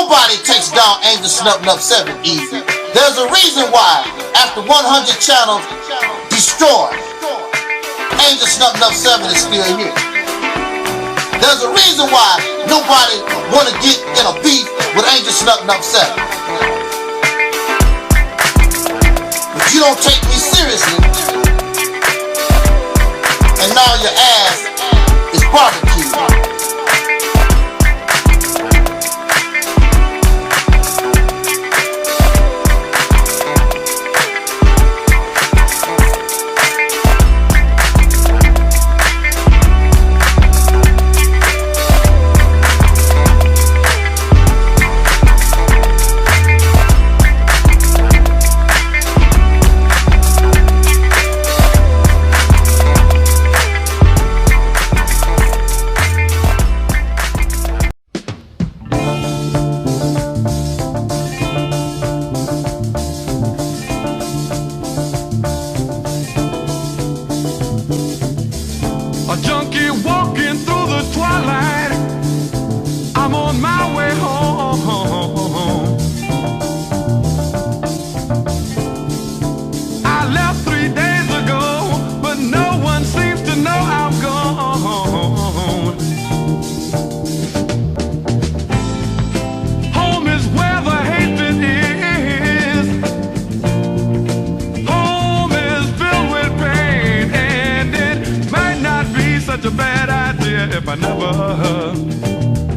Nobody takes down angelsnupnup7 easy. There's a reason why, after 100 channels destroyed, angelsnupnup7 is still here. There's a reason why nobody want to get in a beef with angelsnupnup7. But you don't take me seriously, and now your ass is barbecued.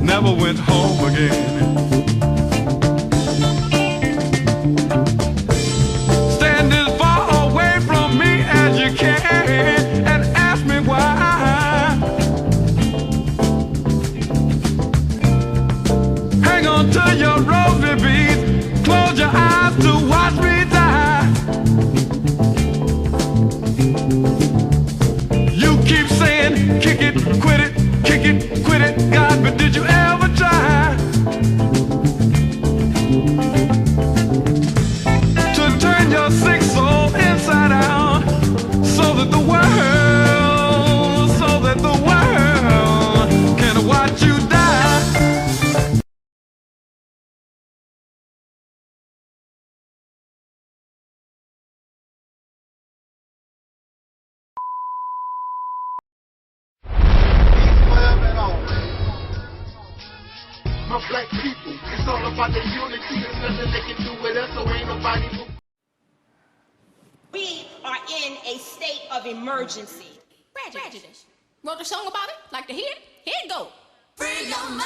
Never went home again. Stand as far away from me as you can and ask me why. Hang on to your rosy beads, close your eyes to watch me die. You keep saying, kick it, quit it, kick it, quit it, God, but did you ever try to turn your sick soul inside out so that the world can watch you die? My black people, it's all about the unity. There's nothing they can do with us, so ain't nobody move. We are in a state of emergency. Prejudice. Wrote a song about it? Like to hear it? Here it go. Free your mind.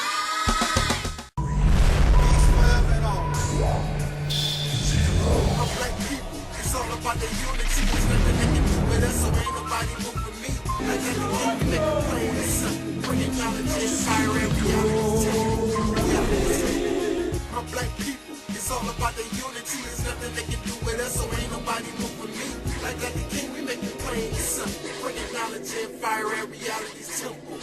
My black people, it's all about the unity. There's nothing they can do with us, so ain't nobody moving me. Like that, we make a play with something. Bringing knowledge and fire and reality. My black people, it's all about the unity. There's nothing they can do with us, so ain't nobody moving me. Like that, the king, we make it plain and simple. Bringing knowledge and fire and reality's temple.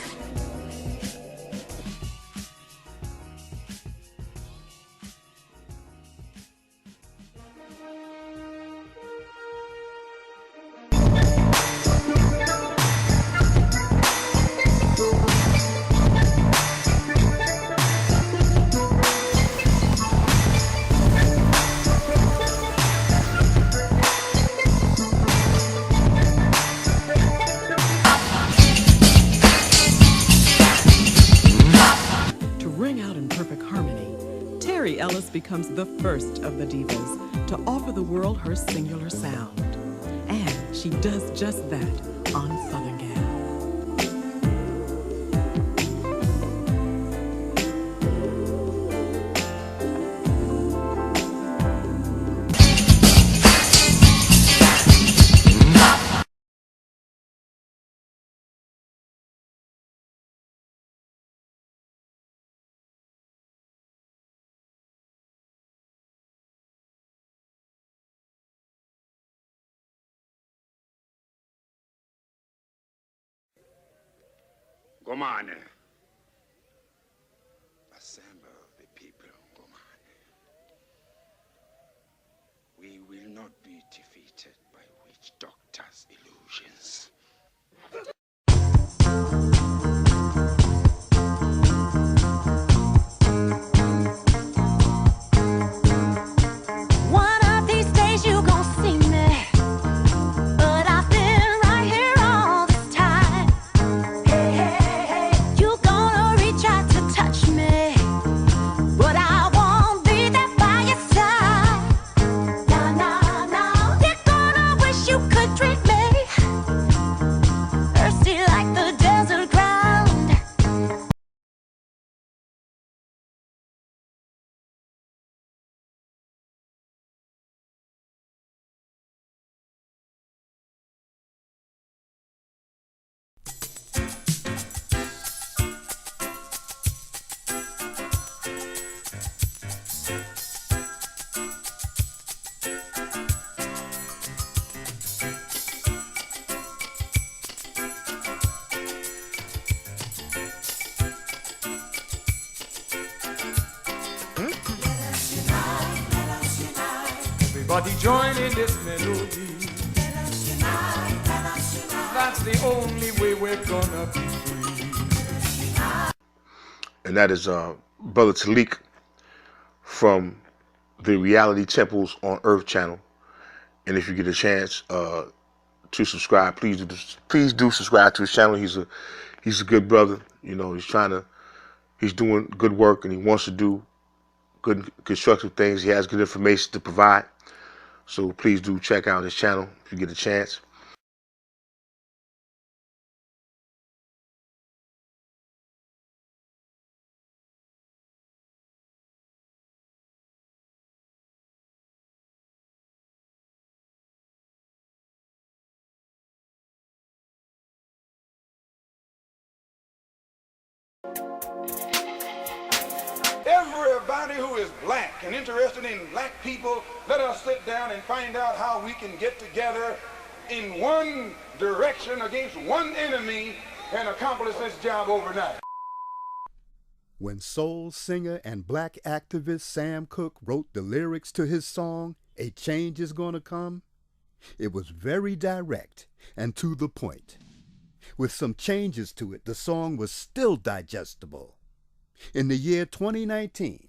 Ellis becomes the first of the divas to offer the world her singular sound. And she does just that on Southern Gal. Gomane. Assemble the people, Gomane. We will not be defeated by witch doctors' illusions. Everybody join in this melody. That's the only way we're gonna be free. And that is Brother Taalik from the Reality Temples on Earth channel. And if you get a chance to subscribe, please do subscribe to his channel. He's a good brother. You know, he's doing good work, and he wants to do good constructive things. He has good information to provide. So please do check out his channel if you get a chance. Everybody who is black and interested in black people, let us sit down and find out how we can get together in one direction against one enemy and accomplish this job overnight. When soul singer and black activist Sam Cooke wrote the lyrics to his song, A Change Is Gonna Come, it was very direct and to the point. With some changes to it, the song was still digestible. In the year 2019,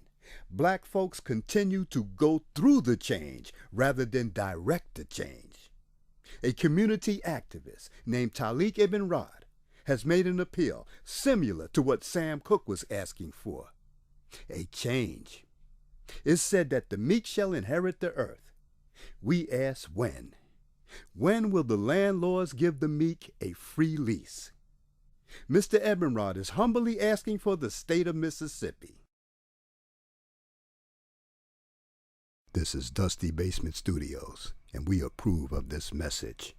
black folks continue to go through the change rather than direct the change. A community activist named Taalik Ibn'rad has made an appeal similar to what Sam Cooke was asking for. A change. It's said that the meek shall inherit the earth. We ask when. When will the landlords give the meek a free lease? Mr. Ibn'rad is humbly asking for the state of Mississippi. This is Dusty Basement Studios, and we approve of this message.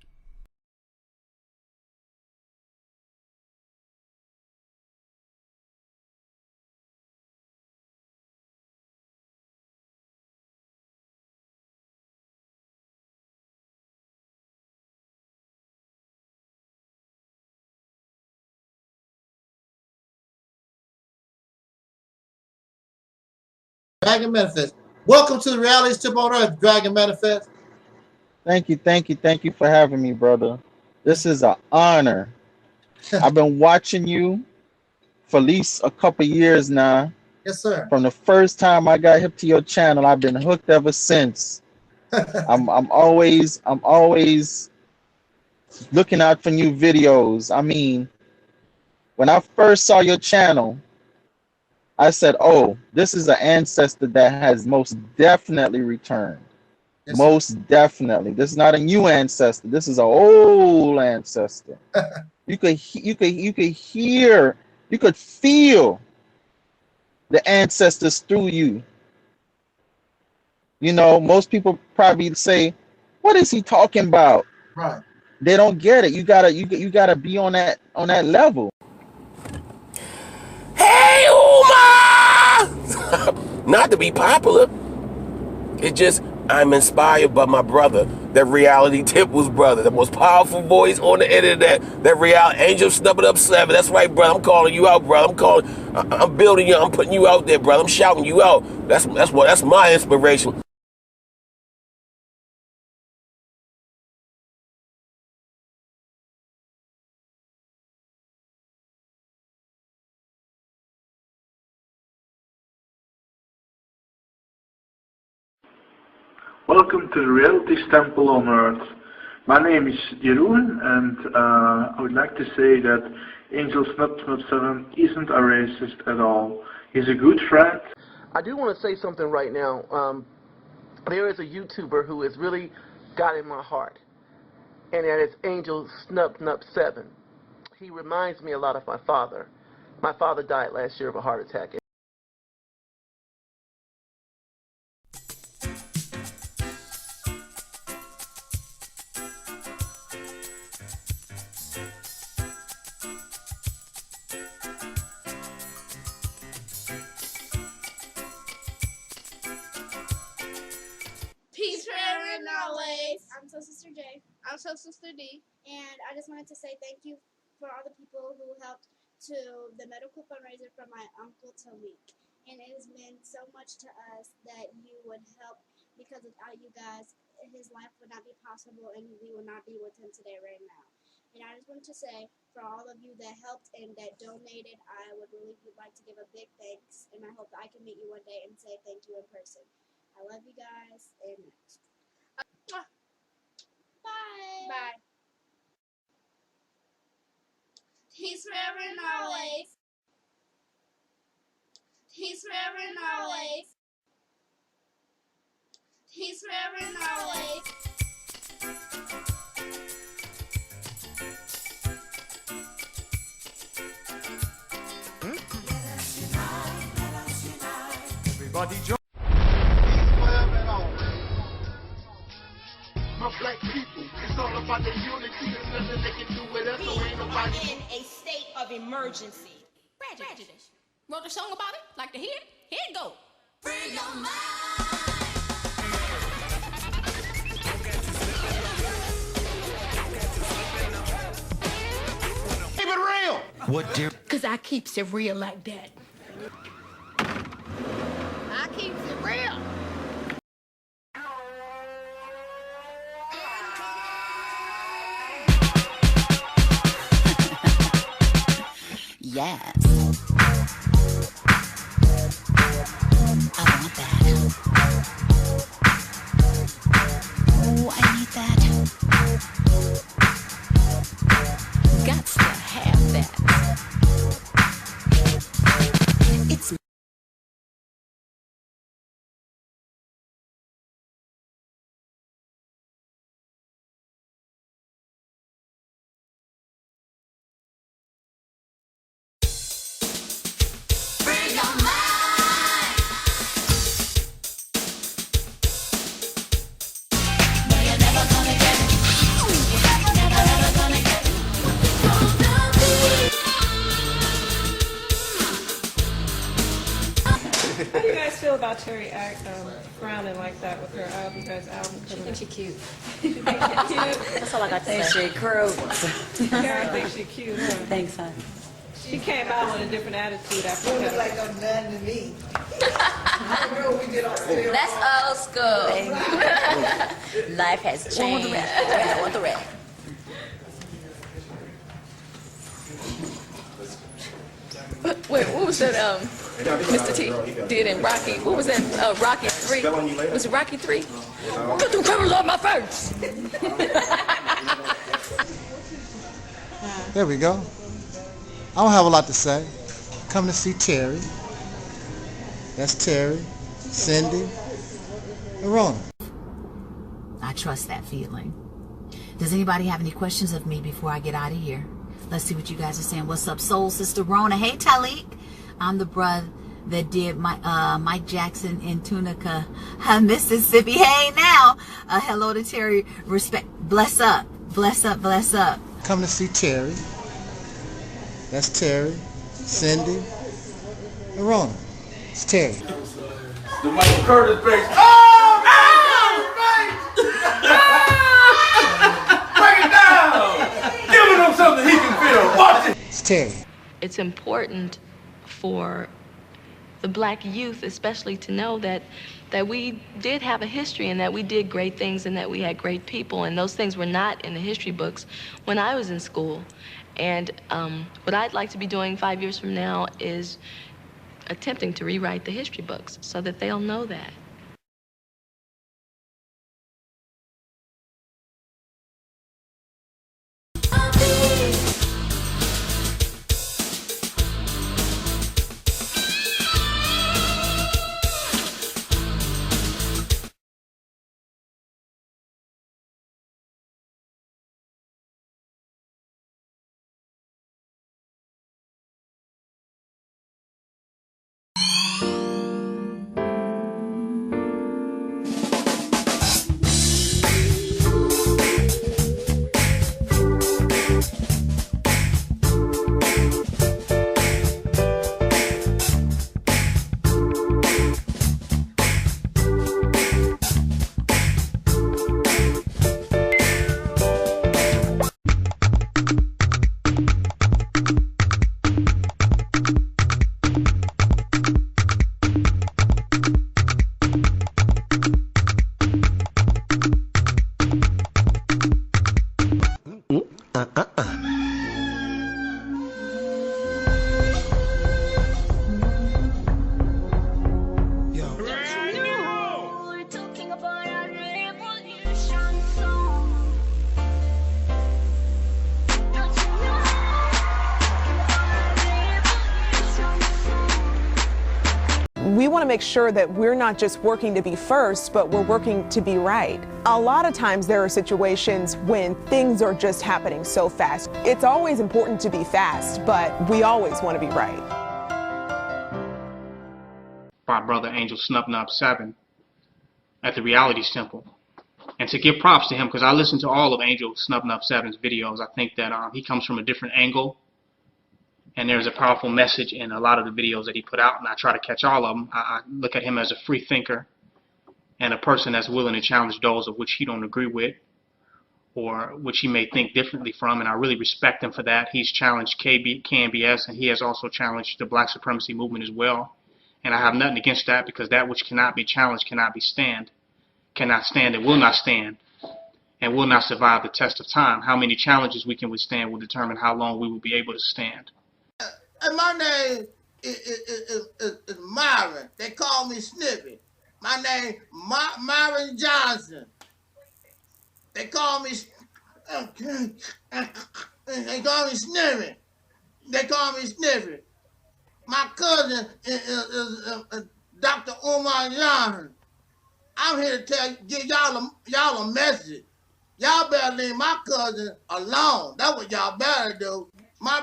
Dragon Manifest. Welcome to the RealitysTemple on Earth, Dragon Manifest. Thank you for having me, brother. This is an honor. I've been watching you for at least a couple years now. Yes, sir. From the first time I got hip to your channel, I've been hooked ever since. I'm always looking out for new videos. I mean, when I first saw your channel, I said, oh, this is an ancestor that has most definitely returned. Yes, most definitely. This is not a new ancestor. This is an old ancestor. You could hear, you could feel the ancestors through you. You know, most people probably say, what is he talking about? Right. They don't get it. You gotta be on that level. Hey, Uma! Not to be popular. It's just I'm inspired by my brother, that RealityTemple's brother, the most powerful voice on the internet, that angelsnupnup7. That's right, brother. I'm calling you out, brother. I'm building you. I'm putting you out there, brother. I'm shouting you out. That's my inspiration. Welcome to the RealitysTemple on Earth. My name is Jeroen, and I would like to say that angelsnupnup7 isn't a racist at all. He's a good friend. I do want to say something right now. There is a YouTuber who has really got in my heart, and that is angelsnupnup7. He reminds me a lot of my father. My father died last year of a heart attack. I'm Soul Sister J. I'm Soul Sister D. And I just wanted to say thank you for all the people who helped to the medical fundraiser for my uncle Taalik. And it has meant so much to us that you would help, because without you guys, his life would not be possible, and we would not be with him today right now. And I just want to say, for all of you that helped and that donated, I would really like to give a big thanks, and I hope that I can meet you one day and say thank you in person. I love you guys, and next. Bye. Bye. Peace forever and always. Peace forever and always. Peace forever and always. Everybody join. My black people, it's all about the unity. There's nothing they can do with us, so ain't nobody. We are in a state of emergency. Prejudice. Wrote a song about it? Like to hear it? Here it go. Free your mind. Keep it real. What dear? Cause I keeps it real like that. I keeps it real. Yes. I want that. Oh, I need that. Gots to have that. It's How do you guys feel about Terry frowning like that with her album? You guys' album? She thinks she's cute. She thinks she's cute. That's all I got to say. She crew. Terry thinks she's cute. Huh? Thanks, hon. She came out with a different attitude after that. Like a nun to me. I don't know what we did on film. That's old school. Life has changed. I want the red. Wait, what was that Mr. T did in Rocky? What was that, Rocky 3? Was it Rocky 3? Put them criminals on my face! There we go. I don't have a lot to say. Come to see Terry. That's Terry, Cindy, and Rona. I trust that feeling. Does anybody have any questions of me before I get out of here? Let's see what you guys are saying. What's up, Soul Sister Rona? Hey, Taalik. I'm the brother that did Mike Jackson in Tunica, Mississippi. Hey, now. Hello to Terry. Respect. Bless up. Bless up. Bless up. Come to see Terry. That's Terry, Cindy, and Rona. It's Terry. The Michael Curtis bass. Break it down! Giving him something he can feel. Watch it! It's Terry. It's important for the black youth especially to know that we did have a history and that we did great things and that we had great people, and those things were not in the history books when I was in school. And what I'd like to be doing 5 years from now is attempting to rewrite the history books so that they'll know that. we want to make sure that we're not just working to be first, but we're working to be right. A lot of times there are situations when things are just happening so fast. It's always important to be fast, but we always want to be right. My brother angelsnupnup7 at the RealitysTemple. And to give props to him, because I listened to all of angelsnupnup7's videos. I think that he comes from a different angle, and there's a powerful message in a lot of the videos that he put out, and I try to catch all of them. I look at him as a free thinker and a person that's willing to challenge those of which he don't agree with or which he may think differently from, and I really respect him for that. He's challenged KNBS, and he has also challenged the black supremacy movement as well, and I have nothing against that, because that which cannot be challenged cannot stand and will not stand and will not survive the test of time. How many challenges we can withstand will determine how long we will be able to stand. And my name is Myron. They call me Sniffy. My name Myron Johnson. They call me Sniffy. They call me Sniffy. My cousin is Dr. Umar Johnson. I'm here to give y'all a message. Y'all better leave my cousin alone. That's what y'all better do. My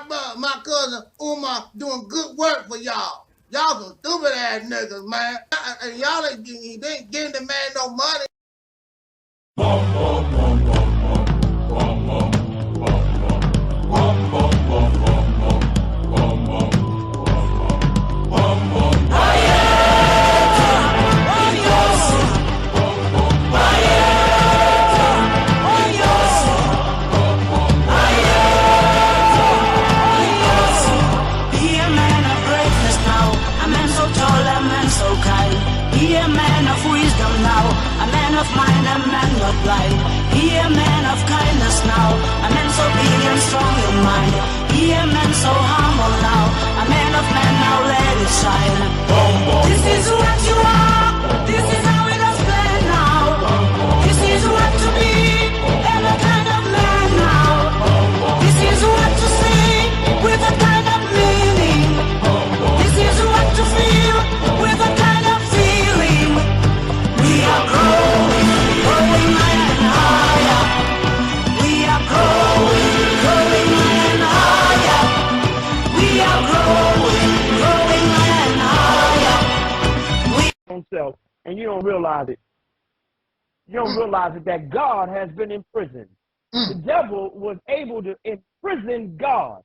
cousin Umar doing good work for y'all. Y'all some stupid ass niggas, man. And y'all ain't giving the man no money. He a man of kindness now, a man's obedient, strong in mind. He a man so humble now, a man of man now, let it shine. This is what you are, this is how it has been now. This is what to be, and a kind of man now. This is what to see, with a kind of meaning. This is what to feel, with a kind of feeling. We are growing, growing and higher. We are growing, growing and higher. We are growing, growing and higher. Self, and you don't realize it. You don't realize it, that God has been imprisoned. The devil was able to imprison God.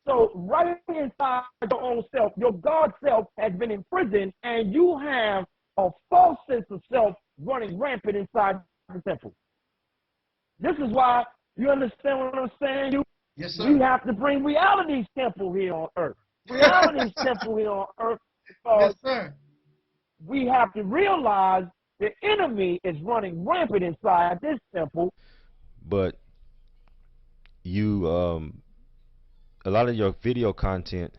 So right inside your own self, your God self has been imprisoned, and you have a false sense of self running rampant inside the temple. This is why, you understand what I'm saying? Yes, sir. We have to bring RealitysTemple here on earth. RealitysTemple here on earth, because yes, sir. We have to realize the enemy is running rampant inside this temple. But you, a lot of your video content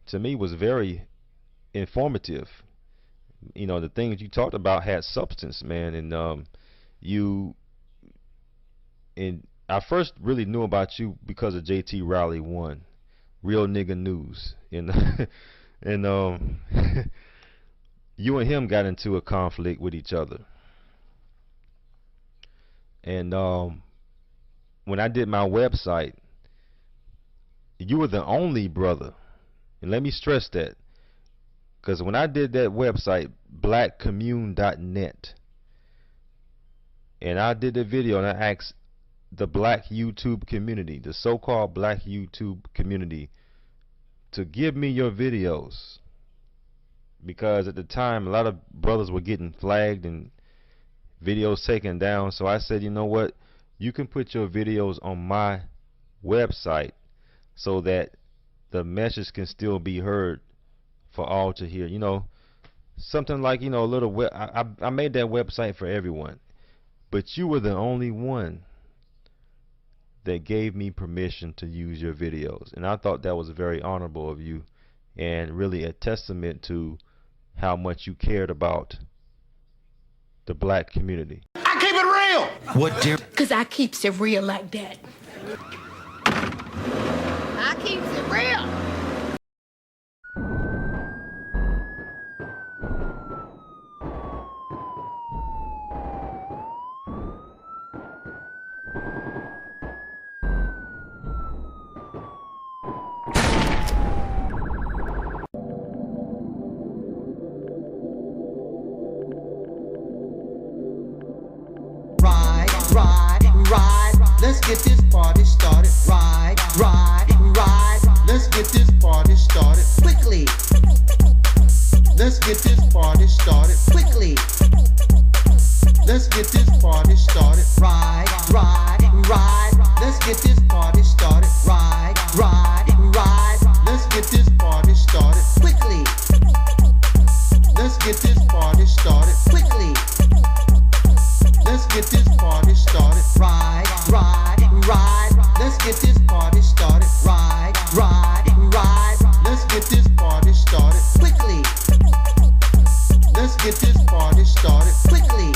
to me was very informative. You know, the things you talked about had substance, man. And I first really knew about you because of JT Rowley 1, Real Nigga News, and you and him got into a conflict with each other. And when I did my website, you were the only brother, and let me stress that, because when I did that website, blackcommune.net, and I did the video and I asked the black YouTube community, the so-called black YouTube community, to give me your videos, because at the time a lot of brothers were getting flagged and videos taken down. So I said, you know what, you can put your videos on my website so that the message can still be heard for all to hear. You know, something like, you know, a little I made that website for everyone, but you were the only one that gave me permission to use your videos, and I thought that was very honorable of you and really a testament to how much you cared about the black community. I keep it real. What dear? Because I keeps it real like that. I keeps it real. ride, ride. Let's get this party started. Ride, ride, ride. Let's get this party started quickly. Let's get this party started quickly. Let's get this party started. Ride, ride, ride. Let's get this party started. Ride, ride, ride. Let's get this party started quickly. Let's get this party started quickly. Let's get this party started. Ride, ride, ride. Let's get this party started. Ride, ride, ride. Let's get this party started quickly. Let's get this party started quickly.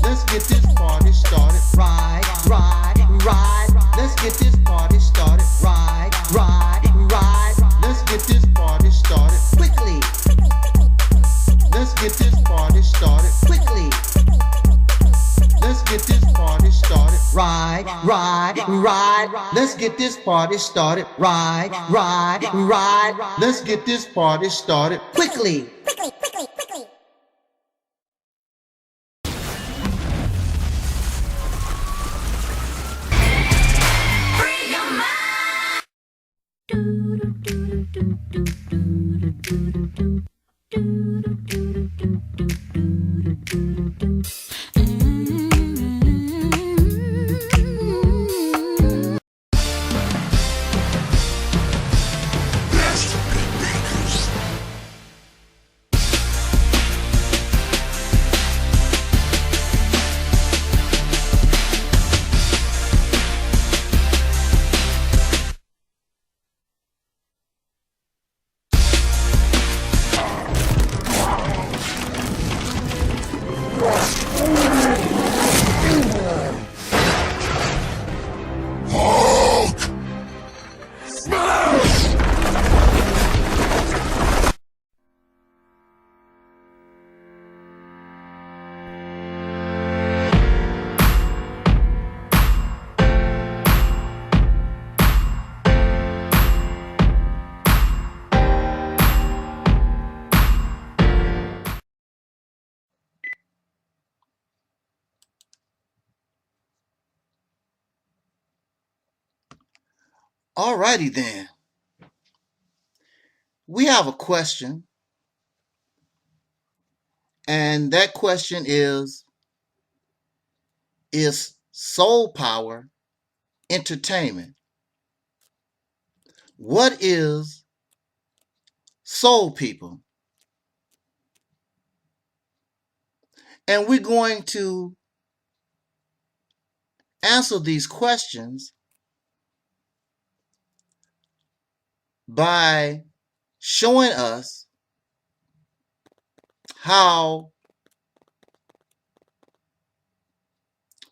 Let's get this party started. Ride, ride, ride. Let's get this party started. Ride, ride, ride. Let's get this party started quickly. Let's get this party started quickly. Let's get this party started. Ride, ride, ride. Let's get this party started. Ride, ride, ride. Let's get this party started quickly. Alrighty then. We have a question, and that question is soul power entertainment? What is soul people? And we're going to answer these questions by showing us how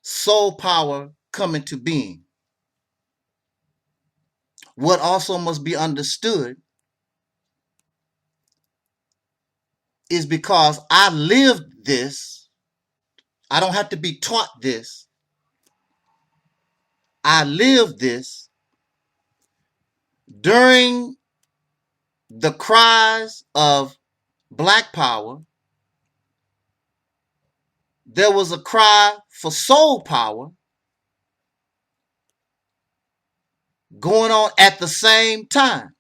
soul power come into being. What also must be understood is because I lived this, I don't have to be taught this. I lived this during the cries of Black power. There was a cry for soul power going on at the same time.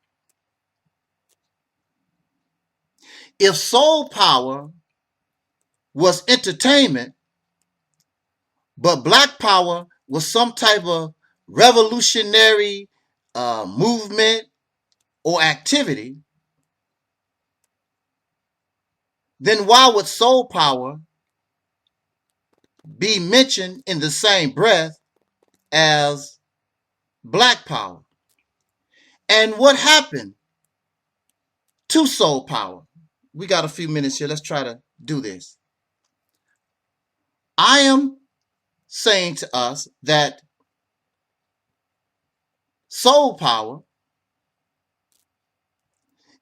If soul power was entertainment, but Black power was some type of revolutionary movement or activity, then why would soul power be mentioned in the same breath as Black power? And what happened to soul power? We got a few minutes here. Let's try to do this. I am saying to us that soul power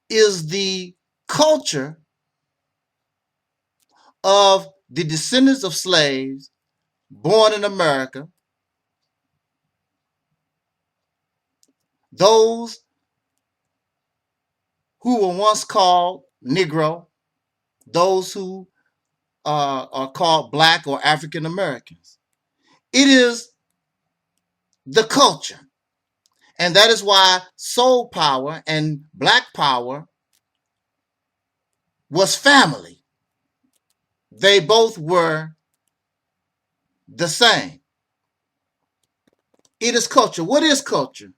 is the culture of the descendants of slaves born in America, those who were once called Negro, those who are called Black or African Americans. It is the culture. And that is why soul power and Black power was family. They both were the same. It is culture. What is culture?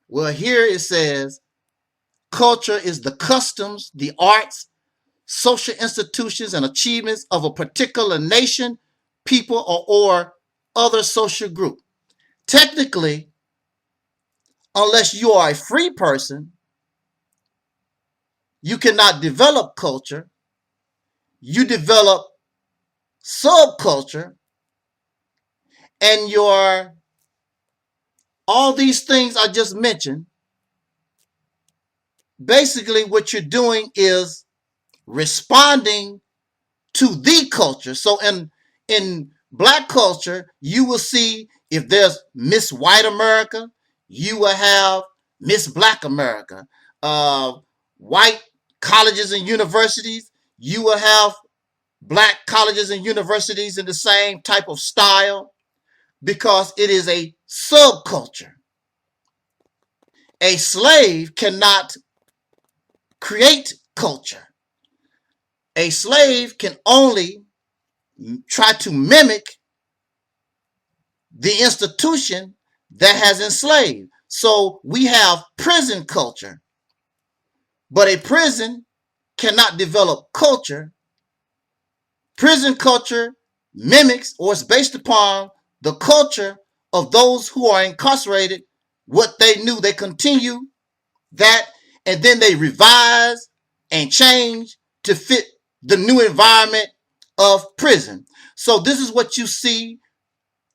Well, here it says culture is the customs, the arts, social institutions, and achievements of a particular nation, people, or other social group. Technically, unless you are a free person, you cannot develop culture. You develop subculture, and all these things I just mentioned, basically what you're doing is responding to the culture. So in Black culture, you will see if there's Miss White America, you will have Miss Black America. White colleges and universities, you will have Black colleges and universities in the same type of style, because it is a subculture. A slave cannot create culture. A slave can only try to mimic the institution that has enslaved. So we have prison culture, but a prison cannot develop culture. Prison culture mimics or is based upon the culture of those who are incarcerated, what they knew. They continue that, and then they revise and change to fit the new environment of prison. So this is what you see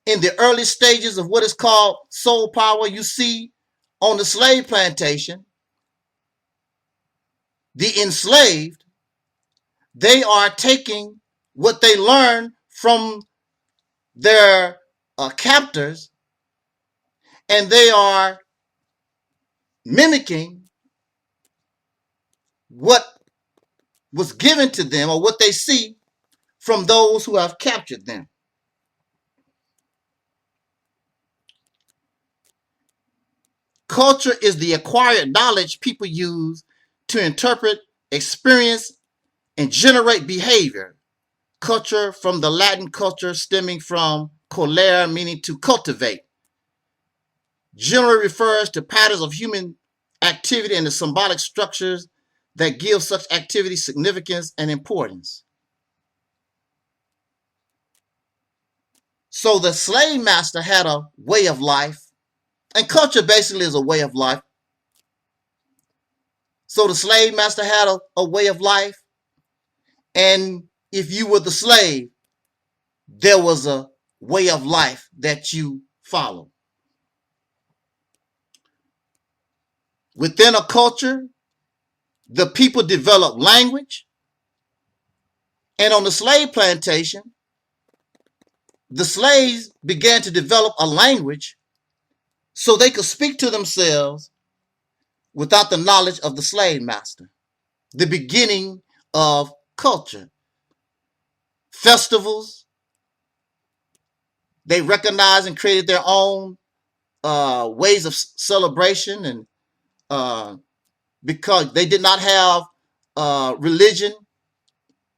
in the early stages of what is called soul power. You see on the slave plantation, the enslaved, they are taking what they learned from their captors, and they are mimicking what was given to them or what they see from those who have captured them. Culture is the acquired knowledge people use to interpret, experience, and generate behavior. Culture, from the Latin culture stemming from colere, meaning to cultivate, generally refers to patterns of human activity and the symbolic structures that give such activity significance and importance. So the slave master had a way of life, and culture basically is a way of life. So the slave master had a way of life, and if you were the slave, there was a way of life that you followed. Within a culture, the people developed language, and on the slave plantation, the slaves began to develop a language so they could speak to themselves without the knowledge of the slave master. The beginning of culture. Festivals, they recognized and created their own ways of celebration, and because they did not have religion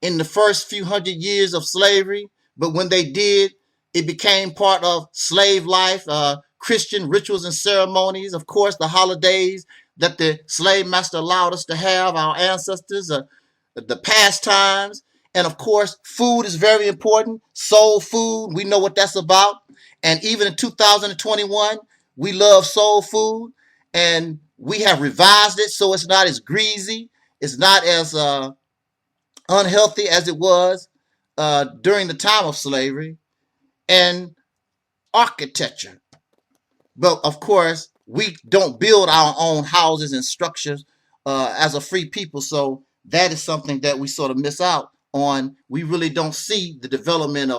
in the first few hundred years of slavery, but when they did, it became part of slave life, Christian rituals and ceremonies, of course, the holidays that the slave master allowed us to have, our ancestors, the pastimes, and of course, food is very important. Soul food, we know what that's about. And even in 2021, we love soul food, and we have revised it so it's not as greasy, it's not as unhealthy as it was during the time of slavery. And architecture. But of course, we don't build our own houses and structures as a free people. So that is something that we sort of miss out on. We really don't see the development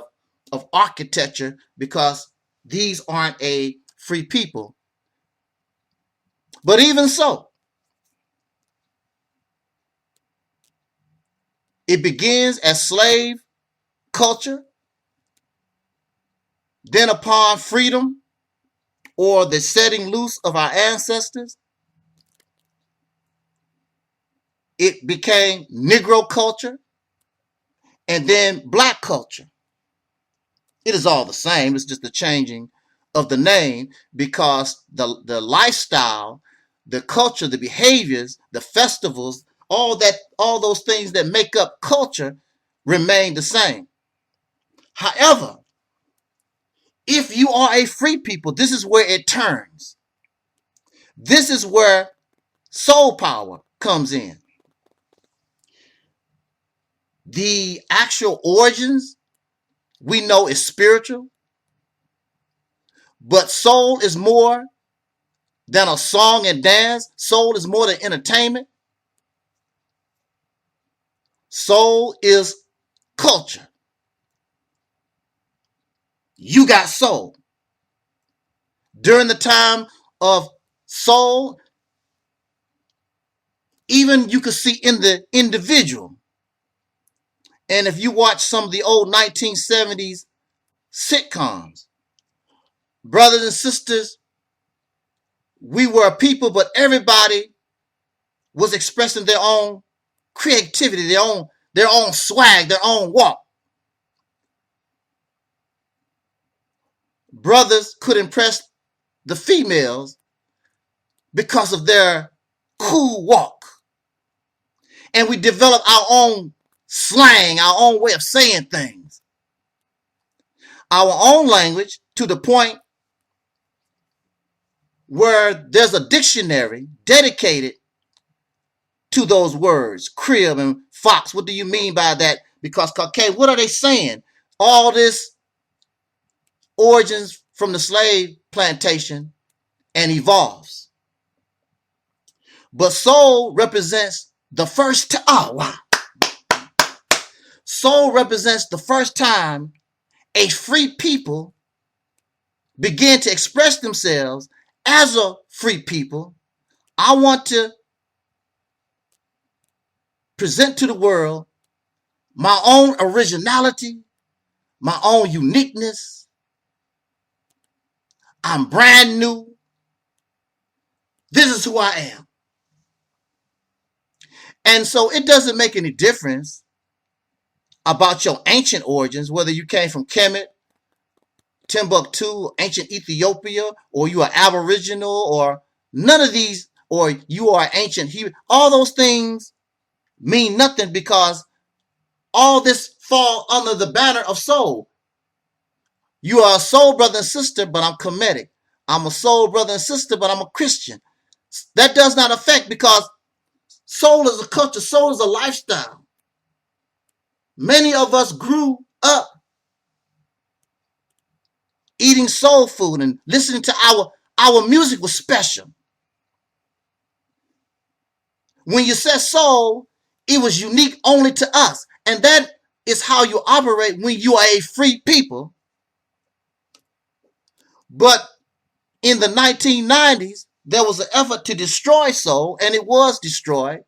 of architecture because these aren't a free people. But even so, It begins as slave culture. Then upon freedom or the setting loose of our ancestors, it became Negro culture and then black culture. It is all the same. It's just the changing of the name because the lifestyle, the culture, the behaviors, the festivals, all those things that make up culture remain the same. However, if you are a free people, this is where it turns. This is where soul power comes in. The actual origins we know is spiritual, but soul is more than a song and dance. Soul is more than entertainment. Soul is culture. You got soul. During the time of soul, even you could see in the individual. And if you watch some of the old 1970s sitcoms, brothers and sisters, we were a people, but everybody was expressing their own creativity, their own swag, their own walk. Brothers could impress the females because of their cool walk. And we developed our own slang, our own way of saying things, our own language, to the point where there's a dictionary dedicated to those words, crib and fox. What do you mean by that? Because Caucasian, what are they saying? All this origins from the slave plantation and evolves. But soul represents the first time. Oh, wow. Soul represents the first time a free people began to express themselves as a free people. I want to present to the world my own originality, my own uniqueness. I'm brand new. This is who I am. And so it doesn't make any difference about your ancient origins, whether you came from Kemet, Timbuktu, ancient Ethiopia, or you are Aboriginal, or none of these, or you are ancient Hebrew. All those things mean nothing because all this fall under the banner of soul. You are a soul brother and sister, but I'm Kemetic. I'm a soul brother and sister, but I'm a Christian. That does not affect because soul is a culture, soul is a lifestyle. Many of us grew up eating soul food and listening to our music was special. When you said soul, it was unique only to us. And that is how you operate when you are a free people. But in the 1990s, there was an effort to destroy soul, and it was destroyed.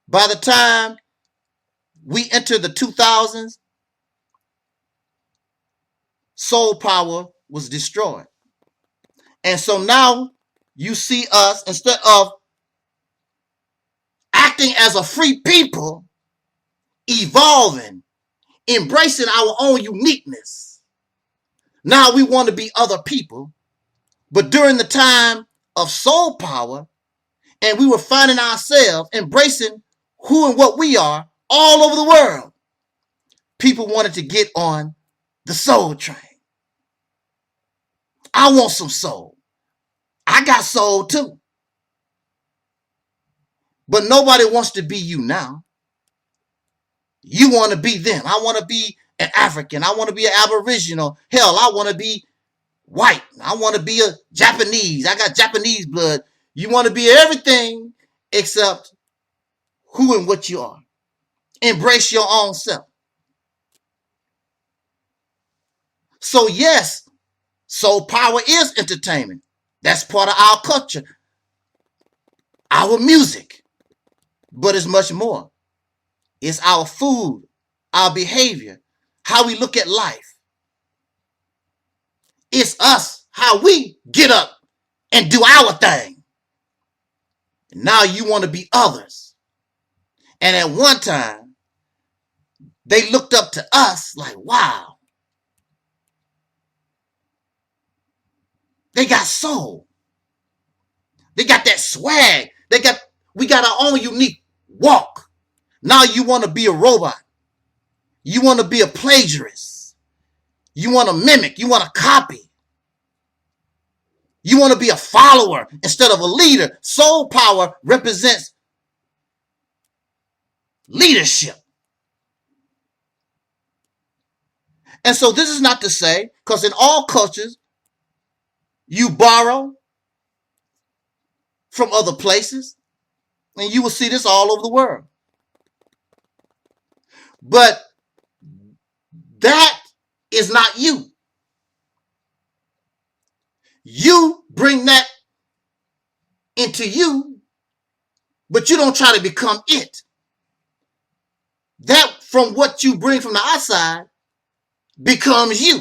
By the time we entered the 2000s, soul power was destroyed. And so now you see us, instead of acting as a free people, evolving, embracing our own uniqueness. Now we want to be other people. But during the time of soul power, and we were finding ourselves embracing who and what we are all over the world, people wanted to get on the soul train. I want some soul. I got soul too. But nobody wants to be you now. You want to be them. I want to be an African. I want to be an Aboriginal. Hell, I want to be white. I want to be a Japanese. I got Japanese blood. You want to be everything except who and what you are. Embrace your own self. So yes, soul power is entertainment. That's part of our culture, our music. But it's much more. It's our food, our behavior, how we look at life. It's us, how we get up and do our thing. Now you want to be others. And at one time, they looked up to us like, wow. They got soul. They got that swag. We got our own unique walk. Now you want to be a robot. You want to be a plagiarist. You want to mimic. You want to copy. You want to be a follower instead of a leader. Soul power represents leadership. And so this is not to say, because in all cultures, you borrow from other places, and you will see this all over the world. But that is not you. You bring that into you, but you don't try to become it. That from what you bring from the outside becomes you.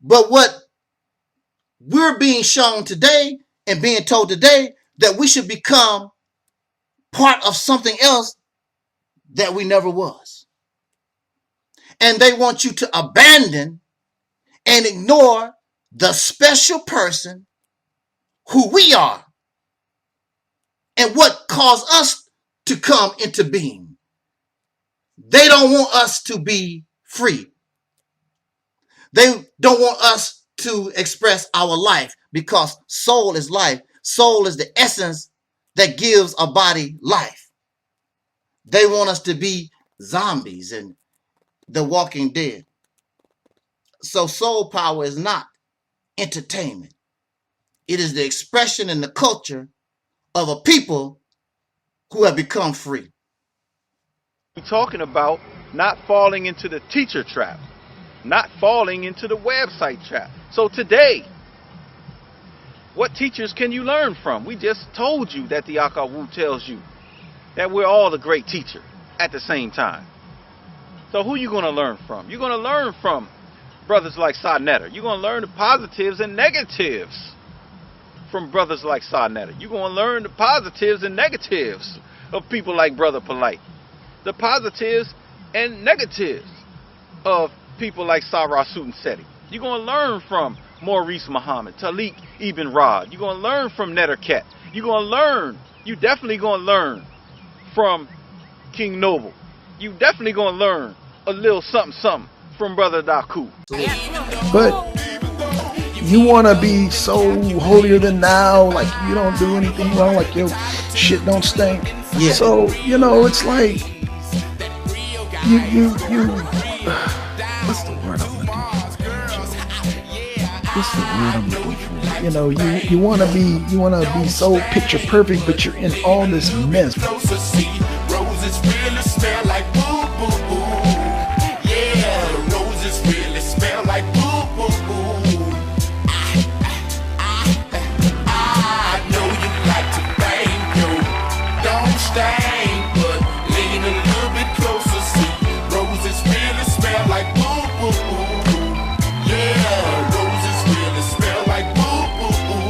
But what we're being shown today and being told today, that we should become part of something else that we never was. And they want you to abandon and ignore the special person who we are and what caused us to come into being. They don't want us to be free. They don't want us to express our life, because soul is life. Soul is the essence that gives a body life. They want us to be zombies and the Walking Dead. So soul power is not entertainment. It is the expression and the culture of a people who have become free. We're talking about not falling into the teacher trap, not falling into the website trap. So today, what teachers can you learn from? We just told you that the Akawu tells you that we're all a great teacher at the same time. So who are you going to learn from? You're going to learn from brothers like Sa-Neter. You're going to learn the positives and negatives from brothers like Sa-Neter. You're going to learn the positives and negatives of people like Brother Polite. The positives and negatives of people like Sarah Sutanseti. You're going to learn from Maurice Muhammad, Taalik Ibn'rad. You're going to learn from Netterket. You're going to learn, you definitely going to learn from King Noble. You definitely going to learn a little something something from Brother Daku. But you want to be so holier than thou, like you don't do anything wrong, like your shit don't stink. Yeah. So, you know, it's like you what's the word I'm looking for? What's the word I'm looking for? You know, you want to be so picture perfect, but you're in all this mess. Roses really smell like boo boo boo. Yeah, roses really smell like boo boo boo. I know you like to bang, yo. Don't stain, but lean a little bit closer. See, roses really smell like boo boo boo. Yeah, roses really smell like boo boo boo.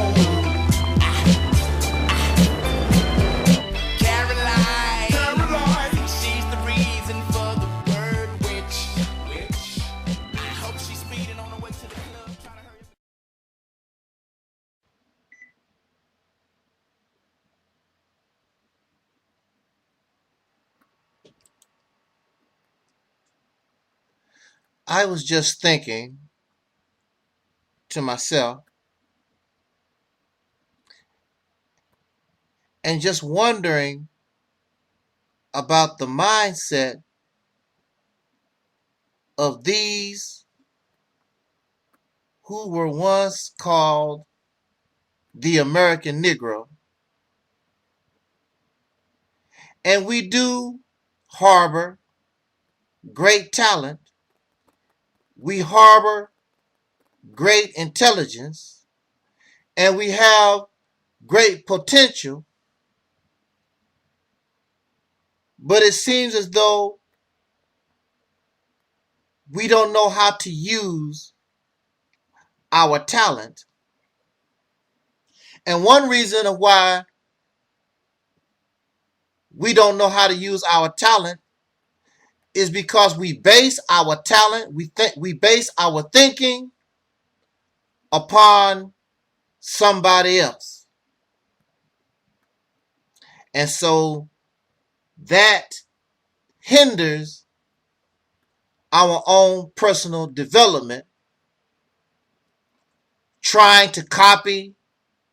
I was just thinking to myself and just wondering about the mindset of these who were once called the American Negro. And we do harbor great talent. We harbor great intelligence, and we have great potential. But it seems as though we don't know how to use our talent. And one reason of why we don't know how to use our talent is because we base our talent, we base our thinking upon somebody else. And so that hinders our own personal development, trying to copy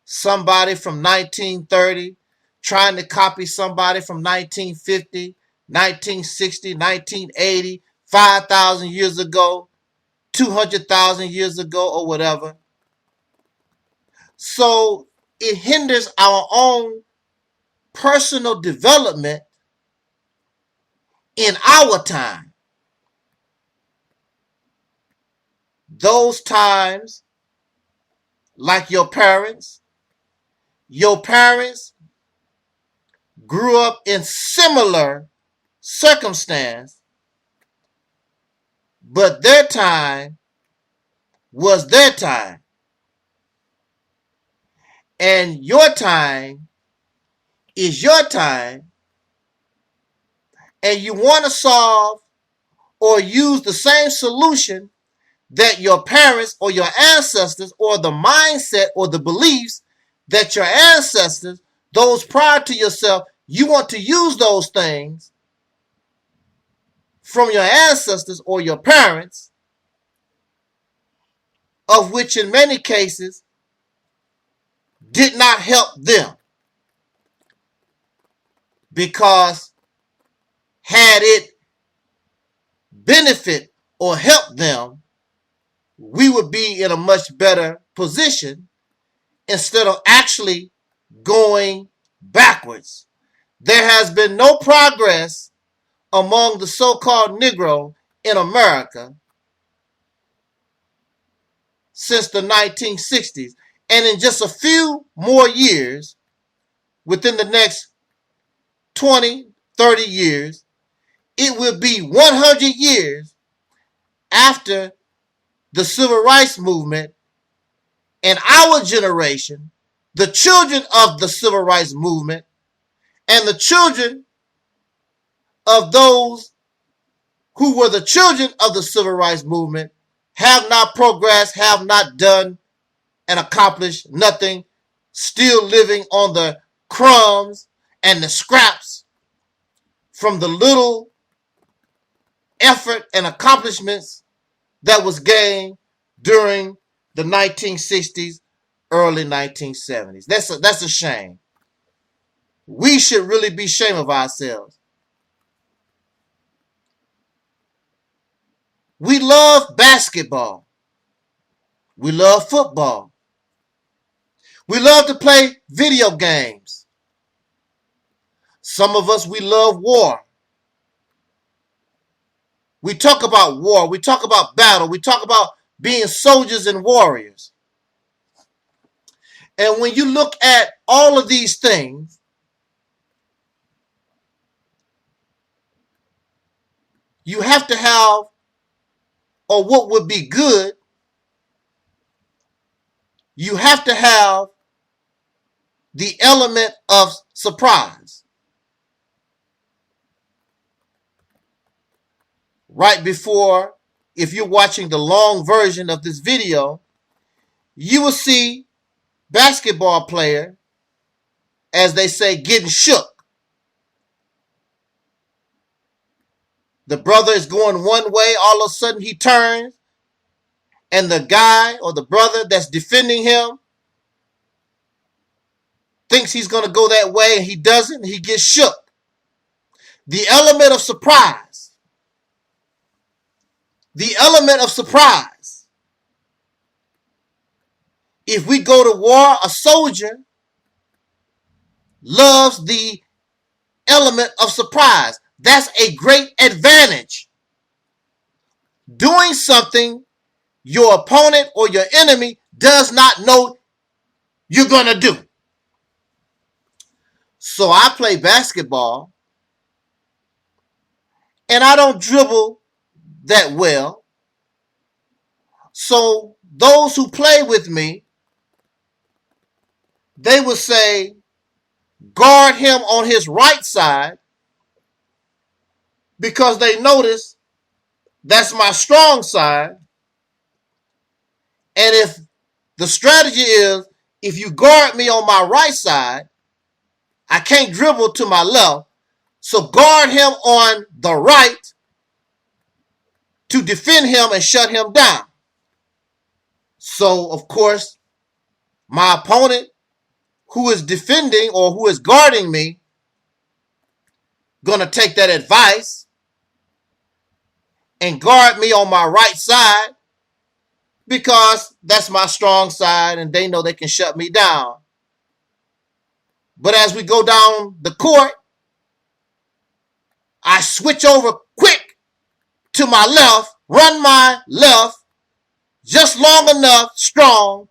somebody from 1930, trying to copy somebody from 1950, 1960, 1980, 5,000 years ago, 200,000 years ago, or whatever. So it hinders our own personal development in our time. Those times, like your parents grew up in similar circumstance, but their time was their time. And your time is your time, and you want to solve or use the same solution that your parents or your ancestors, or the mindset or the beliefs that your ancestors, those prior to yourself, you want to use those things from your ancestors or your parents, of which in many cases did not help them, because had it benefit or helped them, we would be in a much better position instead of actually going backwards. There has been no progress among the so-called Negro in America since the 1960s. And in just a few more years, within the next 20, 30 years, it will be 100 years after the Civil Rights Movement, and our generation, the children of the Civil Rights Movement, and the children of those who were the children of the Civil Rights Movement, have not progressed, have not done and accomplished nothing, still living on the crumbs and the scraps from the little effort and accomplishments that was gained during the 1960s, early 1970s. That's a shame. We should really be ashamed of ourselves. We love basketball. We love football. We love to play video games. Some of us, we love war. We talk about war. We talk about battle. We talk about being soldiers and warriors. And when you look at all of these things, you have to have, or what would be good, you have to have the element of surprise. Right before, if you're watching the long version of this video, you will see basketball player, as they say, getting shook. The brother is going one way, all of a sudden he turns, and the guy or the brother that's defending him thinks he's going to go that way, and he doesn't. He gets shook. The element of surprise. The element of surprise. If we go to war, a soldier loves the element of surprise. That's a great advantage. Doing something your opponent or your enemy does not know you're going to do. So I play basketball, and I don't dribble that well. So those who play with me, they would say, guard him on his right side, because they notice that's my strong side. And if the strategy is, if you guard me on my right side, I can't dribble to my left. So guard him on the right to defend him and shut him down. So, of course, my opponent who is defending or who is guarding me going to take that advice and guard me on my right side, because that's my strong side and they know they can shut me down. But as we go down the court, I switch over quick to my left, run my left just long enough, strong,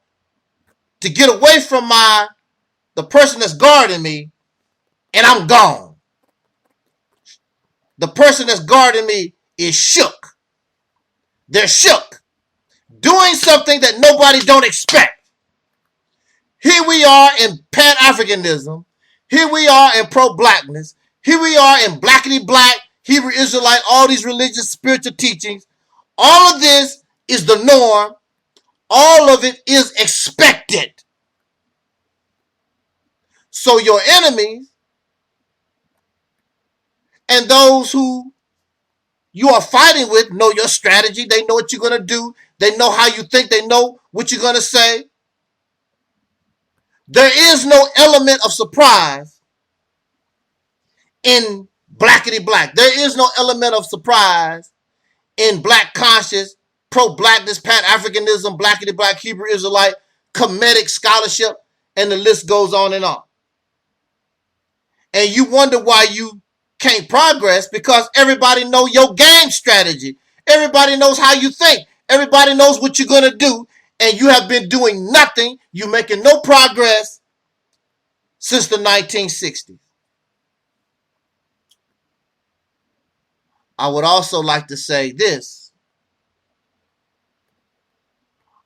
to get away from the person that's guarding me, and I'm gone. The person that's guarding me is shook. They're shook, doing something that nobody don't expect. Here we are in Pan-Africanism. Here we are in pro-blackness. Here we are in blackity-black, Hebrew Israelite, all these religious spiritual teachings. All of this is the norm. All of it is expected. So your enemies and those who you are fighting with know your strategy. They know what you're going to do. They know how you think. They know what you're going to say. There is no element of surprise in blackity black. There is no element of surprise in black conscious, pro-blackness, Pan-Africanism, blackity black, Hebrew Israelite, Kemetic scholarship, and the list goes on and on. And you wonder why you can't progress, because everybody know your game strategy. Everybody knows how you think. Everybody knows what you're going to do, and you have been doing nothing. You're making no progress since the 1960s. I would also like to say this.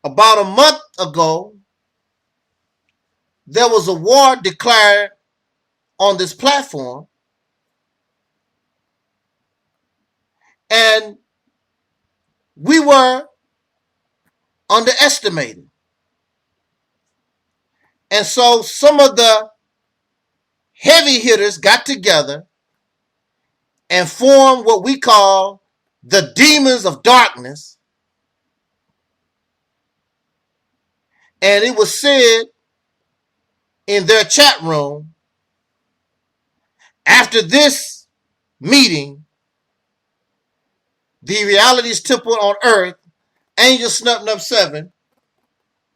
About a month ago, there was a war declared on this platform, and we were underestimated. And so some of the heavy hitters got together and formed what we call the demons of darkness. And it was said in their chat room, after this meeting, the RealitysTemple on earth, angelsnupnup7,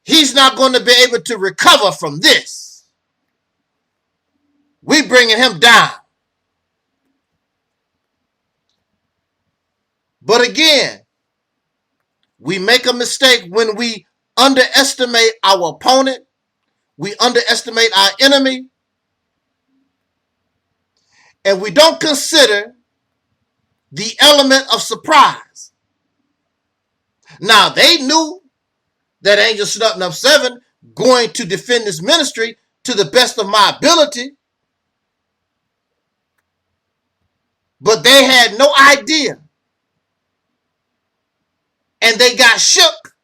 he's not going to be able to recover from this. We bringing him down. But again, we make a mistake when we underestimate our opponent. We underestimate our enemy. And we don't consider the element of surprise. Now, they knew that angelsnupnup7 going to defend this ministry to the best of my ability. But they had no idea. And they got shook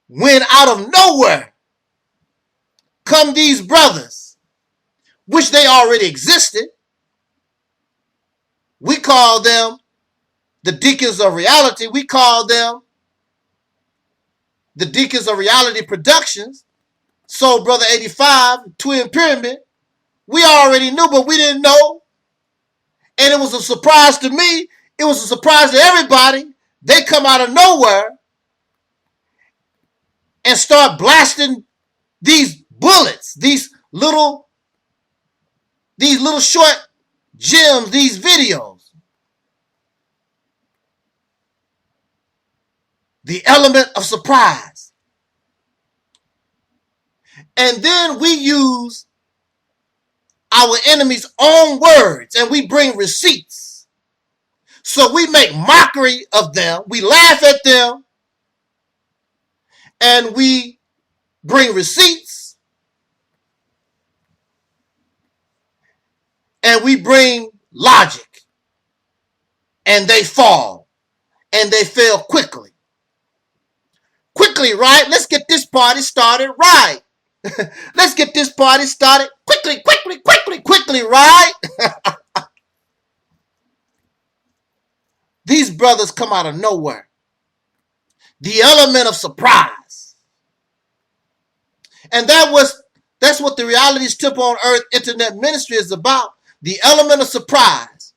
when out of nowhere come these brothers, which they already existed. We call them the Deacons of Reality. We call them the Deacons of Reality Productions. Soul Brother 85, Twin Pyramid. We already knew, but we didn't know. And it was a surprise to me. It was a surprise to everybody. They come out of nowhere and start blasting these bullets, these little short gems, these videos. The element of surprise. And then we use our enemy's own words and we bring receipts So we make mockery of them. We laugh at them. And we bring receipts. And we bring logic. And they fall. And they fail quickly. Quickly, right? Let's get this party started right. Let's get this party started quickly, quickly, quickly, quickly, right? These brothers come out of nowhere. The element of surprise. And that's what the RealitysTemple on Earth Internet Ministry is about. The element of surprise.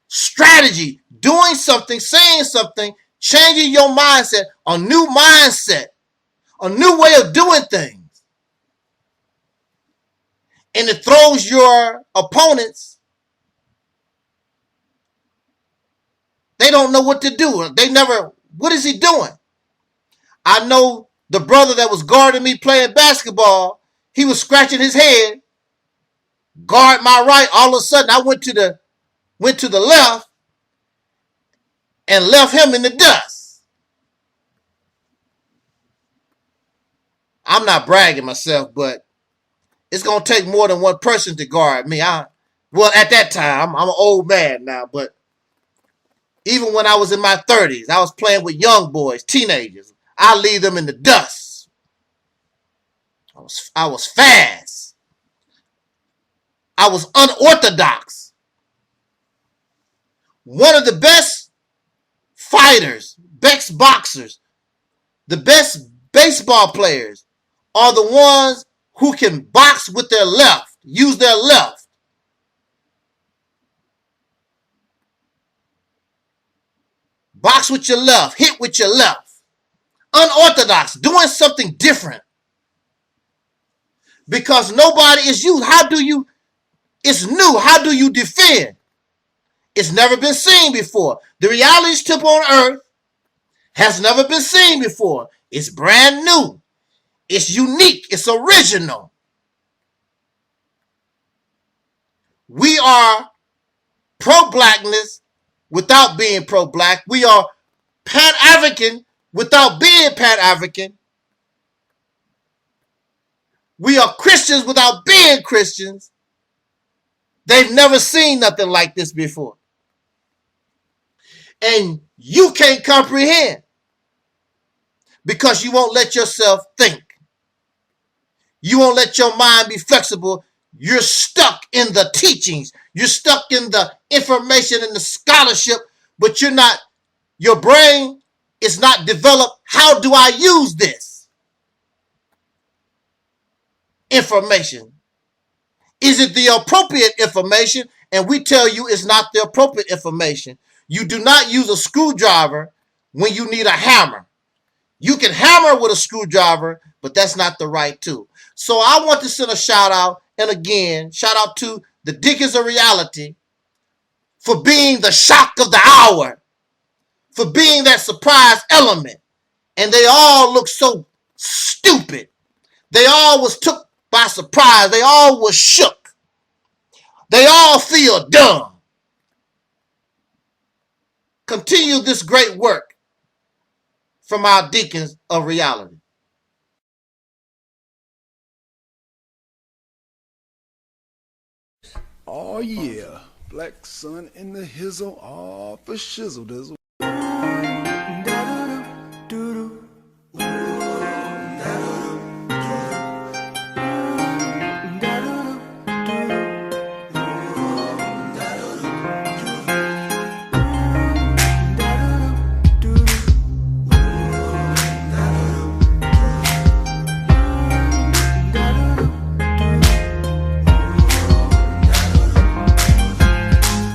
Strategy. Doing something, saying something, changing your mindset, a new mindset, a new way of doing things. And it throws your opponents. They don't know what to do. What is he doing? I know the brother that was guarding me playing basketball, he was scratching his head, guard my right. All of a sudden, I went to the left and left him in the dust. I'm not bragging myself, but it's going to take more than one person to guard me. Well, at that time, I'm an old man now, but even when I was in my 30s, I was playing with young boys, teenagers. I leave them in the dust. I was fast. I was unorthodox. One of the best fighters, best boxers, the best baseball players are the ones who can box with their left, use their left. Box with your left, hit with your left. Unorthodox, doing something different. Because nobody is you. It's new. How do you defend? It's never been seen before. The RealitysTemple on Earth has never been seen before. It's brand new. It's unique. It's original. We are pro-blackness without being pro-black. We are Pan-African without being Pan-African. We are Christians without being Christians. They've never seen nothing like this before. And you can't comprehend because you won't let yourself think. You won't let your mind be flexible. You're stuck in the teachings. You're stuck in the information and the scholarship, but your brain is not developed. How do I use this information? Is it the appropriate information? And we tell you it's not the appropriate information. You do not use a screwdriver when you need a hammer. You can hammer with a screwdriver, but that's not the right tool. So I want to send a shout out, and again, shout out to the Deacons of Reality for being the shock of the hour, for being that surprise element. And they all look so stupid. They all was took by surprise. They all was shook. They all feel dumb. Continue this great work from our Deacons of Reality. Oh yeah, black sun in the hizzle, all for shizzle dizzle.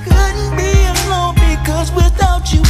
Couldn't be alone because without you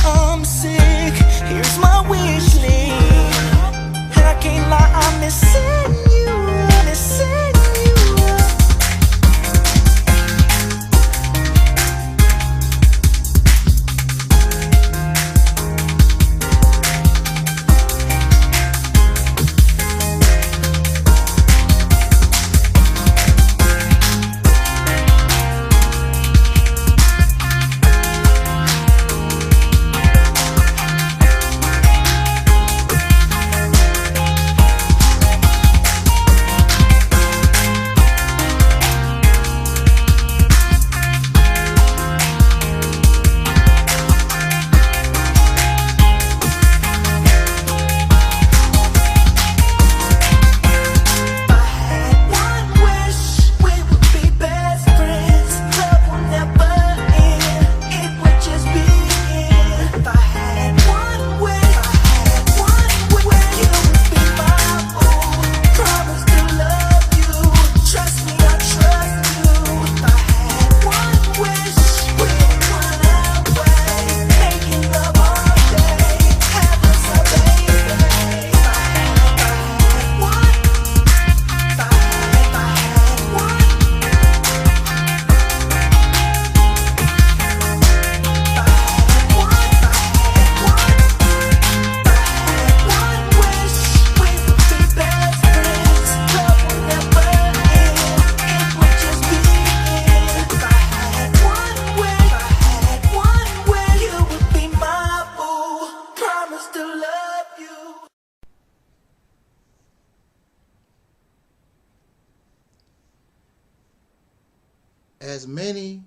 As many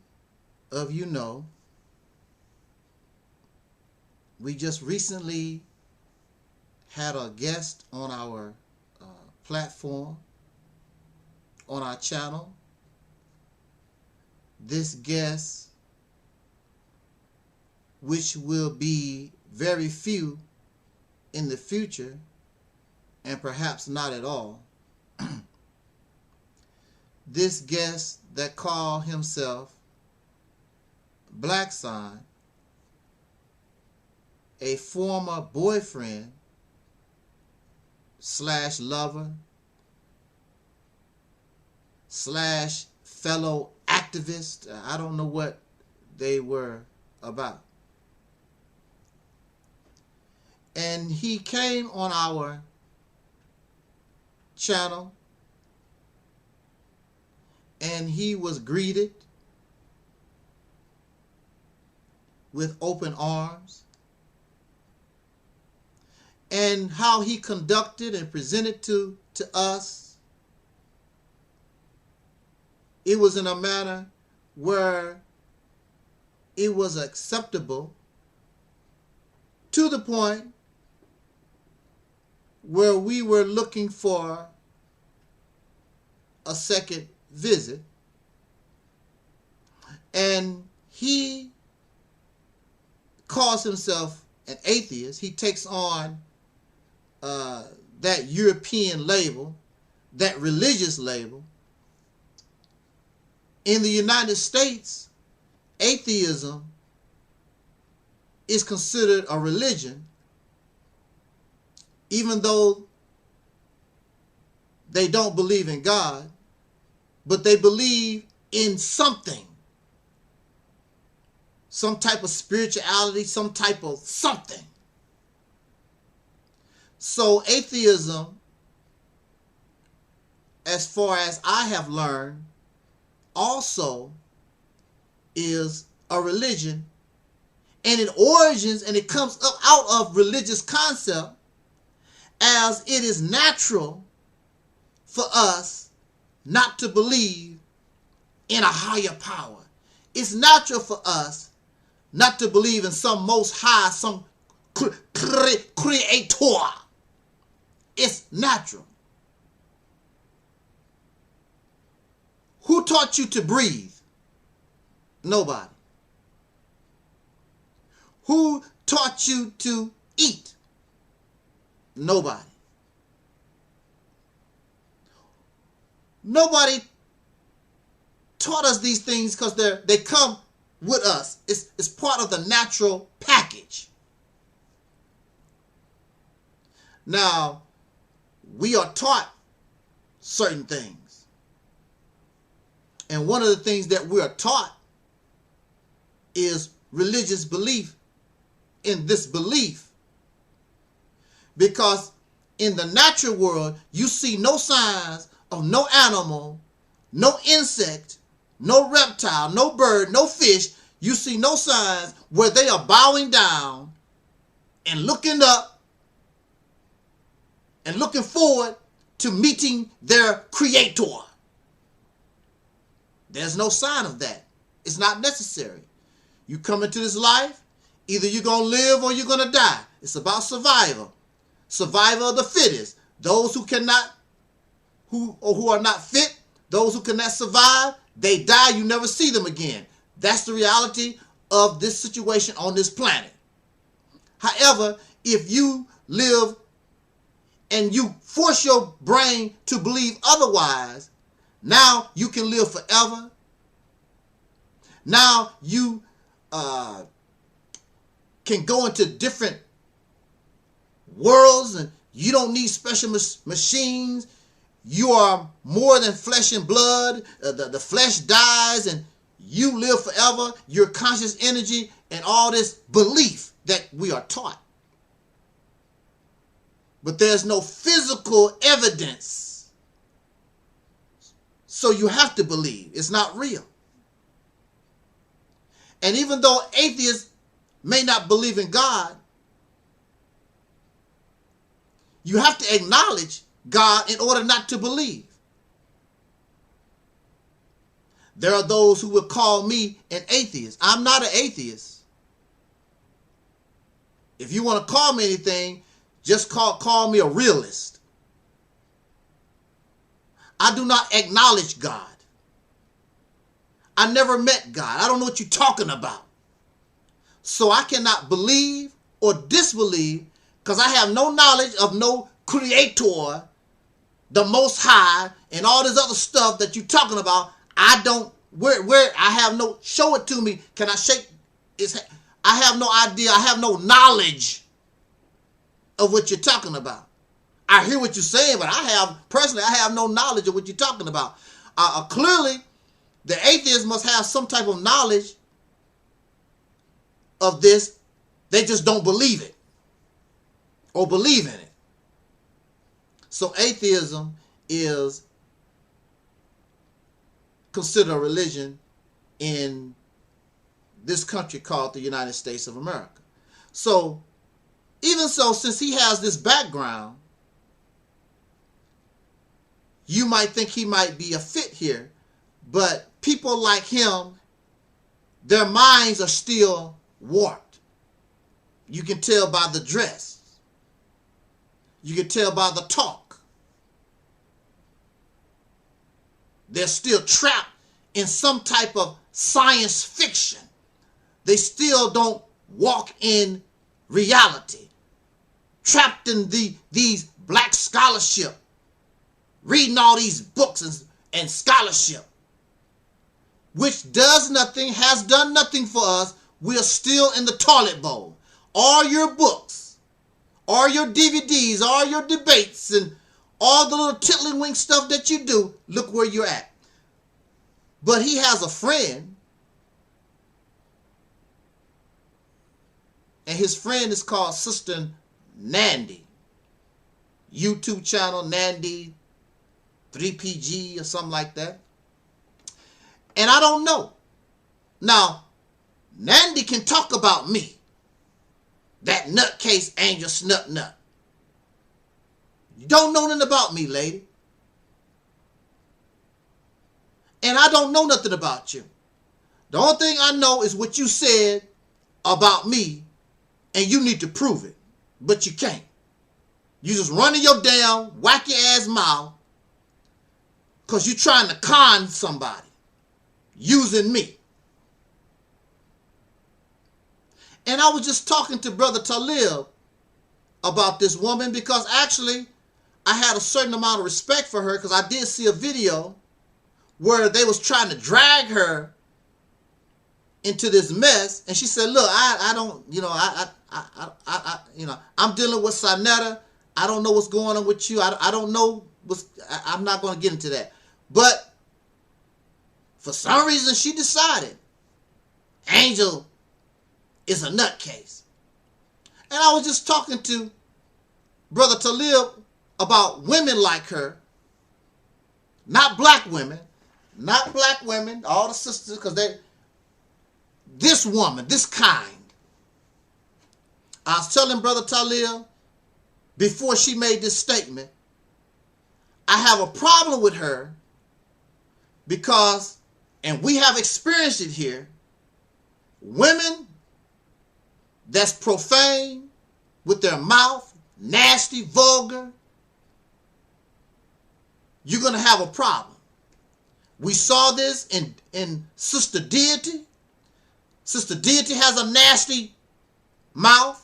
of you know, we just recently had a guest on our platform, on our channel. This guest, which will be very few in the future, and perhaps not at all. This guest that called himself Black Sign, a former boyfriend / lover / fellow activist. I don't know what they were about. And he came on our channel and he was greeted with open arms. And how he conducted and presented to us, it was in a manner where it was acceptable, to the point where we were looking for a second visit. And he calls himself an atheist. He takes on that European label, that religious label. In the United States, atheism is considered a religion, even though they don't believe in God, but they believe in something, some type of spirituality, some type of something. So atheism, as far as I have learned, also is a religion, and it origins and it comes up out of religious concept, as it is natural for us not to believe in a higher power. It's natural for us not to believe in some most high, some creator. It's natural. Who taught you to breathe? Nobody. Who taught you to eat? Nobody. Nobody taught us these things because they come with us. It's part of the natural package. Now, we are taught certain things. And one of the things that we are taught is religious belief in this belief. Because in the natural world, you see no signs of no animal, no insect, no reptile, no bird, no fish. You see no signs where they are bowing down and looking up and looking forward to meeting their creator. There's no sign of that. It's not necessary. You come into this life, either you're going to live or you're going to die. It's about survival. Survival of the fittest. Those who cannot, who are not fit, those who cannot survive, they die. You never see them again. That's the reality of this situation on this planet. However, if you live and you force your brain to believe otherwise, now you can live forever. Now you can go into different worlds and you don't need special machines. You are more than flesh and blood. The flesh dies and you live forever. Your conscious energy and all this belief that we are taught. But there's no physical evidence. So you have to believe. It's not real. And even though atheists may not believe in God, you have to acknowledge God in order not to believe. There are those who would call me an atheist. I'm not an atheist. If you want to call me anything, just call me a realist. I do not acknowledge God. I never met God. I don't know what you're talking about. So I cannot believe or disbelieve because I have no knowledge of no creator, the Most High, and all this other stuff that you're talking about. I don't, where I have no, show it to me. Can I shake his, I have no idea. I have no knowledge of what you're talking about. I hear what you're saying, but personally, I have no knowledge of what you're talking about. Clearly, the atheist must have some type of knowledge of this. They just don't believe it or believe in it. So atheism is considered a religion in this country called the United States of America. So even so, since he has this background, you might think he might be a fit here, but people like him, their minds are still warped. You can tell by the dress. You can tell by the talk. They're still trapped in some type of science fiction. They still don't walk in reality. Trapped in these black scholarship, reading all these books and scholarship, which does nothing, has done nothing for us. We're still in the toilet bowl. All your books, all your DVDs, all your debates, and all the little tiddlywink stuff that you do, look where you're at. But he has a friend, and his friend is called Sister Nandi. YouTube channel, Nandi 3PG or something like that. And I don't know. Now, Nandi can talk about me. That nutcase angel snupnup. You don't know nothing about me, lady. And I don't know nothing about you. The only thing I know is what you said about me, and you need to prove it. But you can't. You just running your damn wacky ass mouth because you're trying to con somebody using me. And I was just talking to Brother Taalik about this woman because actually I had a certain amount of respect for her because I did see a video where they was trying to drag her into this mess, and she said, "Look, I don't, you know, I'm dealing with Sinetta. I don't know what's going on with you. I don't know I'm not going to get into that." But for some reason, she decided Angel is a nutcase. And I was just talking to Brother Taalik about women like her, not black women, all the sisters, because this woman, this kind. I was telling Brother Taalik before she made this statement, I have a problem with her because, and we have experienced it here, women that's profane with their mouth, nasty, vulgar, you're going to have a problem. We saw this in Sister Deity. Sister Deity has a nasty mouth.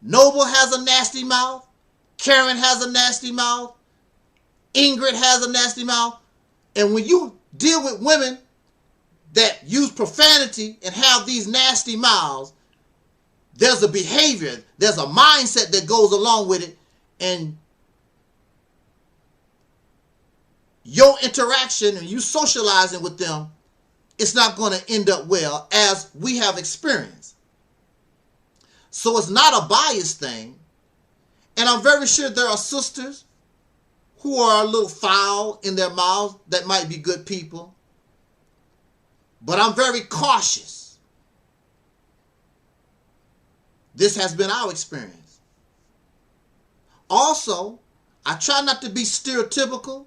Noble has a nasty mouth. Karen has a nasty mouth. Ingrid has a nasty mouth. And when you deal with women that use profanity and have these nasty mouths, there's a behavior, there's a mindset that goes along with it, and your interaction and you socializing with them, it's not going to end up well, as we have experienced. So it's not a biased thing. And I'm very sure there are sisters who are a little foul in their mouths that might be good people. But I'm very cautious. This has been our experience. Also, I try not to be stereotypical,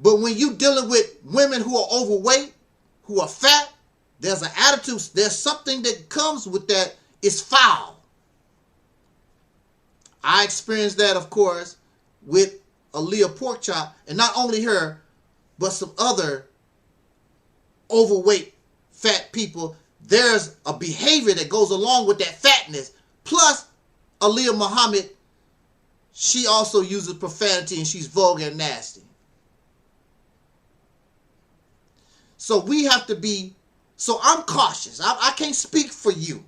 But when you dealing with women who are overweight, who are fat, there's an attitude, there's something that comes with that. It's foul. I experienced that, of course, with Aleeyah Porkchop, and not only her, but some other overweight fat people. There's a behavior that goes along with that fatness. Plus, Aleeyah Muhammad, she also uses profanity and she's vulgar and nasty. So we have to be, so I'm cautious. I can't speak for you.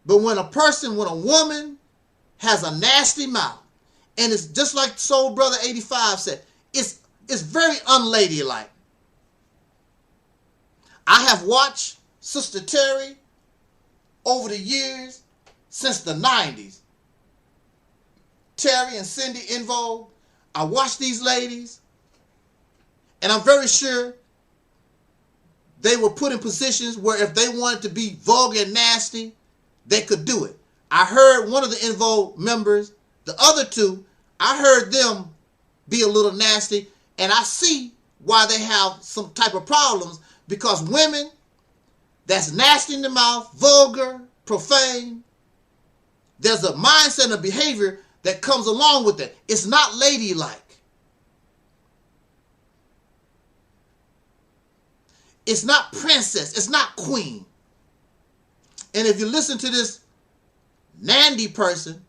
But when a woman has a nasty mouth, and it's just like Soul Brother 85 said, it's very unladylike. I have watched Sister Terry over the years, since the 90s. Terry and Cindy EnVogue. I watched these ladies, and I'm very sure they were put in positions where if they wanted to be vulgar and nasty, they could do it. I heard one of the EnVogue members, the other two, I heard them be a little nasty, and I see why they have some type of problems, because women that's nasty in the mouth, vulgar, profane, there's a mindset and a behavior that comes along with it. It's not ladylike. It's not princess. It's not queen. And if you listen to this Nandi person,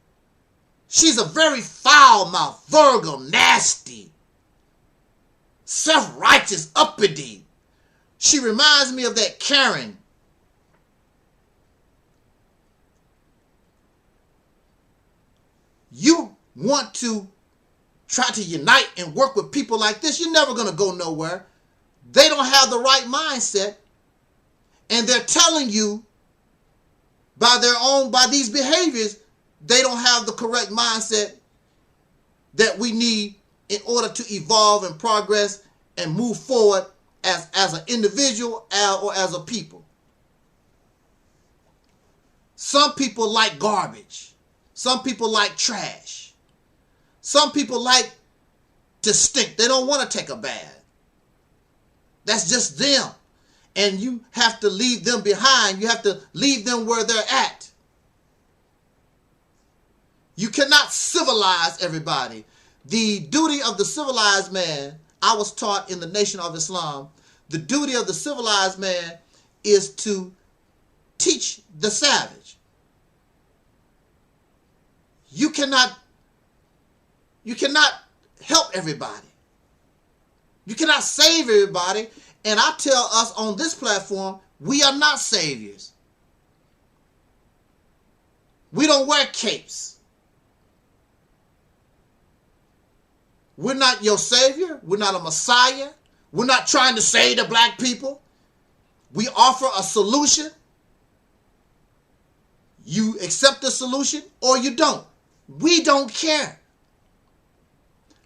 she's a very foul-mouthed, vulgar, nasty, self-righteous, uppity. She reminds me of that Karen. You want to try to unite and work with people like this, you're never going to go nowhere. They don't have the right mindset, and they're telling you by these behaviors, they don't have the correct mindset that we need in order to evolve and progress and move forward as an individual or as a people. Some people like garbage. Some people like trash. Some people like to stink. They don't want to take a bath. That's just them. And you have to leave them behind. You have to leave them where they're at. You cannot civilize everybody. The duty of the civilized man, I was taught in the Nation of Islam, the duty of the civilized man is to teach the savage. You cannot help everybody. You cannot save everybody. And I tell us on this platform, we are not saviors. We don't wear capes. We're not your savior. We're not a messiah. We're not trying to save the black people. We offer a solution. You accept the solution or you don't. We don't care.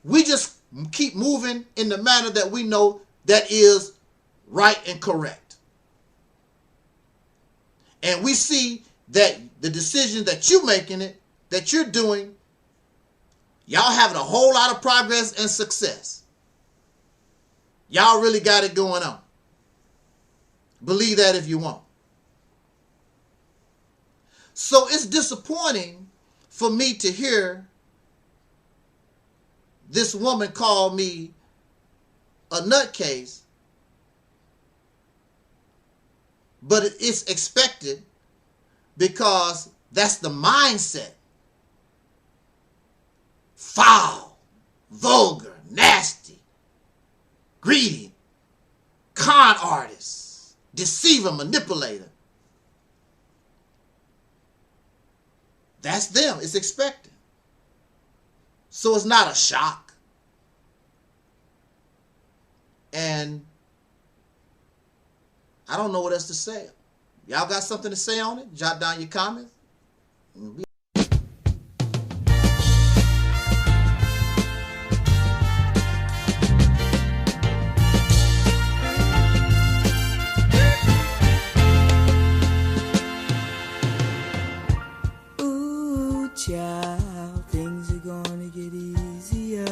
We just keep moving in the manner that we know that is right and correct. And we see that the decision that you're making it, that you're doing, y'all having a whole lot of progress and success. Y'all really got it going on. Believe that if you want. So it's disappointing for me to hear this woman call me a nutcase, but it's expected because that's the mindset. Foul, vulgar, nasty, greedy, con artist, deceiver, manipulator. That's them. It's expected. So it's not a shock. And I don't know what else to say. Y'all got something to say on it? Jot down your comments. Ooh, child, things are gonna get easier.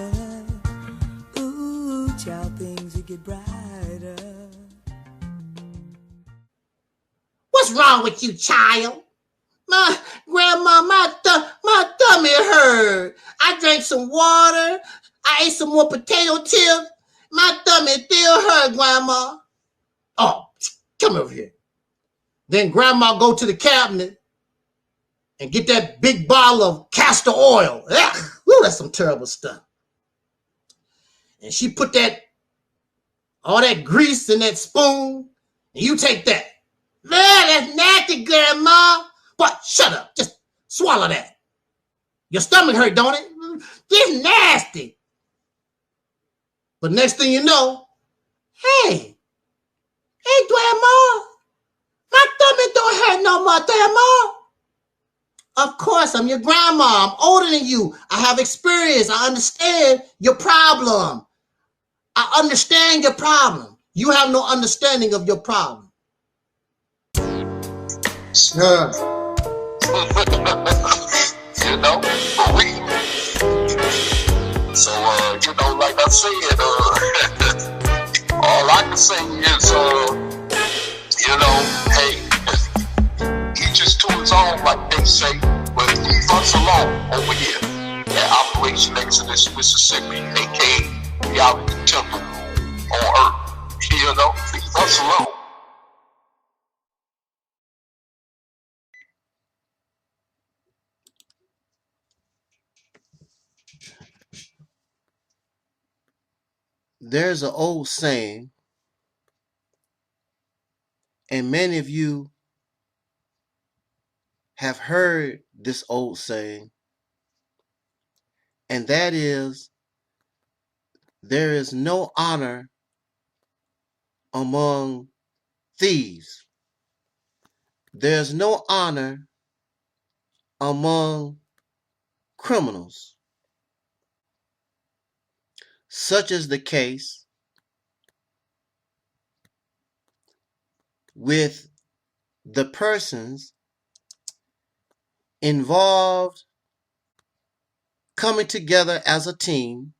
watch out, things will get brighter. What's wrong with you, child? My grandma, my tummy hurt. I drank some water. I ate some more potato chips. My tummy still hurt, Grandma. Oh, come over here. Then Grandma go to the cabinet and get that big bottle of castor oil. Ugh, woo, that's some terrible stuff. And she put all that grease in that spoon, and you take that. Man, that's nasty, Grandma. But shut up. Just swallow that. Your stomach hurt, don't it? It's nasty. But next thing you know, hey, Grandma, my stomach don't hurt no more, Grandma. Of course, I'm your grandma. I'm older than you. I have experience. I understand your problem. I understand your problem. You have no understanding of your problem. Sure. You know, for real. So, like I said, all I can say is, hey, each is to his own, like they say, but leave us alone over here at Operation Exodus, Mississippi, aka RealityTemple on Earth. Leave us alone. There's an old saying, and many of you have heard this old saying, and that is, there is no honor among thieves. There's no honor among criminals. Such is the case with the persons involved coming together as a team,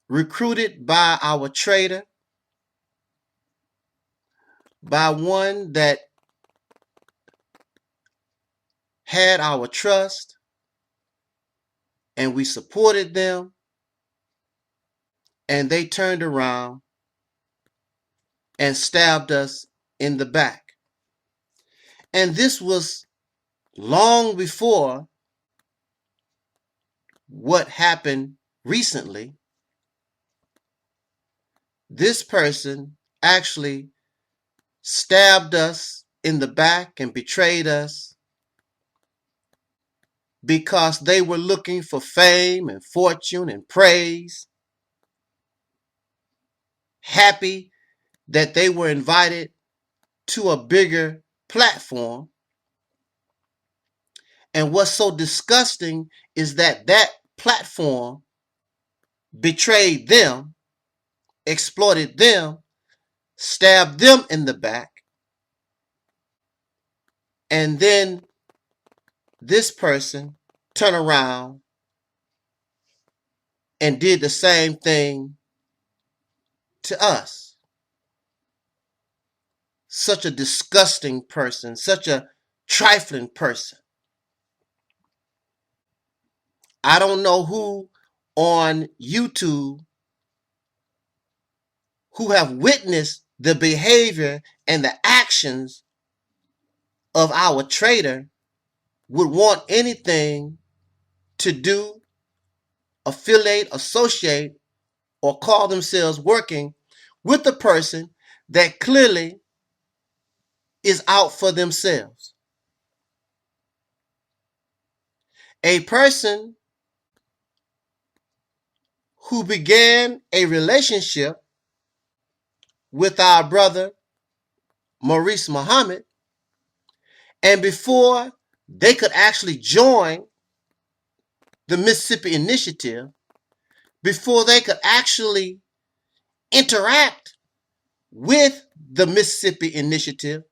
recruited by our traitor, by one that had our trust, and we supported them, and they turned around and stabbed us in the back. And this was long before what happened recently. This person actually stabbed us in the back and betrayed us because they were looking for fame and fortune and praise, happy that they were invited to a bigger platform. And what's so disgusting is that that platform betrayed them, exploited them, stabbed them in the back, and then this person turned around and did the same thing to us. Such a disgusting person, such a trifling person. I don't know who on YouTube who have witnessed the behavior and the actions of our traitor would want anything to do, affiliate, associate, or call themselves working with a person that clearly is out for themselves. A person who began a relationship with our brother Maurice Muhammad, and before they could actually join the Mississippi Initiative, before they could actually interact with the Mississippi Initiative,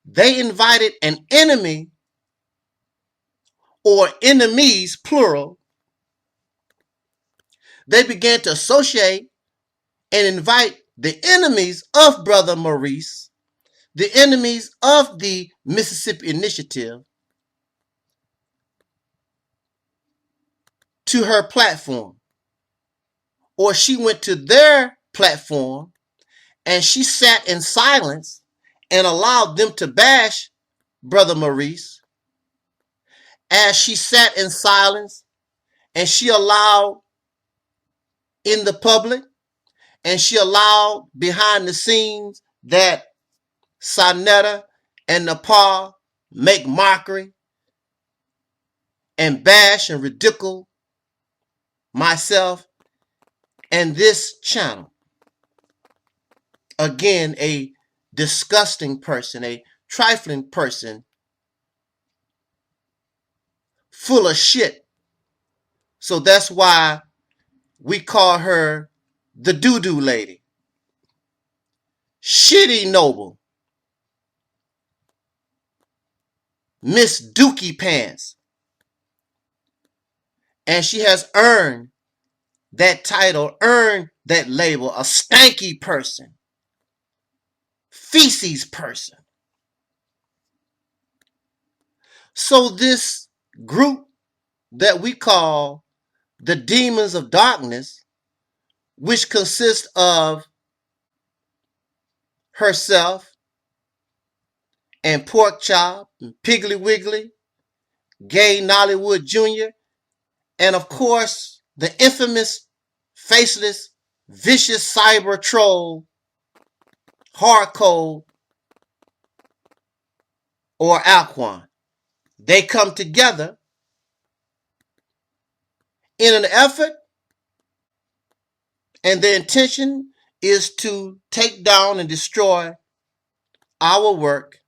they invited an enemy or enemies, plural, they began to associate and invite the enemies of Brother Maurice, the enemies of the Mississippi Initiative, to her platform. Or she went to their platform and she sat in silence and allowed them to bash Brother Maurice, as she sat in silence and she allowed in the public and she allowed behind the scenes that Sonetta and Nepal make mockery and bash and ridicule myself and this channel. Again, a disgusting person, a trifling person, full of shit. So that's why we call her the doo-doo lady. Shitty Noble, Miss Dookie Pants. And she has earned that title, earned that label, a stanky person, feces person. So this group that we call the Demons of Darkness, which consists of herself and Pork Chop and Piggly Wiggly, Gay Nollywood Jr., and of course the infamous, faceless, vicious cyber troll, Hardcode, or Alquan. They come together in an effort, and their intention is to take down and destroy our work,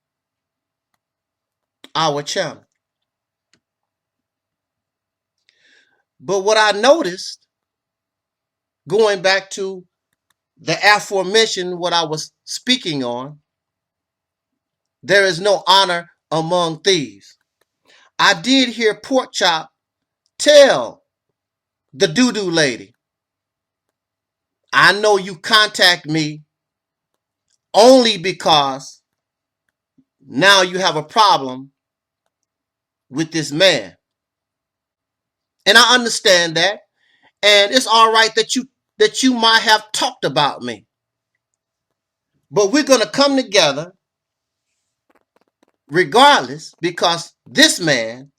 our channel. But what I noticed, going back to the aforementioned, what I was speaking on, there is no honor among thieves. I did hear Pork Chop tell the doo-doo lady, I know you contact me only because now you have a problem with this man. And I understand that. And it's all right that you might have talked about me. But we're going to come together regardless, because this man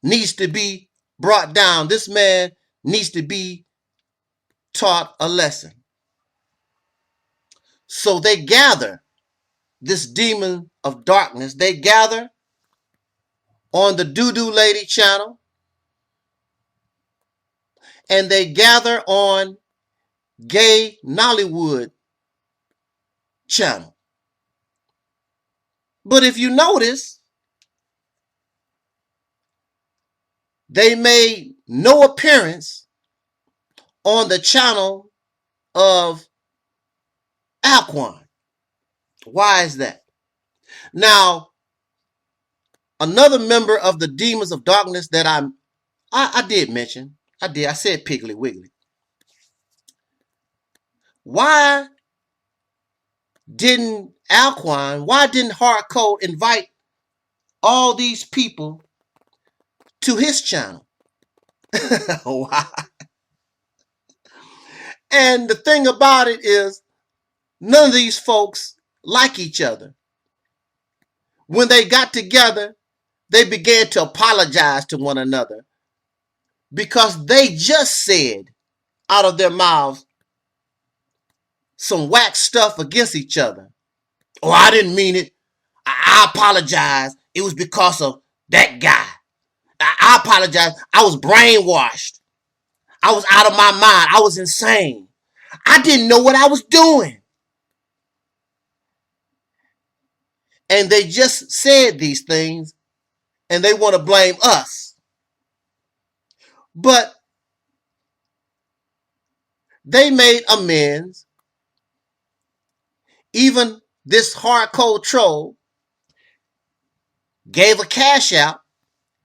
needs to be brought down. This man needs to be taught a lesson. So they gather, this demon of darkness, they gather on the Doo-Doo Lady channel, and they gather on Gay Nollywood channel. But if you notice, they made no appearance on the channel of Alquan. Why is that? Now, another member of the Demons of Darkness that I did mention, I said Piggly Wiggly. Why didn't Alquan, why didn't Hardcode invite all these people to his channel? Why? And the thing about it is, none of these folks like each other. When they got together, they began to apologize to one another because they just said out of their mouths some whack stuff against each other. Oh, I didn't mean it. I apologize. It was because of that guy. I apologize. I was brainwashed. I was out of my mind. I was insane. I didn't know what I was doing. And they just said these things and they want to blame us. But they made amends. Even this hardcore troll gave a cash out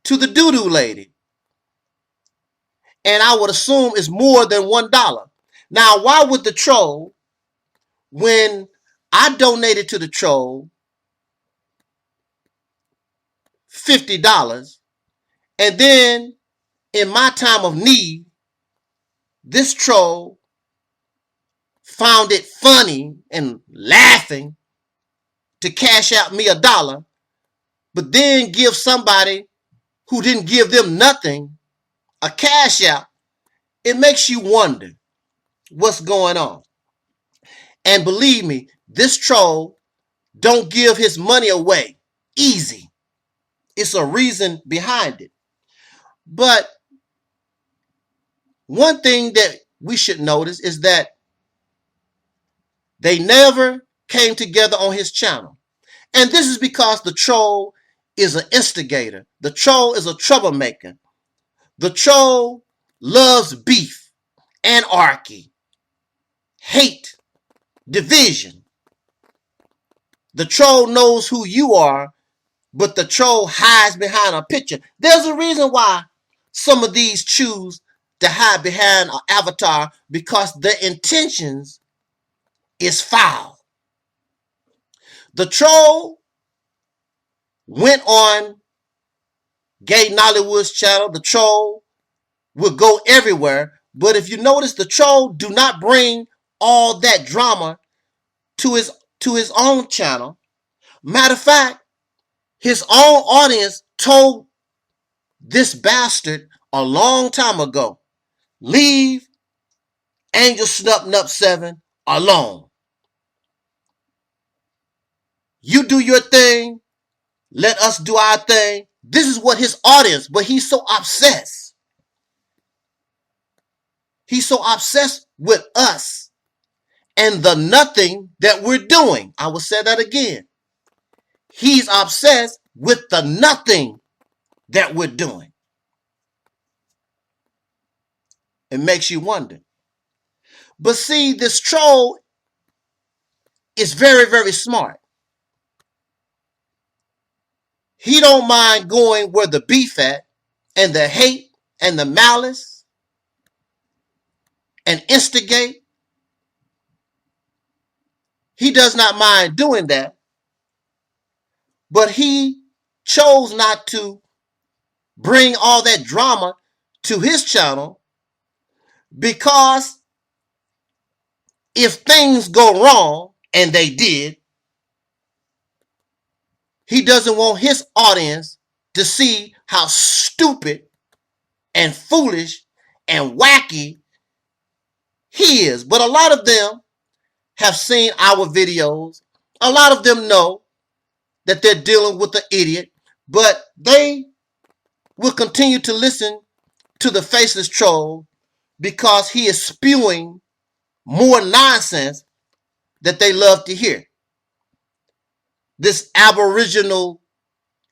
to the doo-doo lady. and I would assume it's more than $1. Now, why would the troll, when I donated to the troll $50, and then in my time of need, this troll found it funny and laughing to cash out me $1, but then give somebody who didn't give them nothing a cash out, it makes you wonder what's going on. And believe me, this troll don't give his money away easy. It's a reason behind it. But one thing that we should notice is that they never came together on his channel. And this is because the troll is an instigator. The troll is a troublemaker. The troll loves beef, anarchy, hate, division. The troll knows who you are, but the troll hides behind a picture. There's a reason why some of these choose to hide behind an avatar, because their intentions is foul. The troll went on Gay Nollywood's channel. The troll will go everywhere. But if you notice, the troll do not bring all that drama to his own channel. Matter of fact, his own audience told this bastard a long time ago, leave angelsnupnup7 alone. You do your thing. Let us do our thing. This is what his audience, but he's so obsessed. He's so obsessed with us and the nothing that we're doing. I will say that again. He's obsessed with the nothing that we're doing. It makes you wonder. But see, this troll is very, very smart. He don't mind going where the beef at, and the hate and the malice and instigate. He does not mind doing that. But he chose not to bring all that drama to his channel, because if things go wrong, and they did, he doesn't want his audience to see how stupid and foolish and wacky he is. But a lot of them have seen our videos. A lot of them know that they're dealing with an idiot, but they will continue to listen to the faceless troll because he is spewing more nonsense that they love to hear. This aboriginal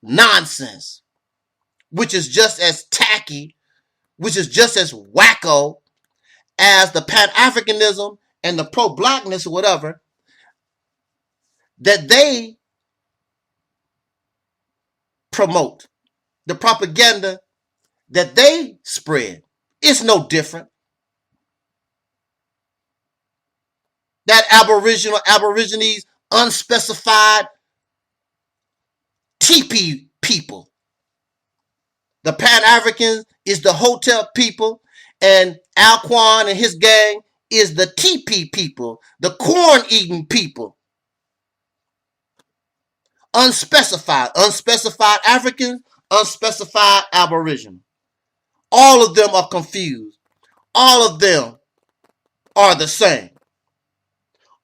nonsense, which is just as tacky, which is just as wacko as the Pan-Africanism and the pro-blackness or whatever that they promote. The propaganda that they spread is no different. That Aborigines, unspecified TP people. The Pan-Africans is the hotel people, and Alquan and his gang is the TP people, the corn-eating people. Unspecified Africans, unspecified Aboriginal. All of them are confused. All of them are the same.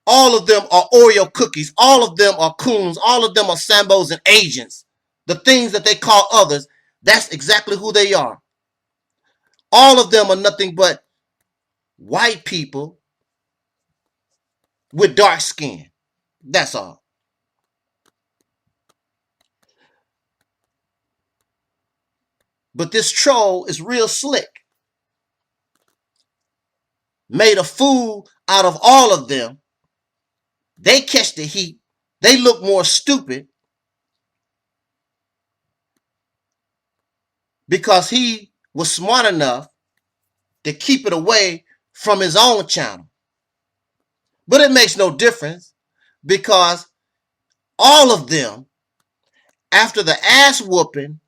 All of them are Oreo cookies. All of them are coons. All of them are Sambos and agents. The things that they call others, that's exactly who they are. All of them are nothing but white people with dark skin. That's all. But this troll is real slick. Made a fool out of all of them. They catch the heat. They look more stupid because he was smart enough to keep it away from his own channel. But it makes no difference because all of them, after the ass whooping,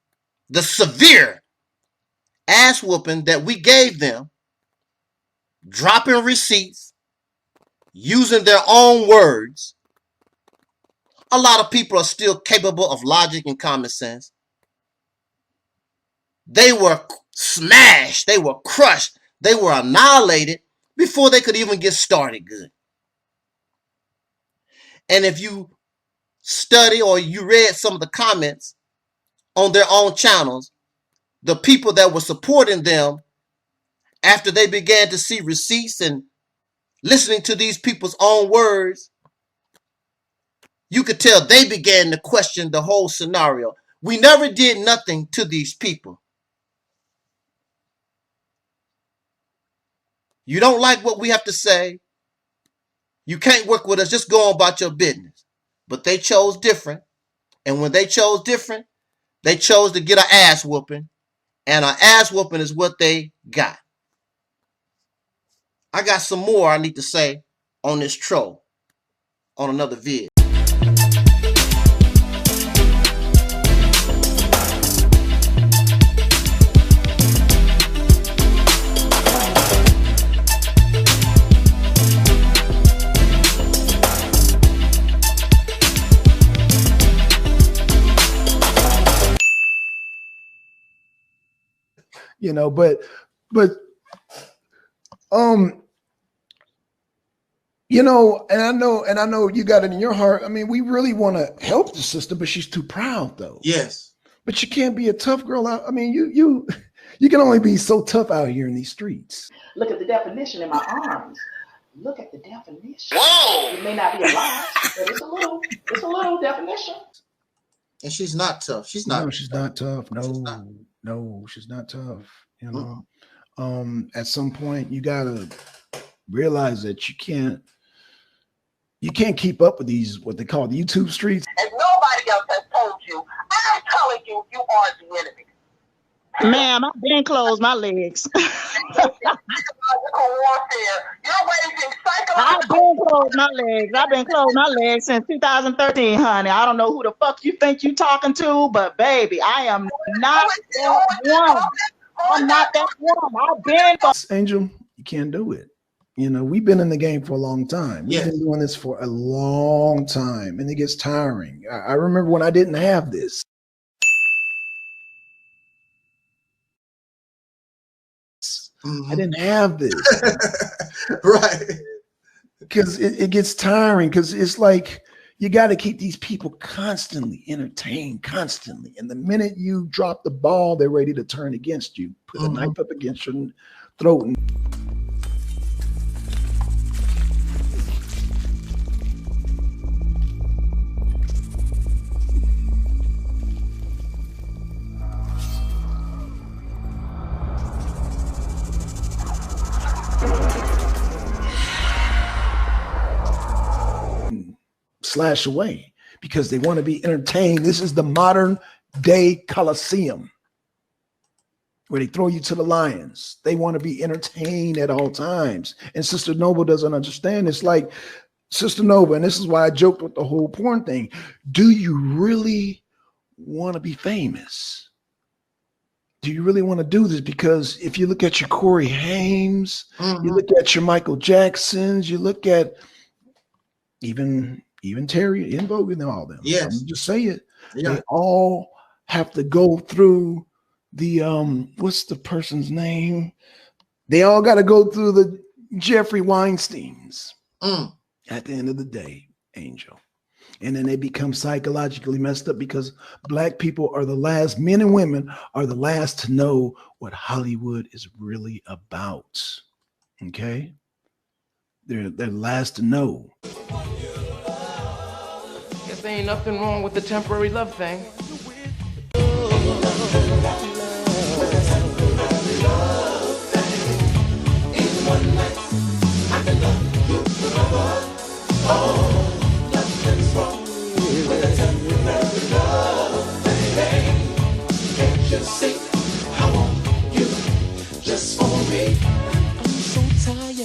the severe ass whooping that we gave them, dropping receipts, using their own words, a lot of people are still capable of logic and common sense. They were smashed, they were crushed, they were annihilated before they could even get started good. And if you study or you read some of the comments on their own channels, the people that were supporting them after they began to see receipts and listening to these people's own words, you could tell they began to question the whole scenario. We never did nothing to these people. You don't like what we have to say, you can't work with us, just go on about your business. But they chose different. And when they chose different, they chose to get an ass whooping. And an ass whooping is what they got. I got some more I need to say on this troll on another vid. You know, but you know, and I know you got it in your heart. I mean, we really want to help the sister, but she's too proud though. Yes. But you can't be a tough girl out. I mean, you can only be so tough out here in these streets. Look at the definition in my arms. Look at the definition. Whoa! It may not be a lot, but it's a little definition. And she's not tough. She's not. No, she's not tough. No, she's not tough. You know, at some point you gotta realize that you can't keep up with these what they call the YouTube streets. And nobody else has told you. I'm telling you, you are the enemy. Ma'am, I've been closed my legs. I've been closed my legs. I've been closed my legs since 2013, honey. I don't know who the fuck you think you talking to, but baby, I am not that one. I'm not that one. I've been. Angel, you can't do it. You know, we've been in the game for a long time. We've been doing this for a long time, and it gets tiring. I remember when I didn't have this. I didn't have this. Right. Because it gets tiring, because it's like you got to keep these people constantly entertained, constantly. And the minute you drop the ball, they're ready to turn against you, put a knife up against your throat. Slash away because they want to be entertained. This is the modern day Coliseum where they throw you to the lions. They want to be entertained at all times. And Sister Nova doesn't understand. It's like Sister Nova, and this is why I joked with the whole porn thing. Do you really want to be famous? Do you really want to do this? Because if you look at your Corey Hames, you look at your Michael Jacksons, you look at even Terry, EnVogue, and all them. Yes. Just say it. Yeah. They all have to go through the what's the person's name? They all got to go through the Jeffrey Weinsteins at the end of the day, Angel. And then they become psychologically messed up because Black people are the last, men and women are the last to know what Hollywood is really about. Okay? They're last to know. There ain't nothing wrong with the temporary love thing. Can't you see? I want you just for me. I'm so tired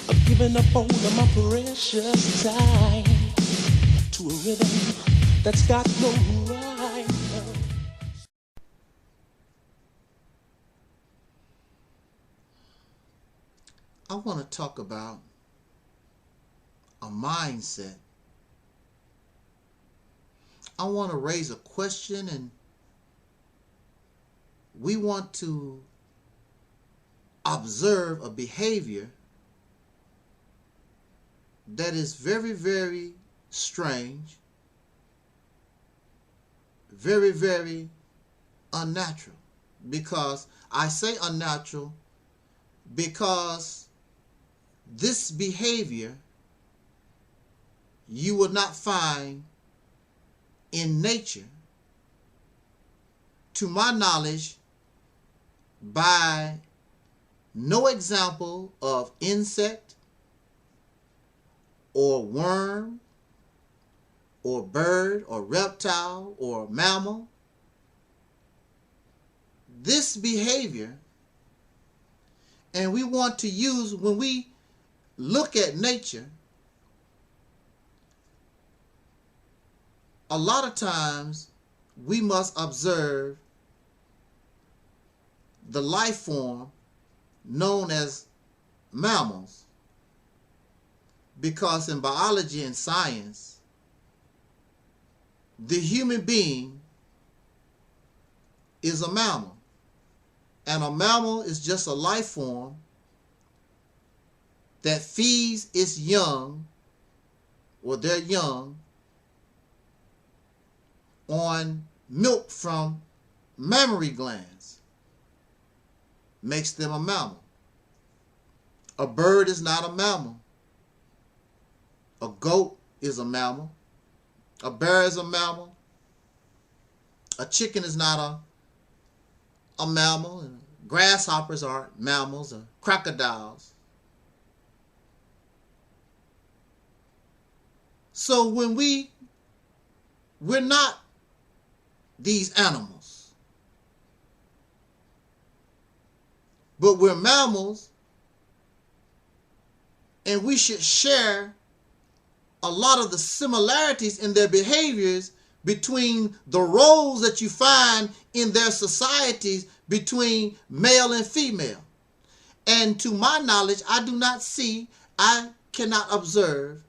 of giving up all of my precious time to a rhythm that's got no rhyme. I want to talk about a mindset. I want to raise a question, and we want to observe a behavior that is very, very strange, very, very unnatural. Because I say unnatural because this behavior you will not find in nature, to my knowledge, by no example of insect or worm or bird or reptile or mammal. This behavior, and we want to use, when we look at nature, a lot of times we must observe the life form known as mammals, because in biology and science, the human being is a mammal, and a mammal is just a life form that feeds its young, or their young, on milk from mammary glands. Makes them a mammal. A bird is not a mammal. A goat is a mammal. A bear is a mammal. A chicken is not a mammal. Grasshoppers aren't mammals, or crocodiles. So when we're not these animals, but we're mammals, and we should share a lot of the similarities in their behaviors between the roles that you find in their societies between male and female. And to my knowledge, I cannot observe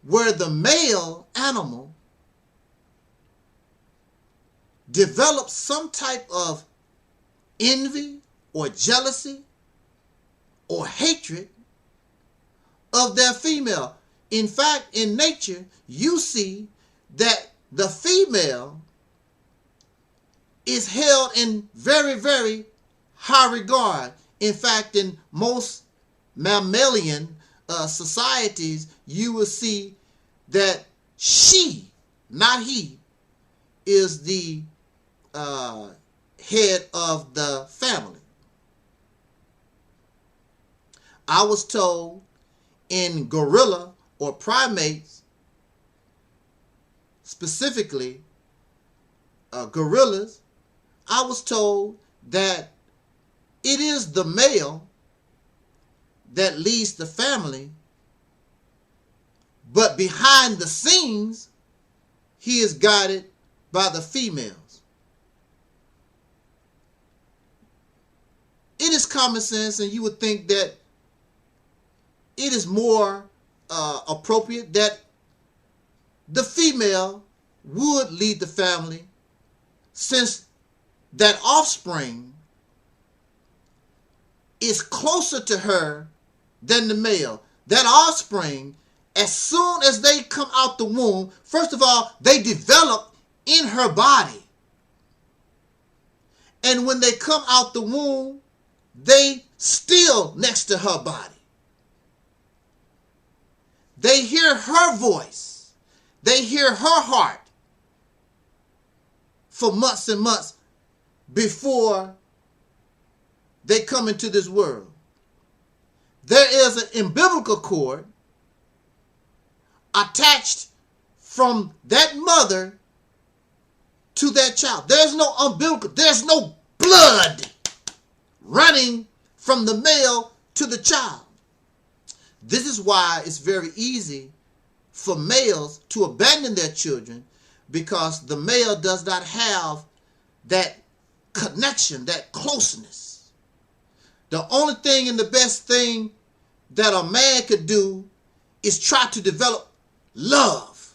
where the male animal develops some type of envy or jealousy or hatred of their female. In fact, in nature, you see that the female is held in very, very high regard. In fact, in most mammalian societies, you will see that she, not he, is the head of the family. I was told in gorilla or primates, specifically gorillas, I was told that it is the male that leads the family, but behind the scenes, he is guided by the females. It is common sense, and you would think that it is more appropriate that the female would lead the family, since that offspring is closer to her than the male. That offspring, as soon as they come out the womb, first of all, they develop in her body. And when they come out the womb, they still next to her body. They hear her voice. They hear her heart for months and months before they come into this world. There is an umbilical cord attached from that mother to that child. There's no umbilical, there's no blood running from the male to the child. This is why it's very easy for males to abandon their children, because the male does not have that connection, that closeness. The only thing and the best thing that a man could do is try to develop love,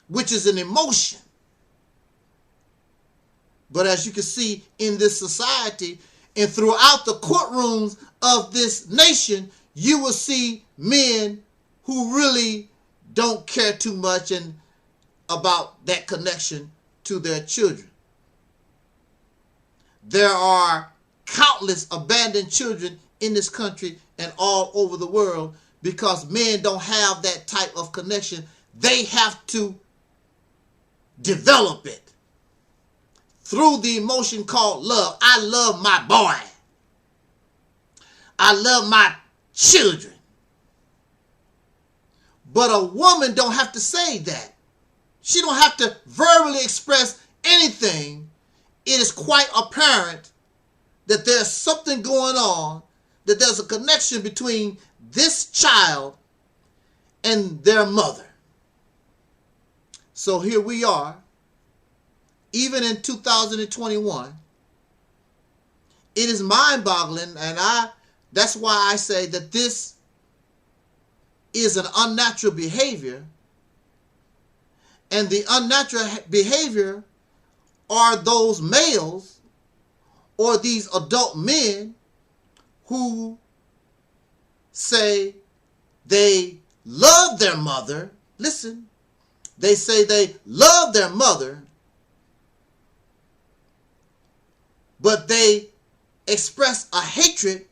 which is an emotion. But as you can see in this society and throughout the courtrooms of this nation, you will see men who really don't care too much about that connection to their children. There are countless abandoned children in this country and all over the world because men don't have that type of connection. They have to develop it through the emotion called love. I love my boy. I love my children. But a woman don't have to say that. She don't have to verbally express anything. It is quite apparent that there's something going on, that there's a connection between this child and their mother. So here we are, even in 2021. It is mind-boggling, and that's why I say that this is an unnatural behavior. And the unnatural behavior are those males or these adult men who say they love their mother. Listen, they say they love their mother, but they express a hatred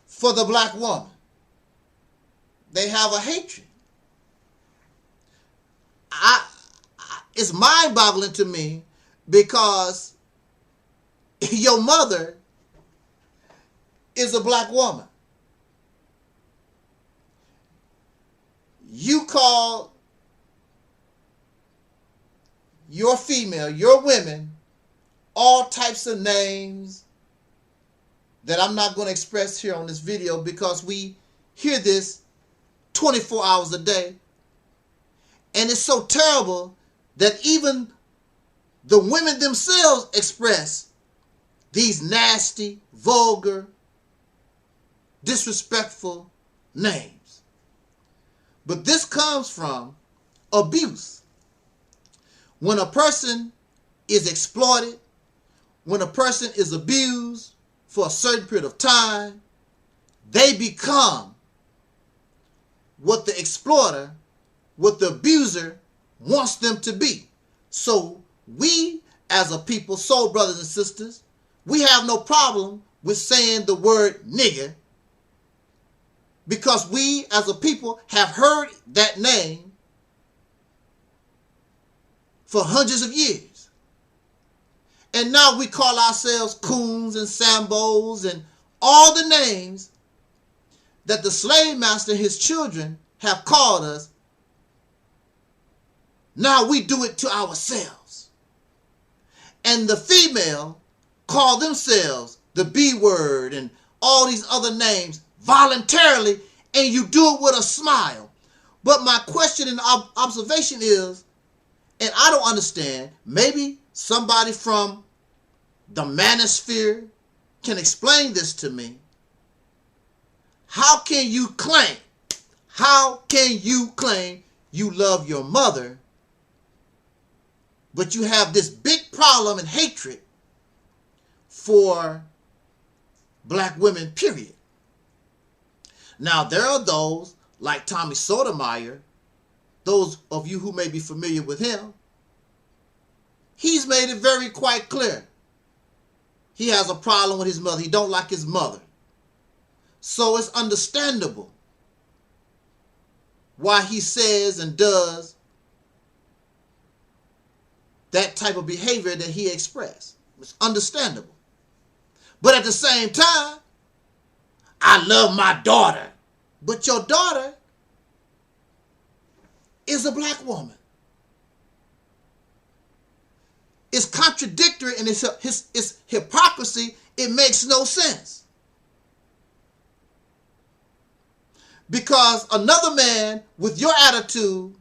for the black woman. They have a hatred. It's mind-boggling to me because your mother is a black woman. You call your female, your women, all types of names that I'm not going to express here on this video because we hear this 24 hours a day. And it's so terrible that even the women themselves express these nasty, vulgar, disrespectful names. But this comes from abuse. When a person is exploited, when a person is abused for a certain period of time, they become what the exploiter, what the abuser wants them to be. So we as a people, soul brothers and sisters, we have no problem with saying the word nigger because we as a people have heard that name for hundreds of years. And now we call ourselves coons and sambos and all the names that the slave master and his children have called us. Now we do it to ourselves. And the female call themselves the B word and all these other names voluntarily, and you do it with a smile. But my question and observation is, and I don't understand, maybe somebody from the manosphere can explain this to me. How can you claim you love your mother, but you have this big problem and hatred for black women, period? Now, there are those like Tommy Sotomayor, those of you who may be familiar with him. He's made it very quite clear. He has a problem with his mother. He don't like his mother. So it's understandable why he says and does that type of behavior that he expressed. It's understandable. But at the same time, I love my daughter. But your daughter is a black woman. is contradictory and it's hypocrisy. It makes no sense. Because another man with your attitude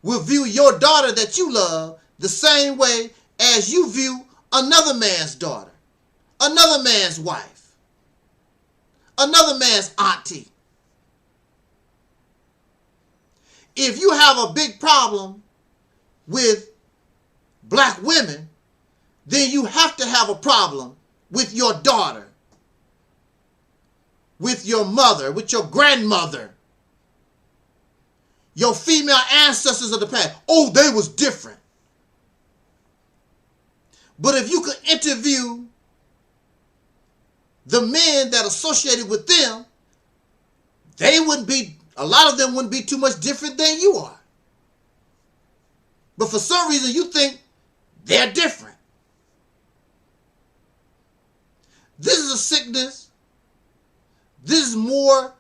will view your daughter that you love the same way as you view another man's daughter, another man's wife, another man's auntie. If you have a big problem with black women, then you have to have a problem with your daughter, with your mother, with your grandmother, your female ancestors of the past. Oh, they was different. But if you could interview the men that associated with them, they wouldn't be, a lot of them wouldn't be too much different than you are. But for some reason, you think they're different. This is a sickness. This is more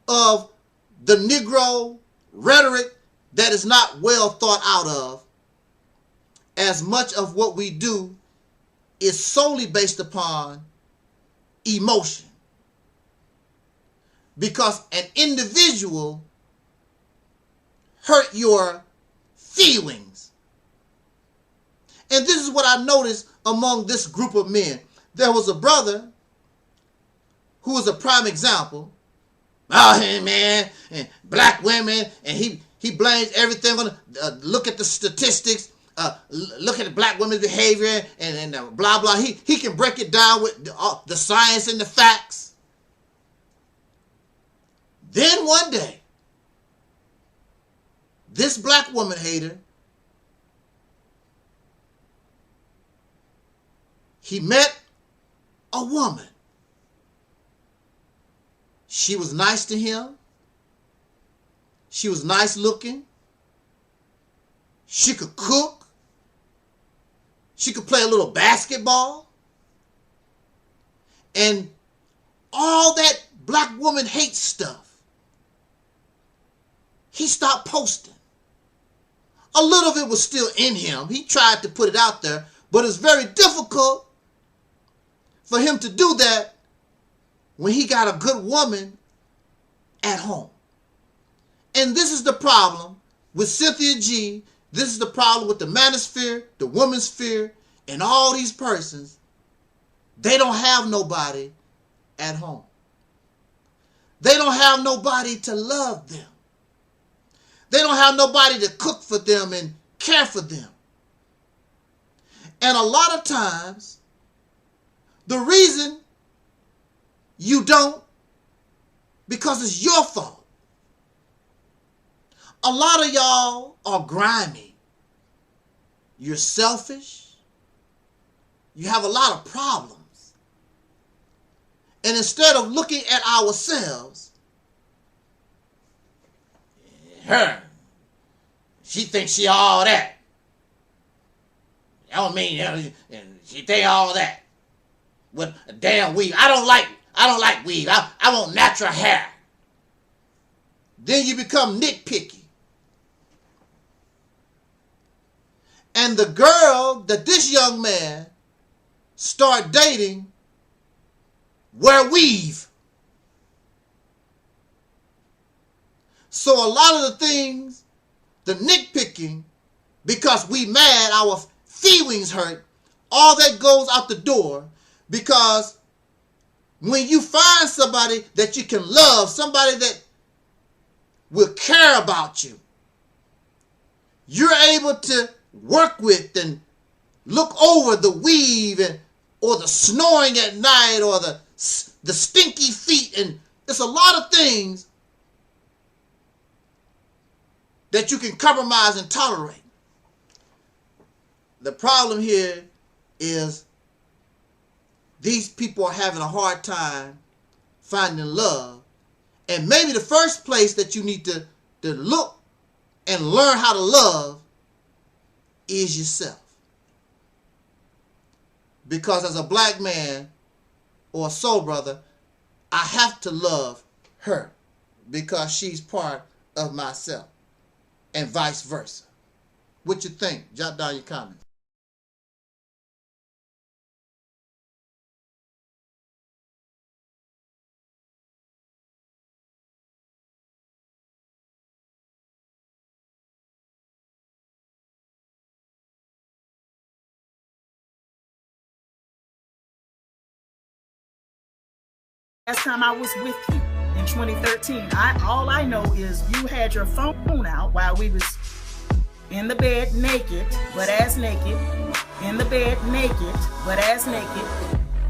of the Negro rhetoric that is not well thought out of. As much of what we do is solely based upon emotion. Because an individual hurt your feelings. And this is what I noticed among this group of men. There was a brother who was a prime example. Oh, man, and black women, and he blames everything on, look at the statistics, look at the black women's behavior, and blah, blah. He can break it down with the science and the facts. Then one day, this black woman hater, he met a woman. She was nice to him. She was nice looking. She could cook. She could play a little basketball. And all that black woman hate stuff, he stopped posting. A little of it was still in him. He tried to put it out there, but it's very difficult for him to do that when he got a good woman at home. And this is the problem with Cynthia G. This is the problem with the manosphere, the woman's sphere, and all these persons. They don't have nobody at home. They don't have nobody to love them. They don't have nobody to cook for them and care for them. And a lot of times, the reason you don't, because it's your fault. A lot of y'all are grimy. You're selfish. You have a lot of problems. And instead of looking at ourselves, her, she thinks she all that. I don't mean, she think all that. With a damn weave. I don't like weave. I want natural hair. Then you become nitpicky. And the girl that this young man start dating wear weave. So a lot of the things, the nitpicking, because we mad, our feelings hurt, all that goes out the door. Because when you find somebody that you can love, somebody that will care about you, you're able to work with and look over the weave and or the snoring at night or the stinky feet, and it's a lot of things that you can compromise and tolerate. The problem here is these people are having a hard time finding love. And maybe the first place that you need to look and learn how to love is yourself. Because as a black man or a soul brother, I have to love her because she's part of myself, and vice versa. What you think? Jot down your comments. last time I was with you in 2013. All I know is you had your phone out while we was in the bed naked, butt ass naked, in the bed naked, butt ass naked,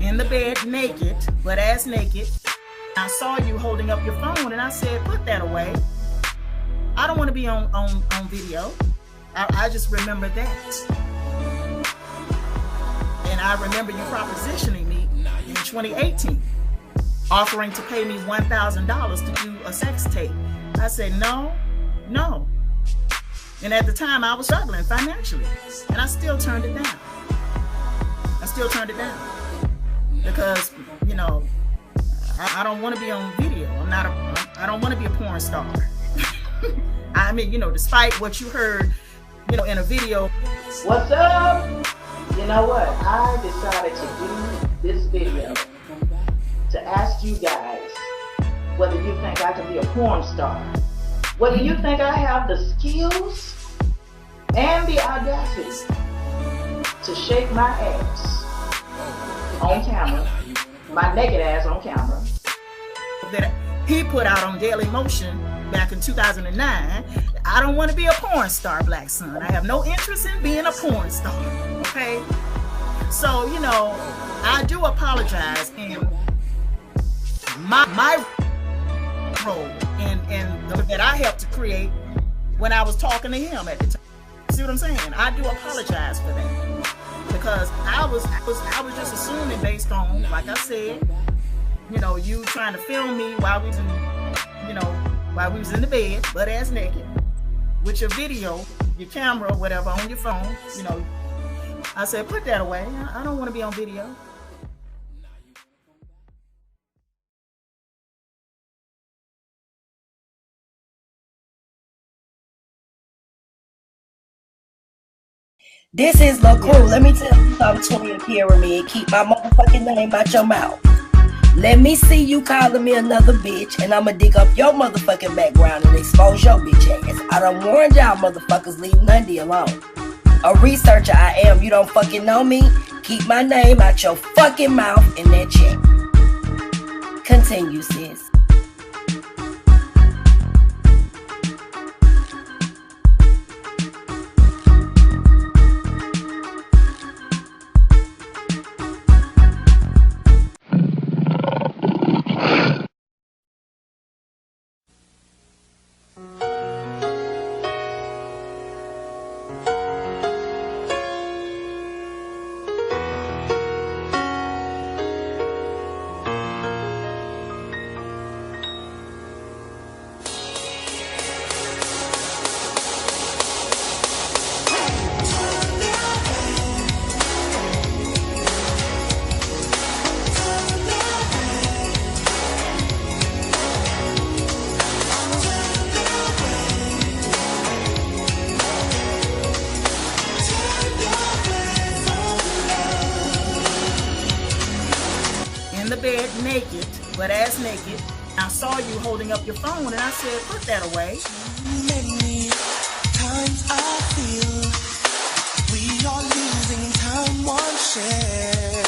in the bed naked, butt ass naked. I saw you holding up your phone and I said, put that away. I don't want to be on video. I just remember that. And I remember you propositioning me in 2018, offering to pay me $1,000 to do a sex tape. I said, no. And at the time I was struggling financially and I still turned it down. Because, you know, I don't want to be on video. I don't want to be a porn star. I mean, you know, despite what you heard, you know, in a video. What's up? You know what? I decided to do this video to ask you guys whether you think I can be a porn star. Whether you think I have the skills and the audacity to shake my ass on camera, my naked ass on camera. That he put out on Daily Motion back in 2009. I don't want to be a porn star, Black Son. I have no interest in being a porn star, okay? So, you know, I do apologize in my role and that I helped to create when I was talking to him at the time. See what I'm saying? I do apologize for that because I was just assuming based on, like I said, you know, you trying to film me while we was in the bed, butt ass naked, with your video, your camera, or whatever on your phone. You know, I said, put that away. I don't want to be on video. This is the crew. Let me tell you something, Toya Pyramid. Keep my motherfucking name out your mouth. Let me see you calling me another bitch, and I'ma dig up your motherfucking background and expose your bitch ass. I done warned y'all motherfuckers, leave Nandi alone. A researcher I am, you don't fucking know me? Keep my name out your fucking mouth in that check. Continue, sis. Naked, butt ass naked. I saw you holding up your phone and I said, put that away. Many times I feel we are losing time one share.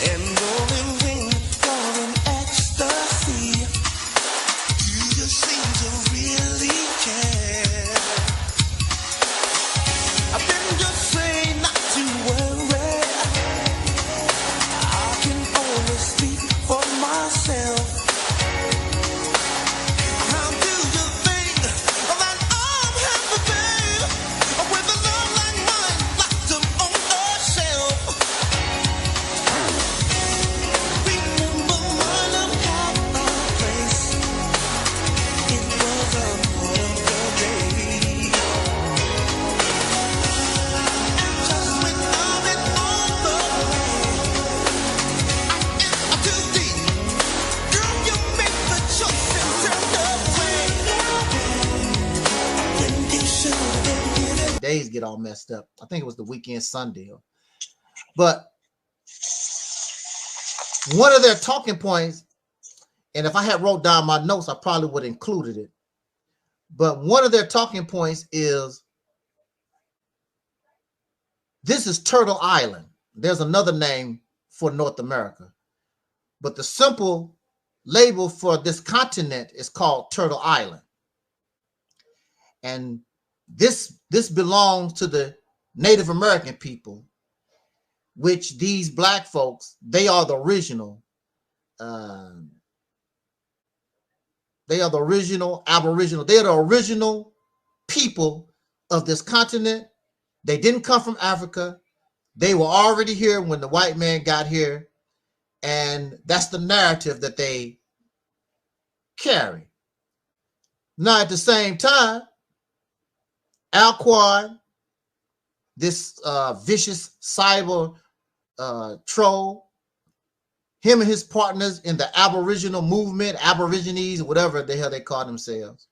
And rolling wind, going ecstasy. You just seem to really care. I've been just saying not to worry. For myself, how do you think that I'm happy, babe, with a love like mine locked up on a shelf? Remember my love had a place. It was a wonderful day. And just when I'm in all the way, days get all messed up. I think it was the weekend Sunday. But one of their talking points, and if I had wrote down my notes, I probably would have included it. But one of their talking points is, this is Turtle Island. There's another name for North America. But the simple label for this continent is called Turtle Island. And this belongs to the Native American people, which these black folks, they are the original. They are the original Aboriginal. They are the original people of this continent. They didn't come from Africa. They were already here when the white man got here. And that's the narrative that they carry. Now, at the same time, Alquan, this vicious cyber troll, him and his partners in the Aboriginal movement, Aborigines, whatever the hell they call themselves.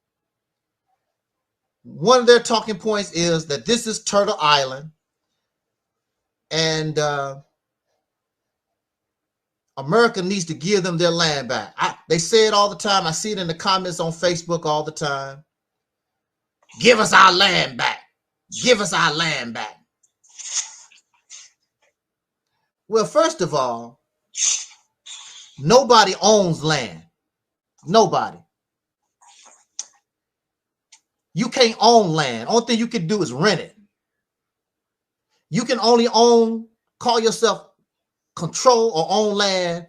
One of their talking points is that this is Turtle Island, and America needs to give them their land back. They say it all the time. I see it in the comments on Facebook all the time. Give us our land back. Give us our land back. Well, first of all, nobody owns land. Nobody. You can't own land. Only thing you can do is rent it. You can only call yourself control or own land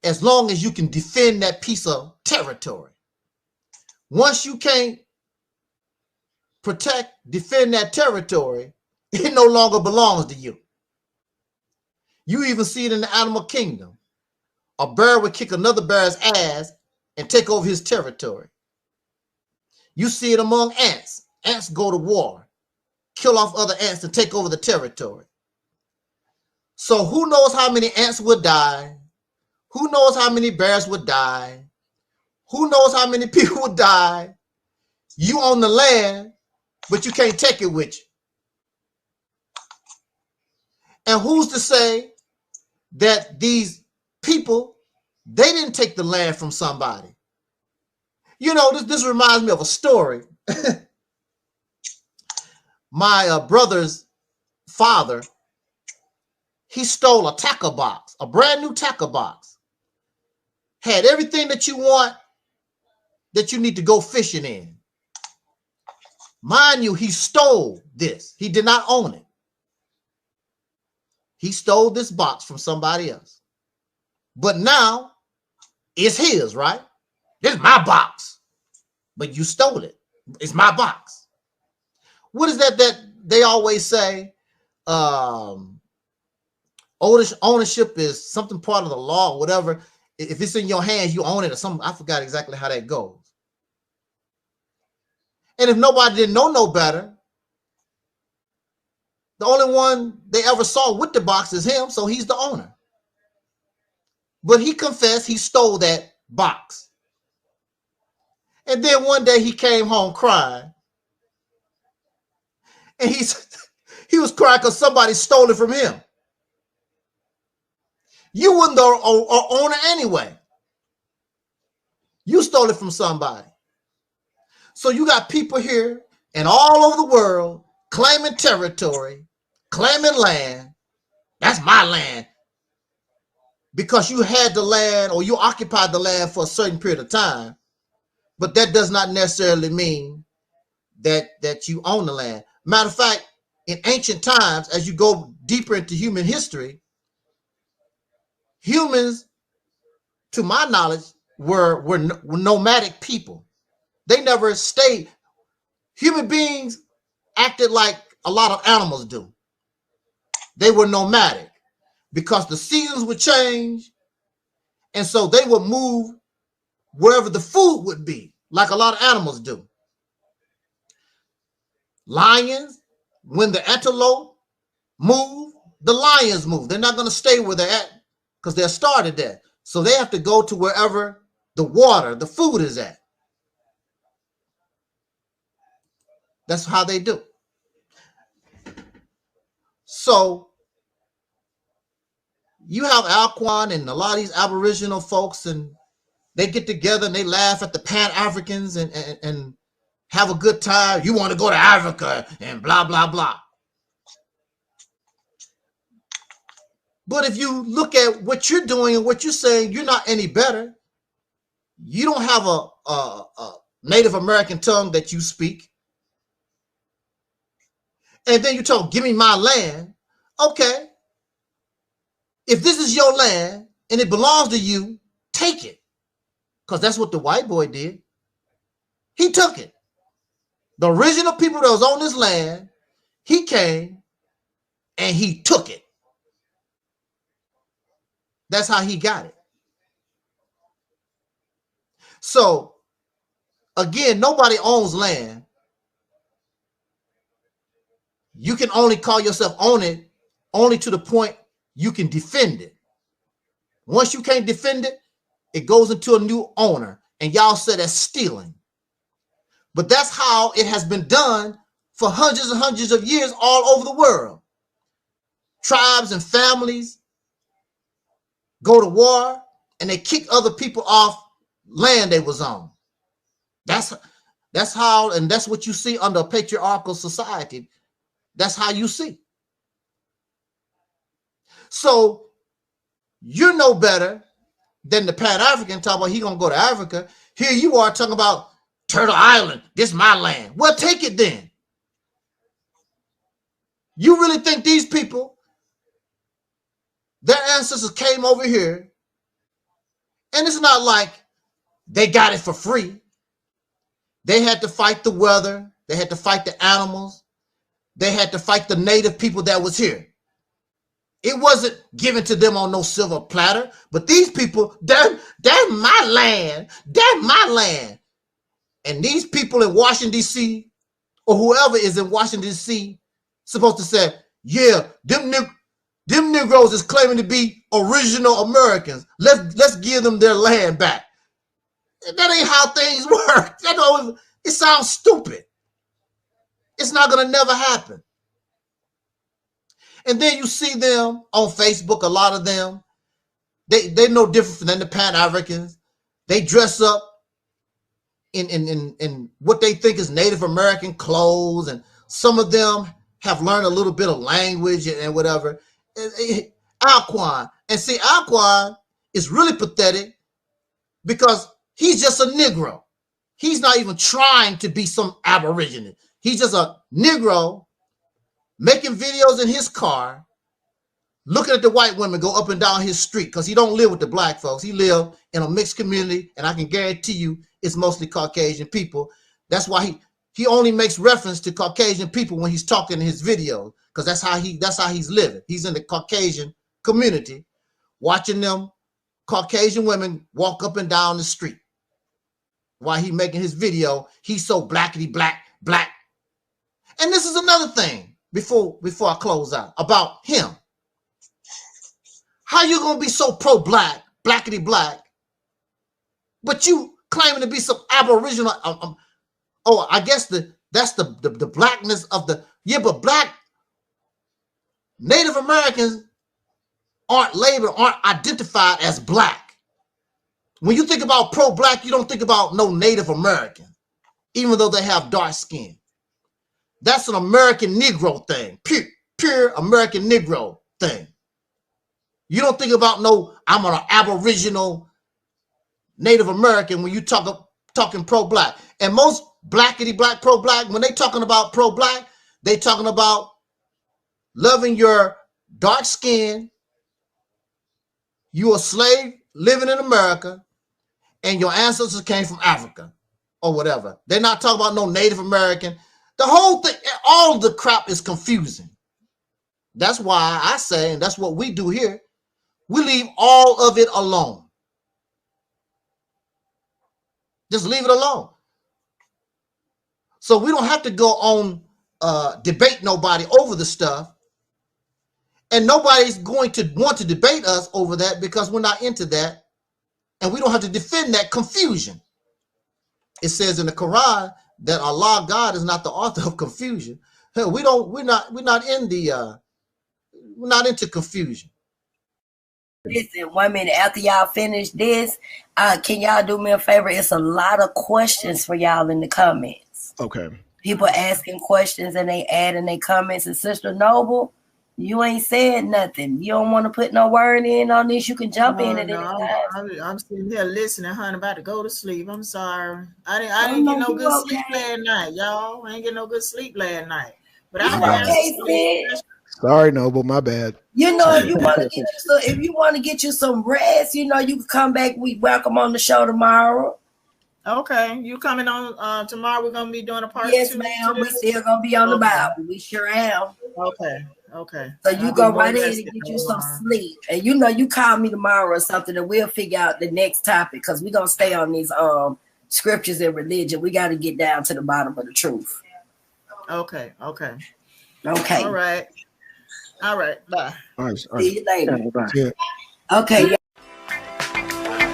as long as you can defend that piece of territory. Once you can't defend that territory, it no longer belongs to you. You even see it in the animal kingdom. A bear would kick another bear's ass and take over his territory. You see it among ants. Ants go to war, kill off other ants and take over the territory. So who knows how many ants would die? Who knows how many bears would die? Who knows how many people would die? You own the land, but you can't take it with you. And who's to say that these people, they didn't take the land from somebody? You know, this reminds me of a story. My brother's father, he stole a tackle box, a brand new tackle box. Had everything that you want, that you need to go fishing in. Mind you, he stole this. He did not own it. He stole this box from somebody else. But now it's his, right? This is my box. But you stole it. It's my box. What is that they always say? Ownership is something part of the law or whatever. If it's in your hands, you own it or something. I forgot exactly how that goes. And if nobody didn't know no better, the only one they ever saw with the box is him, so he's the owner. But he confessed he stole that box. And then one day he came home crying. And he was crying because somebody stole it from him. You weren't the owner anyway. You stole it from somebody. So you got people here and all over the world claiming territory, claiming land. That's my land. Because you had the land or you occupied the land for a certain period of time. But that does not necessarily mean that you own the land. Matter of fact, in ancient times, as you go deeper into human history, humans, to my knowledge, were nomadic people. They never stayed. Human beings acted like a lot of animals do. They were nomadic because the seasons would change. And so they would move wherever the food would be, like a lot of animals do. Lions, when the antelope move, the lions move. They're not going to stay where they're at because they're started there. So they have to go to wherever the water, the food is at. That's how they do. So you have Alquan and a lot of these Aboriginal folks, and they get together and they laugh at the Pan-Africans and have a good time. You want to go to Africa and blah, blah, blah. But if you look at what you're doing and what you're saying, you're not any better. You don't have a Native American tongue that you speak. And then you talk, give me my land. Okay. If this is your land and it belongs to you, take it. Because that's what the white boy did. He took it. The original people that was on this land, he came and he took it. That's how he got it. So, again, nobody owns land. You can only call yourself own it only to the point you can defend it. Once you can't defend it, it goes into a new owner. And y'all say that's stealing. But that's how it has been done for hundreds and hundreds of years all over the world. Tribes and families go to war and they kick other people off land they was on. That's how, and that's what you see under a patriarchal society. That's how you see. So you're no better than the Pan-African talking about he gonna go to Africa. Here you are talking about Turtle Island, this is my land. Well, take it then. You really think these people, their ancestors came over here, and it's not like they got it for free. They had to fight the weather. They had to fight the animals. They had to fight the native people that was here. It wasn't given to them on no silver platter, but these people, that's my land. That's my land. And these people in Washington, D.C., or whoever is in Washington, D.C., supposed to say, yeah, them Negroes is claiming to be original Americans. Let's give them their land back. That ain't how things work. It sounds stupid. It's not going to never happen. And then you see them on Facebook, a lot of them. They're no different than the Pan-Africans. They dress up in what they think is Native American clothes, and some of them have learned a little bit of language and whatever. Alquan. And see, Alquan is really pathetic because he's just a Negro. He's not even trying to be some Aborigine. He's just a Negro making videos in his car, looking at the white women go up and down his street, because he don't live with the black folks. He live in a mixed community, and I can guarantee you it's mostly Caucasian people. That's why he only makes reference to Caucasian people when he's talking in his videos, because that's how he's living. He's in the Caucasian community, watching them Caucasian women walk up and down the street. While he making his video, he's so blackety black. And this is another thing before I close out about him. How you gonna be so pro-black, blackety black, but you claiming to be some Aboriginal? Oh, I guess that's the blackness of the, yeah, but black Native Americans aren't labeled, aren't identified as black. When you think about pro-black, you don't think about no Native American, even though they have dark skin. That's an American Negro thing, pure American Negro thing. You don't think about no, I'm an Aboriginal Native American when you talking pro-black. And most blackety black, pro-black, when they talking about pro-black, they talking about loving your dark skin, you a slave living in America, and your ancestors came from Africa or whatever. They're not talking about no Native American. The whole thing, all the crap is confusing. That's why I say, and that's what we do here, we leave all of it alone. Just leave it alone. So we don't have to go on debate nobody over the stuff. And nobody's going to want to debate us over that because we're not into that. And we don't have to defend that confusion. It says in the Quran that Allah, God, is not the author of confusion. Hell, we're not into confusion. Listen, 1 minute after y'all finish this, can y'all do me a favor? It's a lot of questions for y'all in the comments. Okay. People asking questions and they add in their comments. And Sister Noble, You ain't said nothing. You don't want to put no word in on this. You can jump in at any time. I'm sitting here listening, honey, about to go to sleep. I'm sorry. I didn't get no good sleep last night, y'all. I ain't get no good sleep last night. But I have sleep. Sorry, Noble, my bad. You know, if you want to get you some rest, you know, you can come back. We welcome on the show tomorrow. Okay, you coming on tomorrow? We're gonna be doing a part 2. Yes, ma'am. We still gonna be on the Bible. We sure am. Okay. So you go right in and get you some sleep. And you know, you call me tomorrow or something, and we'll figure out the next topic because we're gonna stay on these scriptures and religion. We got to get down to the bottom of the truth. Okay. All right. Bye. All right. See you later. Yeah. Okay.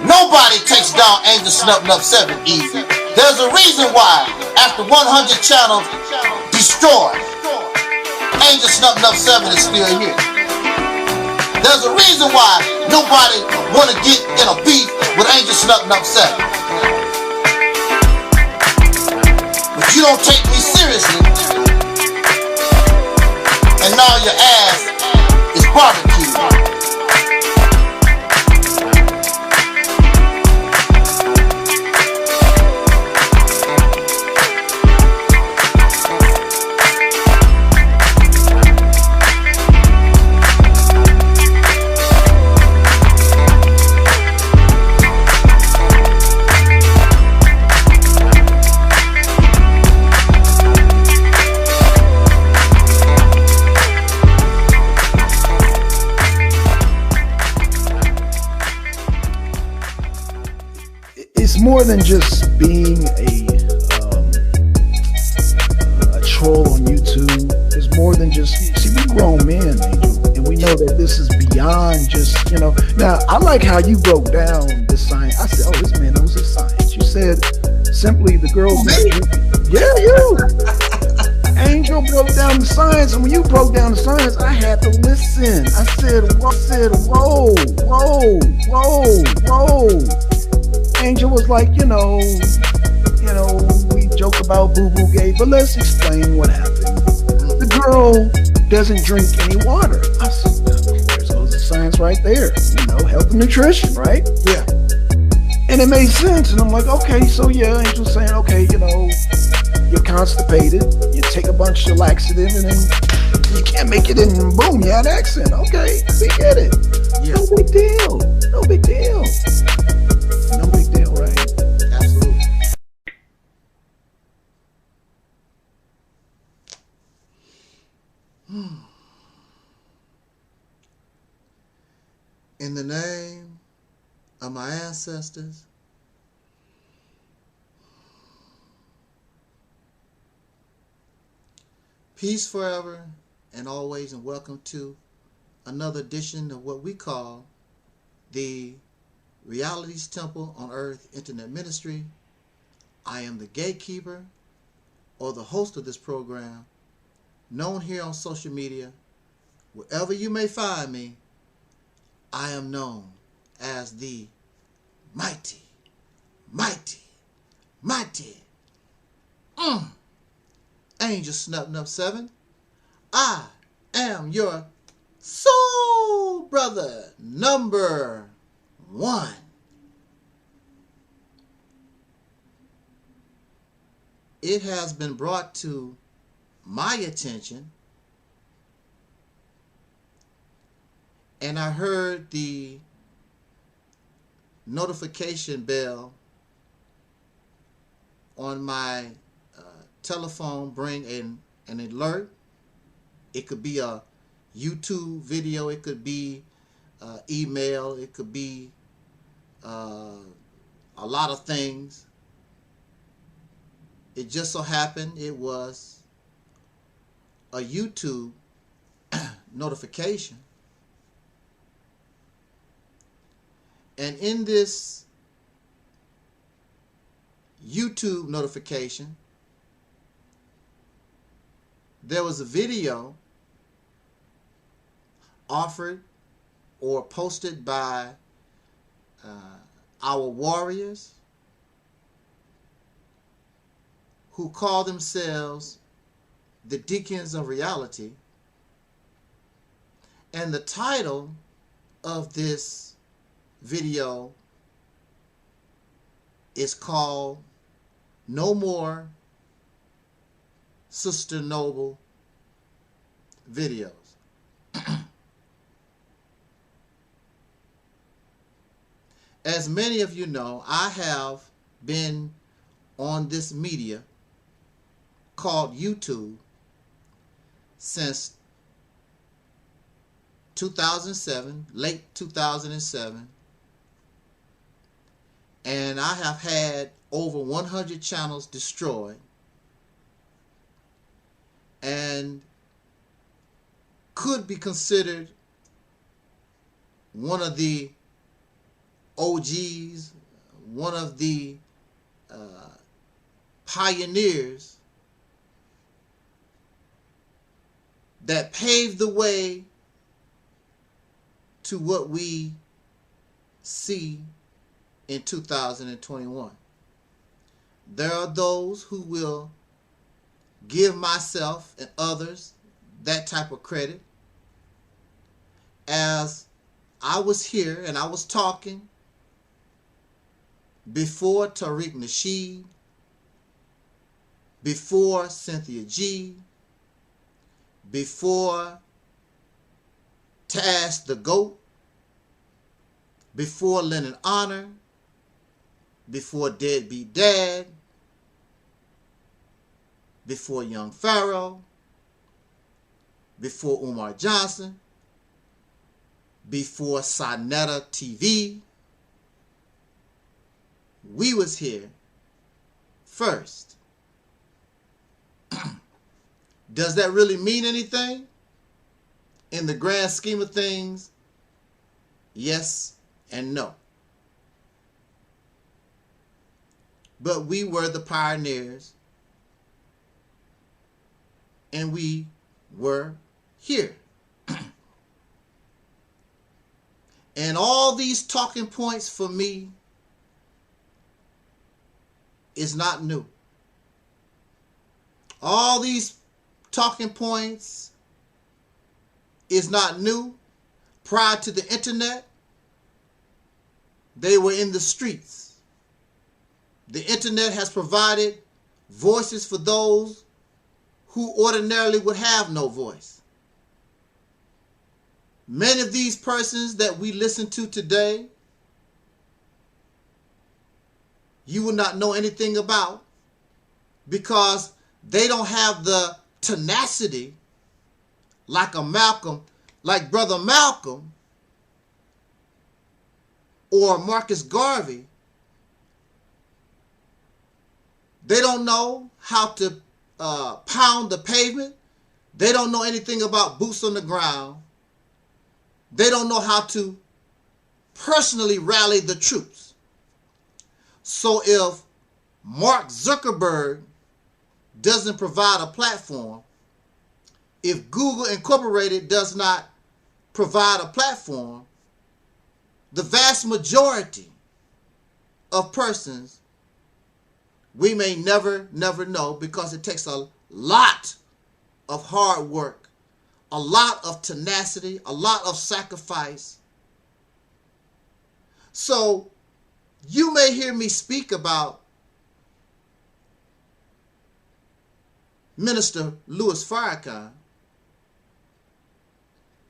Nobody takes down angelsnupnup7 easy. There's a reason why, after 100 channels destroyed, angelsnupnup7 is still here. There's a reason why nobody want to get in a beef with angelsnupnup7. But you don't take me seriously, and now your ass is barbecued. More than just being a troll on YouTube. It's more than just, see, we grown men, Angel, and we know that this is beyond just, you know. Now, I like how you broke down the science. I said, oh, this man knows his science. You said simply the girls. Yeah, you. Angel broke down the science, and when you broke down the science, I had to listen. I said, whoa. Angel was like, you know, we joke about boo-boo gay, but let's explain what happened. The girl doesn't drink any water. I said, there goes the science right there. You know, health and nutrition, right? Yeah. And it made sense. And I'm like, okay, so yeah, Angel's saying, okay, you know, you're constipated. You take a bunch of laxative and then you can't make it in, and boom, you had an accent. Okay, we get it. Yeah. No big deal. No big deal. No big deal, right? Absolutely. In the name of my ancestors, peace forever and always, and welcome to another edition of what we call the RealitysTemple on Earth Internet Ministry. I am the gatekeeper or the host of this program, known here on social media. Wherever you may find me, I am known as the mighty angelsnupnup7. I am your soul brother number 1. It has been brought to my attention, and I heard the notification bell on my telephone bring an alert. It could be a YouTube video, it could be email, it could be a lot of things. It just so happened it was a YouTube notification. And in this YouTube notification, there was a video offered or posted by our warriors who call themselves the Deacons of Reality, And the title of this video is called No More Sister Noble Videos. As many of you know, I have been on this media called YouTube since 2007, late 2007, and I have had over 100 channels destroyed, and could be considered one of the OGs, one of the pioneers that paved the way to what we see in 2021. There are those who will give myself and others that type of credit. As I was here and I was talking before Tariq Nasheed, before Cynthia G, before Taz the Goat, before Lennon Honor, before Deadbeat Dad, before Young Pharaoh, before Umar Johnson, before Sonetta TV. We was here first. Does that really mean anything? In the grand scheme of things, yes and no. But we were the pioneers, and we were here. And all these talking points for me is not new. All these talking points is not new. Prior to the internet, they were in the streets. The internet has provided voices for those who ordinarily would have no voice. Many of these persons that we listen to today, you will not know anything about, because they don't have the tenacity like a Malcolm, like Brother Malcolm or Marcus Garvey. They don't know how to pound the pavement. They don't know anything about boots on the ground. They don't know how to personally rally the troops. So if Mark Zuckerberg doesn't provide a platform, if Google Incorporated does not provide a platform, the vast majority of persons, we may never know, because it takes a lot of hard work, a lot of tenacity, a lot of sacrifice. So you may hear me speak about Minister Louis Farrakhan,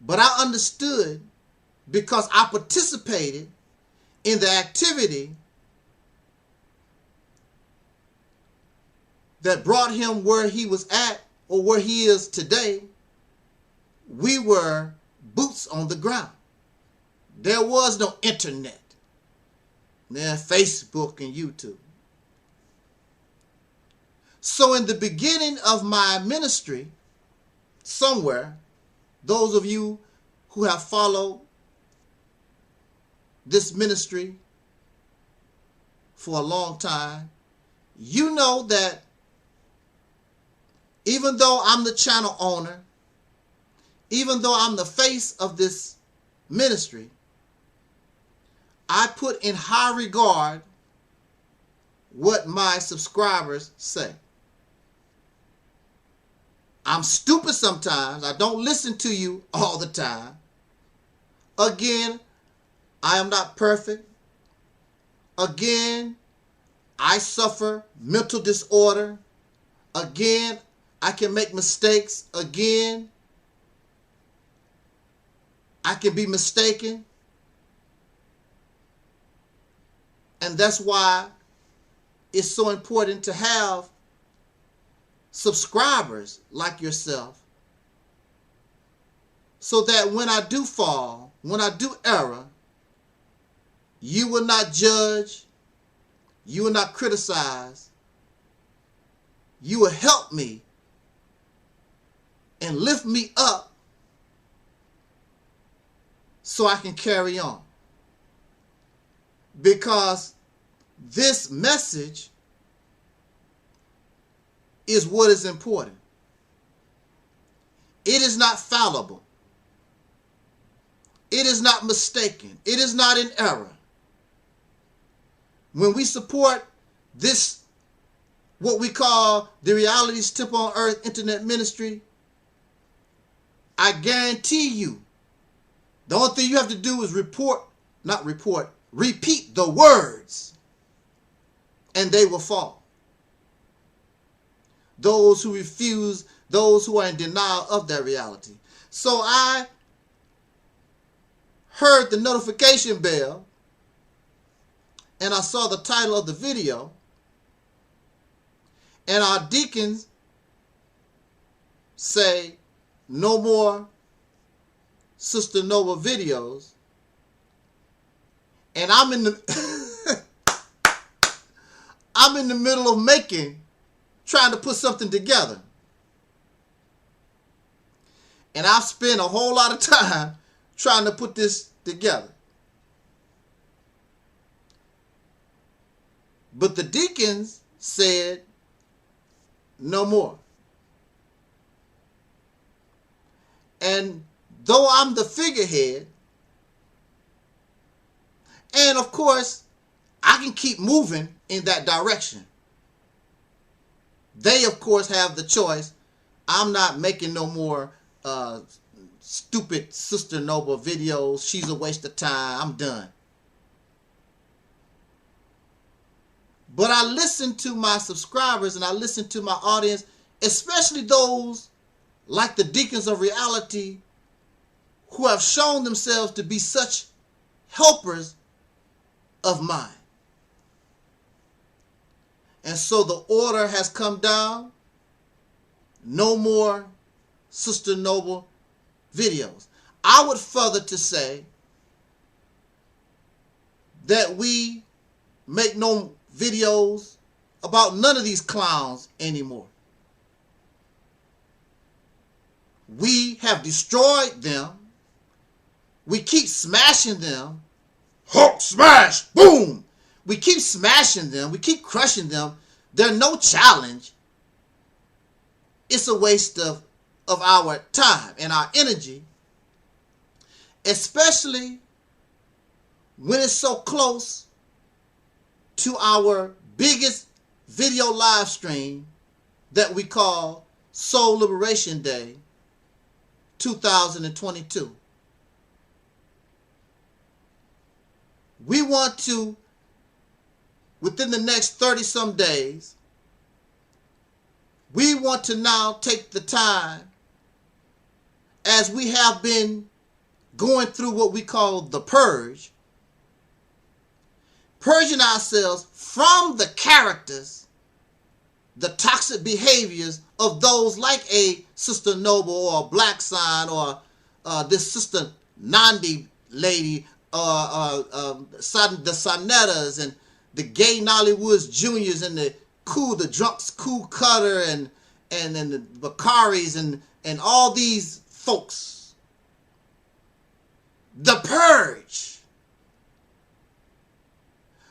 but I understood, because I participated in the activity that brought him where he was at, or where he is today. We were boots on the ground. There was no internet. Then Facebook and YouTube. So in the beginning of my ministry, somewhere, those of you who have followed this ministry for a long time, you know that even though I'm the channel owner, even though I'm the face of this ministry, I put in high regard what my subscribers say. I'm stupid sometimes. I don't listen to you all the time. Again, I am not perfect. Again, I suffer mental disorder. Again, I can make mistakes. Again, I can be mistaken. And that's why it's so important to have subscribers like yourself, so that when I do fall, when I do error, you will not judge, you will not criticize, you will help me and lift me up so I can carry on. Because this message is what is important. It is not fallible. It is not mistaken. It is not in error. When we support this, what we call the Realities Temple on Earth Internet Ministry, I guarantee you, the only thing you have to do is repeat the words, and they will fall. Those who refuse, those who are in denial of that reality. So I heard the notification bell, and I saw the title of the video, and our deacons say no more Sister Nova videos, and I'm in the I'm in the middle of trying to put something together, and I've spent a whole lot of time trying to put this together. But the deacons said no more. And though I'm the figurehead, and of course, I can keep moving in that direction. They, of course, have the choice. I'm not making no more stupid Sister Nova videos. She's a waste of time. I'm done. But I listen to my subscribers and I listen to my audience, especially those like the Deacons of Reality who have shown themselves to be such helpers of mine. And so the order has come down. No more Sister Nova videos. I would further to say that we make no videos about none of these clowns anymore. We have destroyed them. We keep smashing them. Hulk smash, boom. We keep smashing them. We keep crushing them. They're no challenge. It's a waste of our time and our energy, especially when it's so close to our biggest video live stream that we call Soul Liberation Day 2022. We want to, within the next 30 some days, we want to now take the time, as we have been going through what we call the purge, purging ourselves from the characters, the toxic behaviors of those like a Sister Noble or a Black Sign or this Sister Nandi lady, the Sonettas and the gay Nollywoods Juniors and the drunks, Cool Cutter and the Bakaris and all these folks. The purge.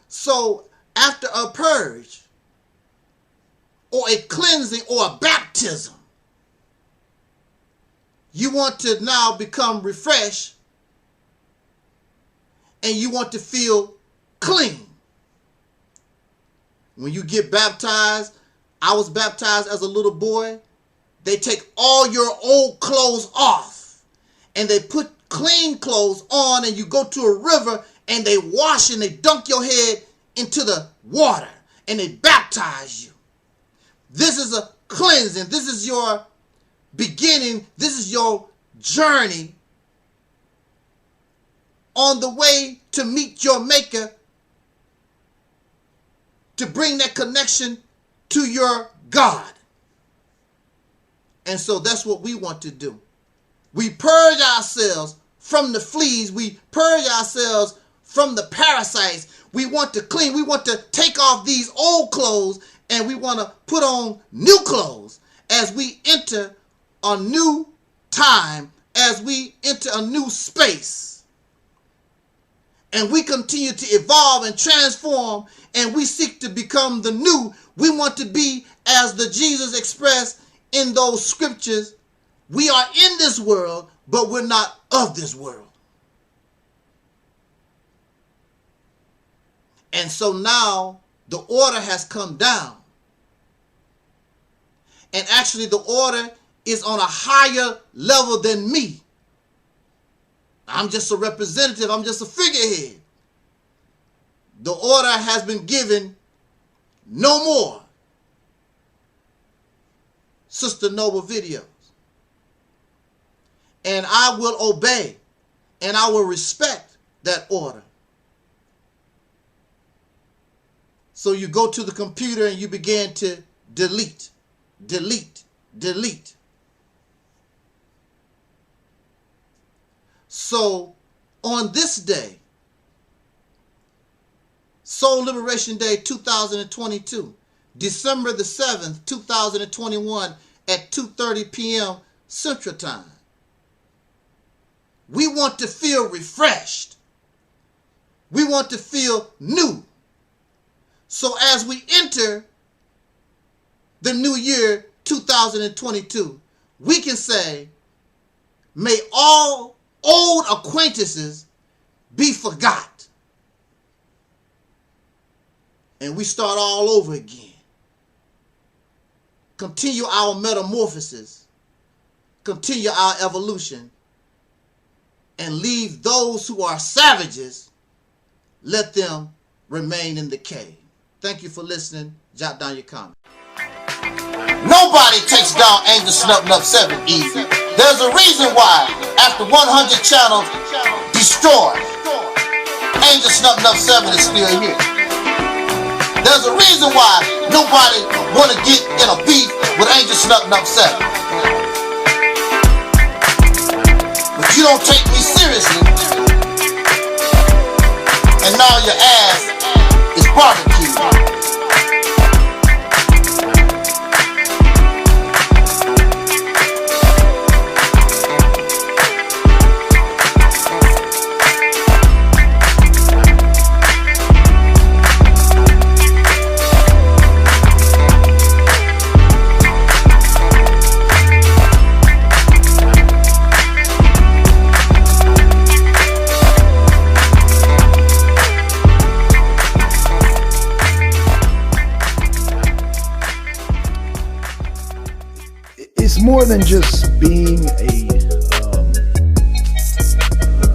So after a purge or a cleansing or a baptism, you want to now become refreshed and you want to feel clean. When you get baptized, I was baptized as a little boy. They take all your old clothes off and they put clean clothes on and you go to a river and they wash and they dunk your head into the water and they baptize you. This is a cleansing. This is your beginning. This is your journey on the way to meet your maker, to bring that connection to your God. And so that's what we want to do. We purge ourselves from the fleas. We purge ourselves from the parasites. We want to clean. We want to take off these old clothes and we want to put on new clothes as we enter a new time, as we enter a new space. And we continue to evolve and transform, and we seek to become the new. We want to be as the Jesus expressed in those scriptures. We are in this world, but we're not of this world. And so now the order has come down. And actually the order is on a higher level than me. I'm just a representative. I'm just a figurehead. The order has been given, no more Sister Noble videos. And I will obey and I will respect that order. So you go to the computer and you begin to delete, delete, delete. So on this day, Soul Liberation Day 2022, December the 7th, 2021 at 2:30 p.m. Central Time, we want to feel refreshed. We want to feel new. So as we enter the new year 2022, we can say, may all old acquaintances be forgot. And we start all over again. Continue our metamorphosis. Continue our evolution. And leave those who are savages, let them remain in the cave. Thank you for listening. Jot down your comment. Nobody takes down angelsnupnup7 easy. There's a reason why, after 100 channels destroyed, angelsnupnup7 is still here. There's a reason why nobody want to get in a beef with angelsnupnup7. But you don't take me seriously, and now your ass is barbecued. More than just being a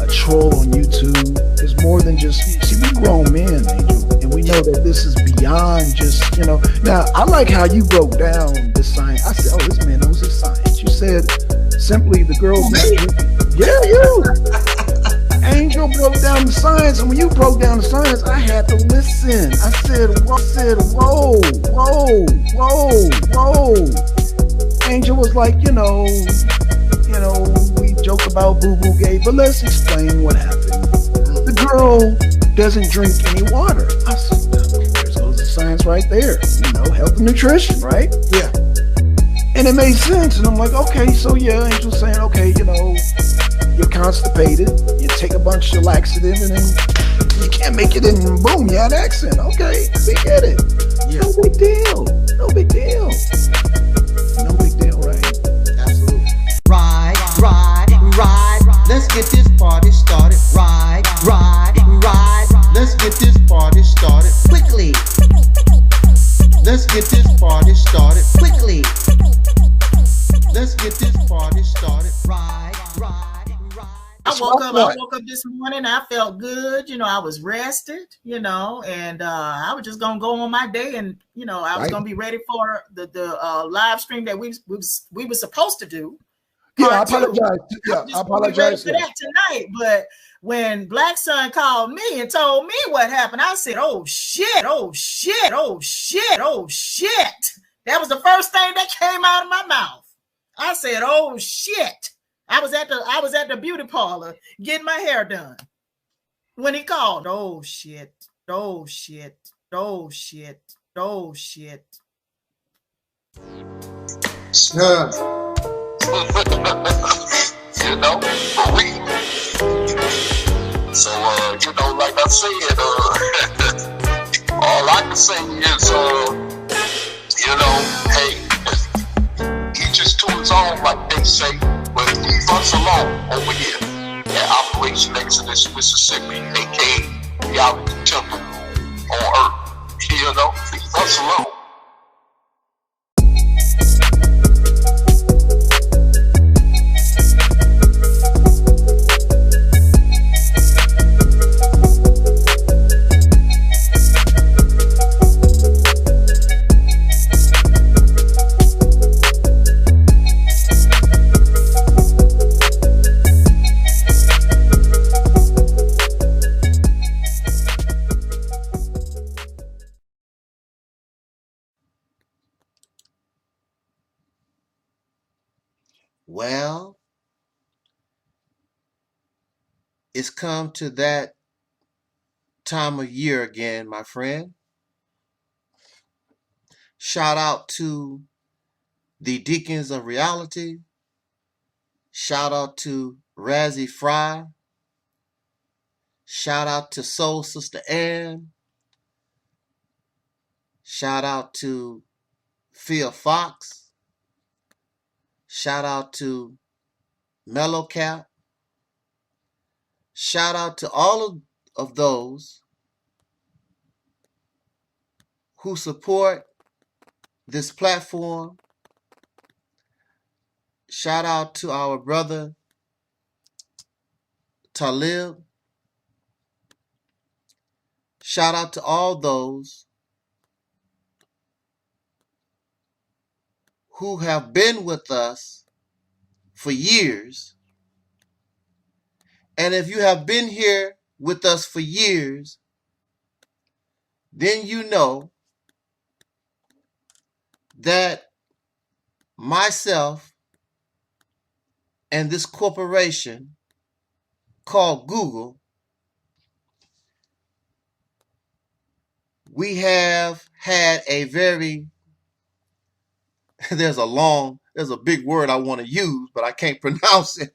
troll on YouTube. It's more than just, see, we grown men, Angel, and we know that this is beyond just, you know. Now, I like how you broke down the science. I said, oh, this man knows his science. You said simply the girls. Yeah, you. Angel broke down the science, and when you broke down the science, I had to listen. I said, whoa, whoa, whoa, whoa. Angel was like, you know, we joke about boo-boo gay, but let's explain what happened. The girl doesn't drink any water. I said, there's the science right there. You know, health and nutrition, right? Yeah. And it made sense. And I'm like, okay, so yeah, Angel's saying, okay, you know, you're constipated. You take a bunch of laxative and then you can't make it, and boom, you had an accent. Okay, we get it. Yeah. No big deal. No big deal. No big deal, right? Absolutely. Ride, ride, ride. Let's get this party started. Ride, ride, ride. Let's get this party started quickly. Let's get this party started quickly. Let's get this party started. Ride, ride, ride. I That's what I want. woke up this morning. I felt good. I was rested. And I was just gonna go on my day, and I was gonna be ready for the live stream that we were supposed to do. Yeah, I apologize. Yeah, I apologize for that tonight. But when Black Son called me and told me what happened, I said, "Oh shit! Oh shit! Oh shit! Oh shit!" That was the first thing that came out of my mouth. I said, "Oh shit!" I was at the beauty parlor getting my hair done when he called. Oh shit! Oh shit! Oh shit! Oh shit! But we. So like I said, all I can say is, hey, each is to his own, like they say. But leave us alone over here at Operation Exodus, Mississippi, aka RealityTemple on Earth. Leave us alone. Well, it's come to that time of year again, my friend. Shout out to the Deacons of Reality. Shout out to Razzie Fry. Shout out to Soul Sister Ann. Shout out to Phil Fox. Shout out to Mellow Cap. Shout out to all of those who support this platform. Shout out to our brother Taalik. Shout out to all those who have been with us for years. And if you have been here with us for years, then you know that myself and this corporation called Google, we have had a very, there's a big word I want to use, but I can't pronounce it.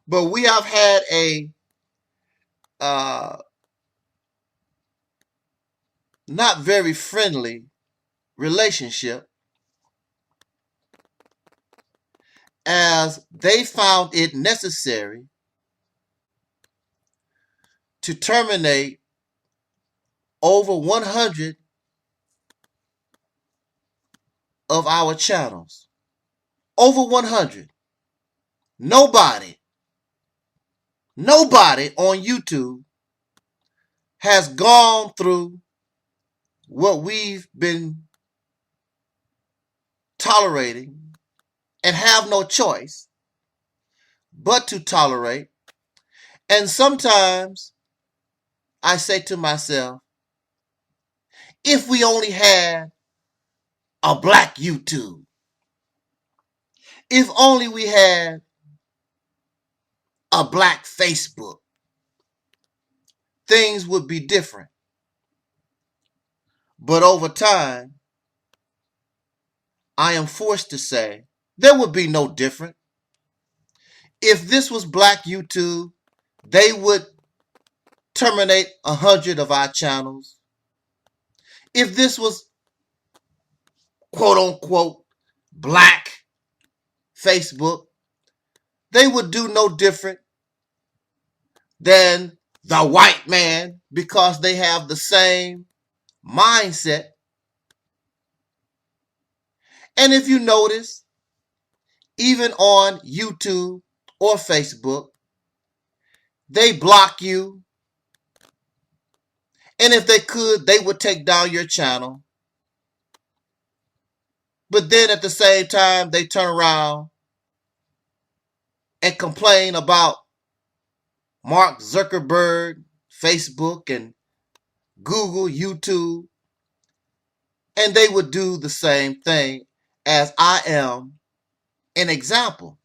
But we have had a not very friendly relationship, as they found it necessary to terminate over 100 of our channels. Over 100. Nobody on YouTube has gone through what we've been tolerating and have no choice but to tolerate. And sometimes I say to myself, if we only had a black YouTube, if only we had a black Facebook, things would be different. But over time, I am forced to say there would be no different. If this was black YouTube, they would terminate 100 of our channels. If this was quote unquote black Facebook, they would do no different than the white man, because they have the same mindset. And if you notice, even on YouTube or Facebook, they block you. And if they could, they would take down your channel. But then at the same time, they turn around and complain about Mark Zuckerberg, Facebook, and Google, YouTube. And they would do the same thing as I am an example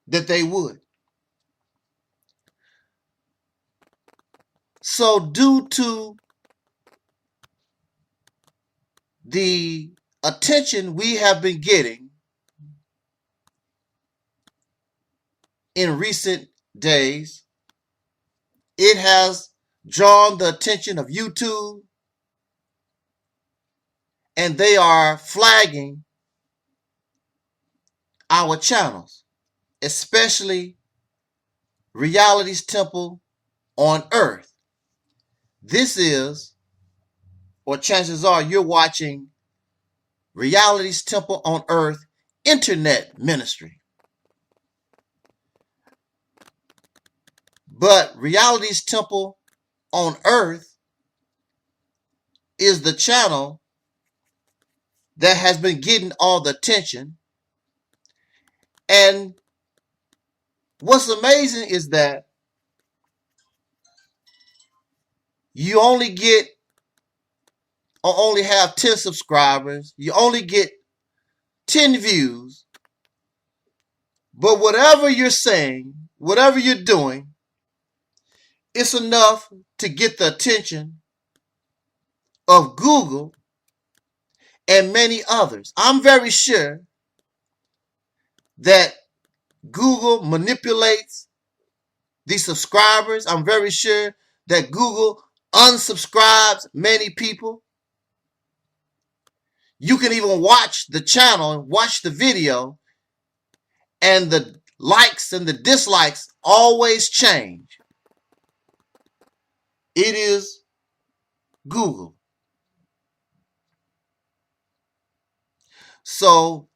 that they would. So due to the attention we have been getting in recent days, it has drawn the attention of YouTube, and they are flagging our channels, especially RealitysTemple on Earth. This is, or chances are you're watching RealitysTemple on Earth internet ministry. But RealitysTemple on Earth is the channel that has been getting all the attention. And what's amazing is that you only get or only have 10 subscribers. You only get 10 views. But whatever you're saying, whatever you're doing, it's enough to get the attention of Google and many others. I'm very sure that Google manipulates the subscribers. I'm very sure that Google unsubscribes many people. You can even watch the channel and watch the video, and the likes and the dislikes always change. It is Google. So,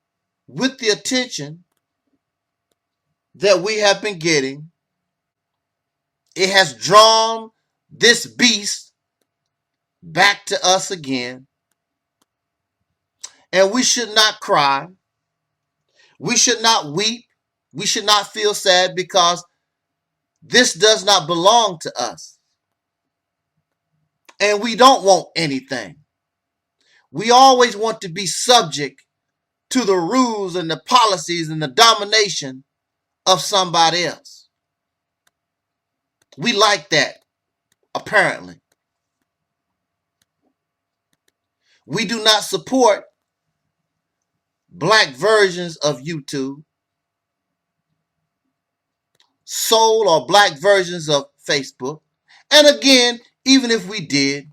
with the attention that we have been getting, it has drawn this beast back to us again. And we should not cry. We should not weep. We should not feel sad, because this does not belong to us. And we don't want anything. We always want to be subject to the rules and the policies and the domination of somebody else. We like that, apparently. We do not support black versions of YouTube, soul or black versions of Facebook. And again, even if we did,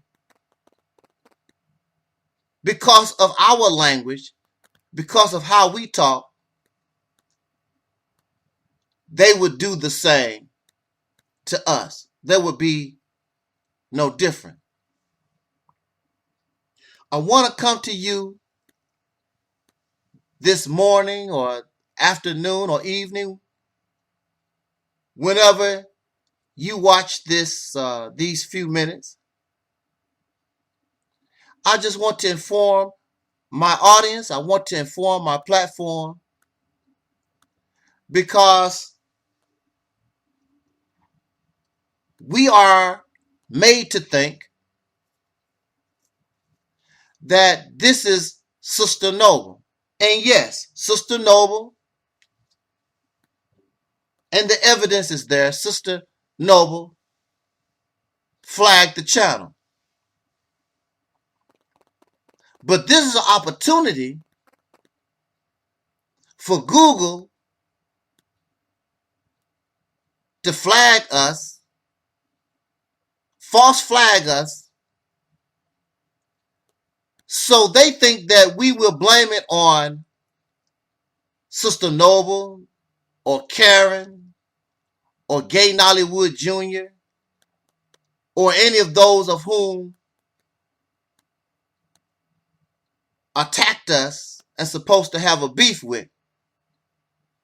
because of our language, because of how we talk, they would do the same to us. There would be no different. I want to come to you this morning or afternoon or evening, whenever you watch this, these few minutes. I just want to inform my audience. I want to inform my platform, because we are made to think that this is Sister Noble. And yes, Sister Noble, and the evidence is there, Sister Noble flagged the channel. But this is an opportunity for Google to flag us, false flag us, so they think that we will blame it on Sister Noble or Karen or Gay Nollywood Jr. or any of those of whom attacked us and supposed to have a beef with.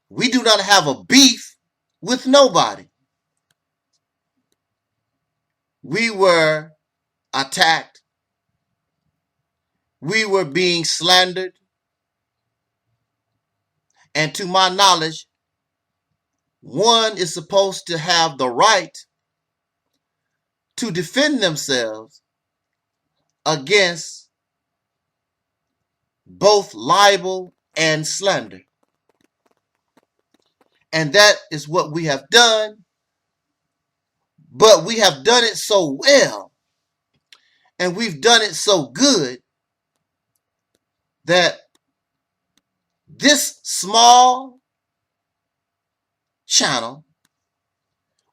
We do not have a beef with nobody. we were attacked. We were being slandered. And to my knowledge, one is supposed to have the right to defend themselves against both libel and slander. And that is what we have done. But we have done it so well, and we've done it so good, that this small channel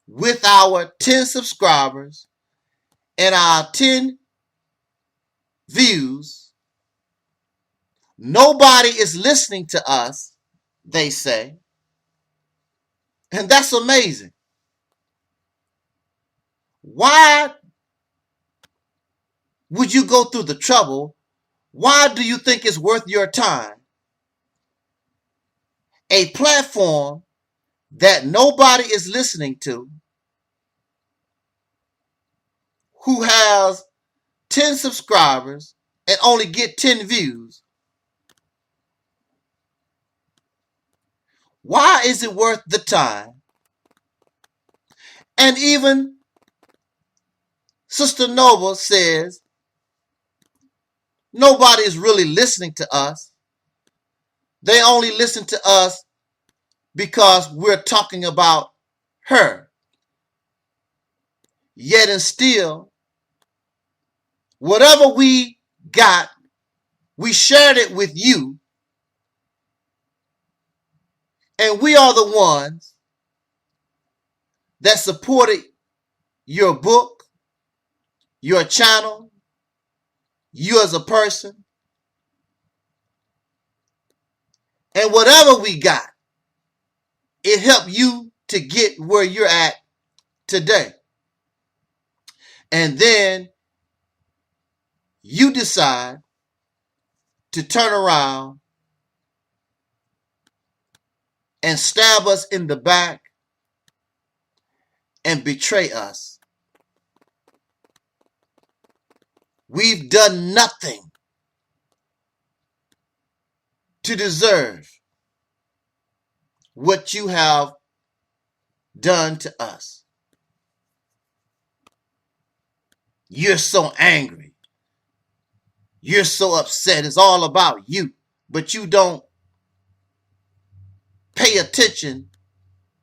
with our 10 subscribers and our 10 views, nobody is listening to us, they say. And that's amazing. Why would you go through the trouble? Why do you think it's worth your time? A platform that nobody is listening to, who has 10 subscribers and only get 10 views. Why is it worth the time? And even Sister Nova says nobody is really listening to us. They only listen to us because we're talking about her. Yet and still, whatever we got, we shared it with you. And we are the ones that supported your book, your channel, you as a person. And whatever we got, it helped you to get where you're at today. And then you decide to turn around and stab us in the back and betray us. We've done nothing to deserve what you have done to us. You're so angry. You're so upset. It's all about you. But you don't pay attention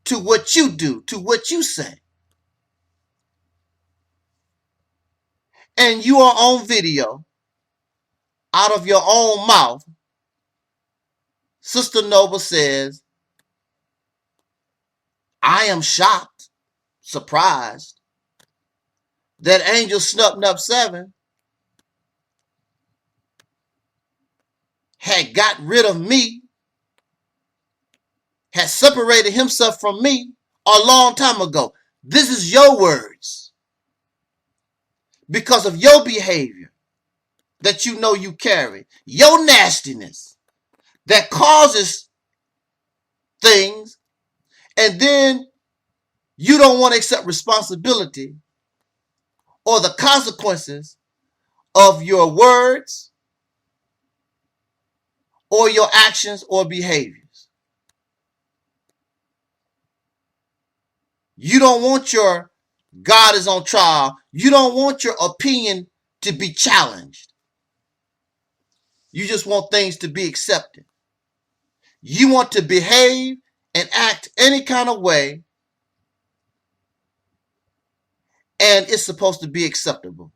to what you do, to what you say. And you are on video, out of your own mouth. Sister Nova says, I am shocked, surprised, that angelsnupnup7 had got rid of me, had separated himself from me a long time ago. This is your words. Because of your behavior that you know you carry, your nastiness that causes things, and then you don't want to accept responsibility or the consequences of your words or your actions or behaviors. You don't want your God is on trial. You don't want your opinion to be challenged. You just want things to be accepted. You want to behave and act any kind of way, and it's supposed to be acceptable.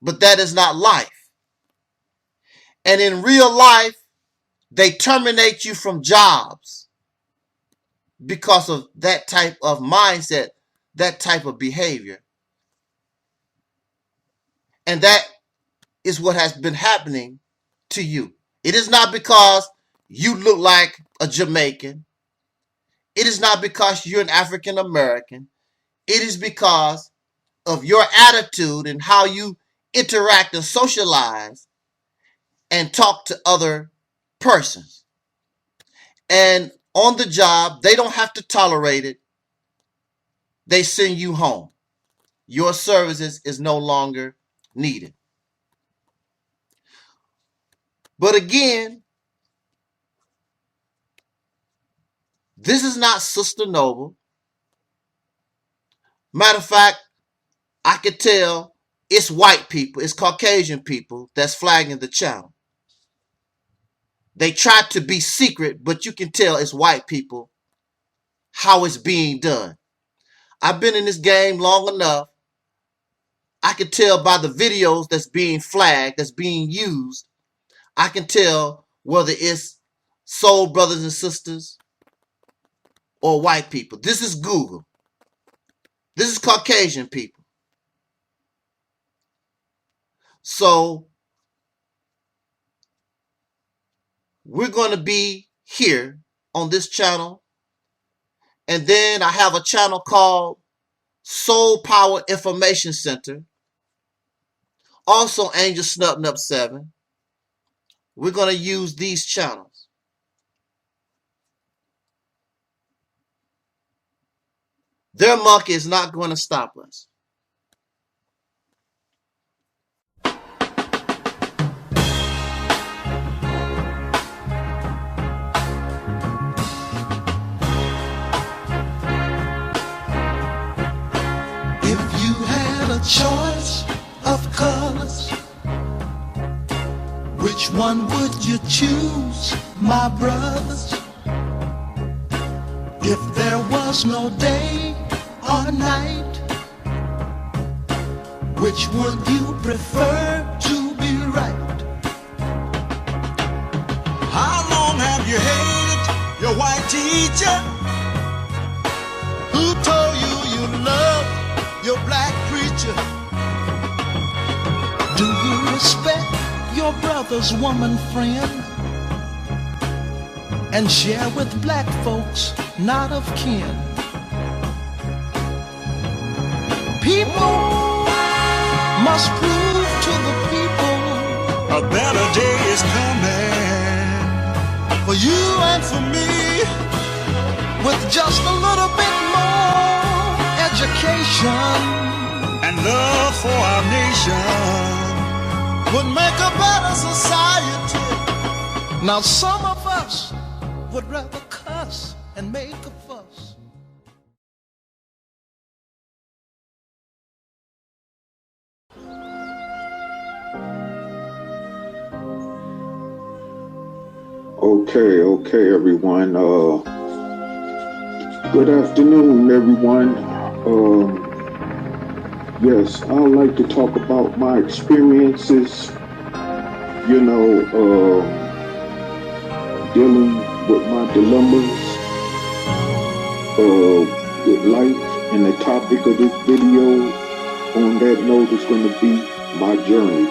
But that is not life. And in real life, they terminate you from jobs because of that type of mindset, that type of behavior. And that is what has been happening to you. It is not because you look like a Jamaican. It is not because you're an African American. It is because of your attitude and how you interact and socialize and talk to other persons. And on the job, they don't have to tolerate it. They send you home. your services is no longer needed. But again, this is not Sister Noble. Matter of fact, I could tell it's white people, it's Caucasian people that's flagging the channel. They try to be secret, but you can tell it's white people how it's being done. I've been in this game long enough. I can tell by the videos that's being flagged, that's being used. I can tell whether it's soul brothers and sisters or white people. This is Google. This is Caucasian people. So we're going to be here on this channel. And then I have a channel called Soul Power Information Center. Also angelsnupnup7. We're going to use these channels. Their monkey is not going to stop us. Choice of colors, which one would you choose, my brothers? If there was no day or night, which would you prefer to be right? How long have you hated your white teacher? Who told you you love your black preacher? Do you respect your brother's woman friend and share with black folks not of kin? People must prove to the people a better day is coming for you and for me, with just a little bit more education and love for our nation would make a better society. Now some of us would rather cuss and make a fuss. Okay, everyone. Good afternoon, everyone. Yes, I'd like to talk about my experiences, dealing with my dilemmas with life. And the topic of this video, on that note, is going to be my journey.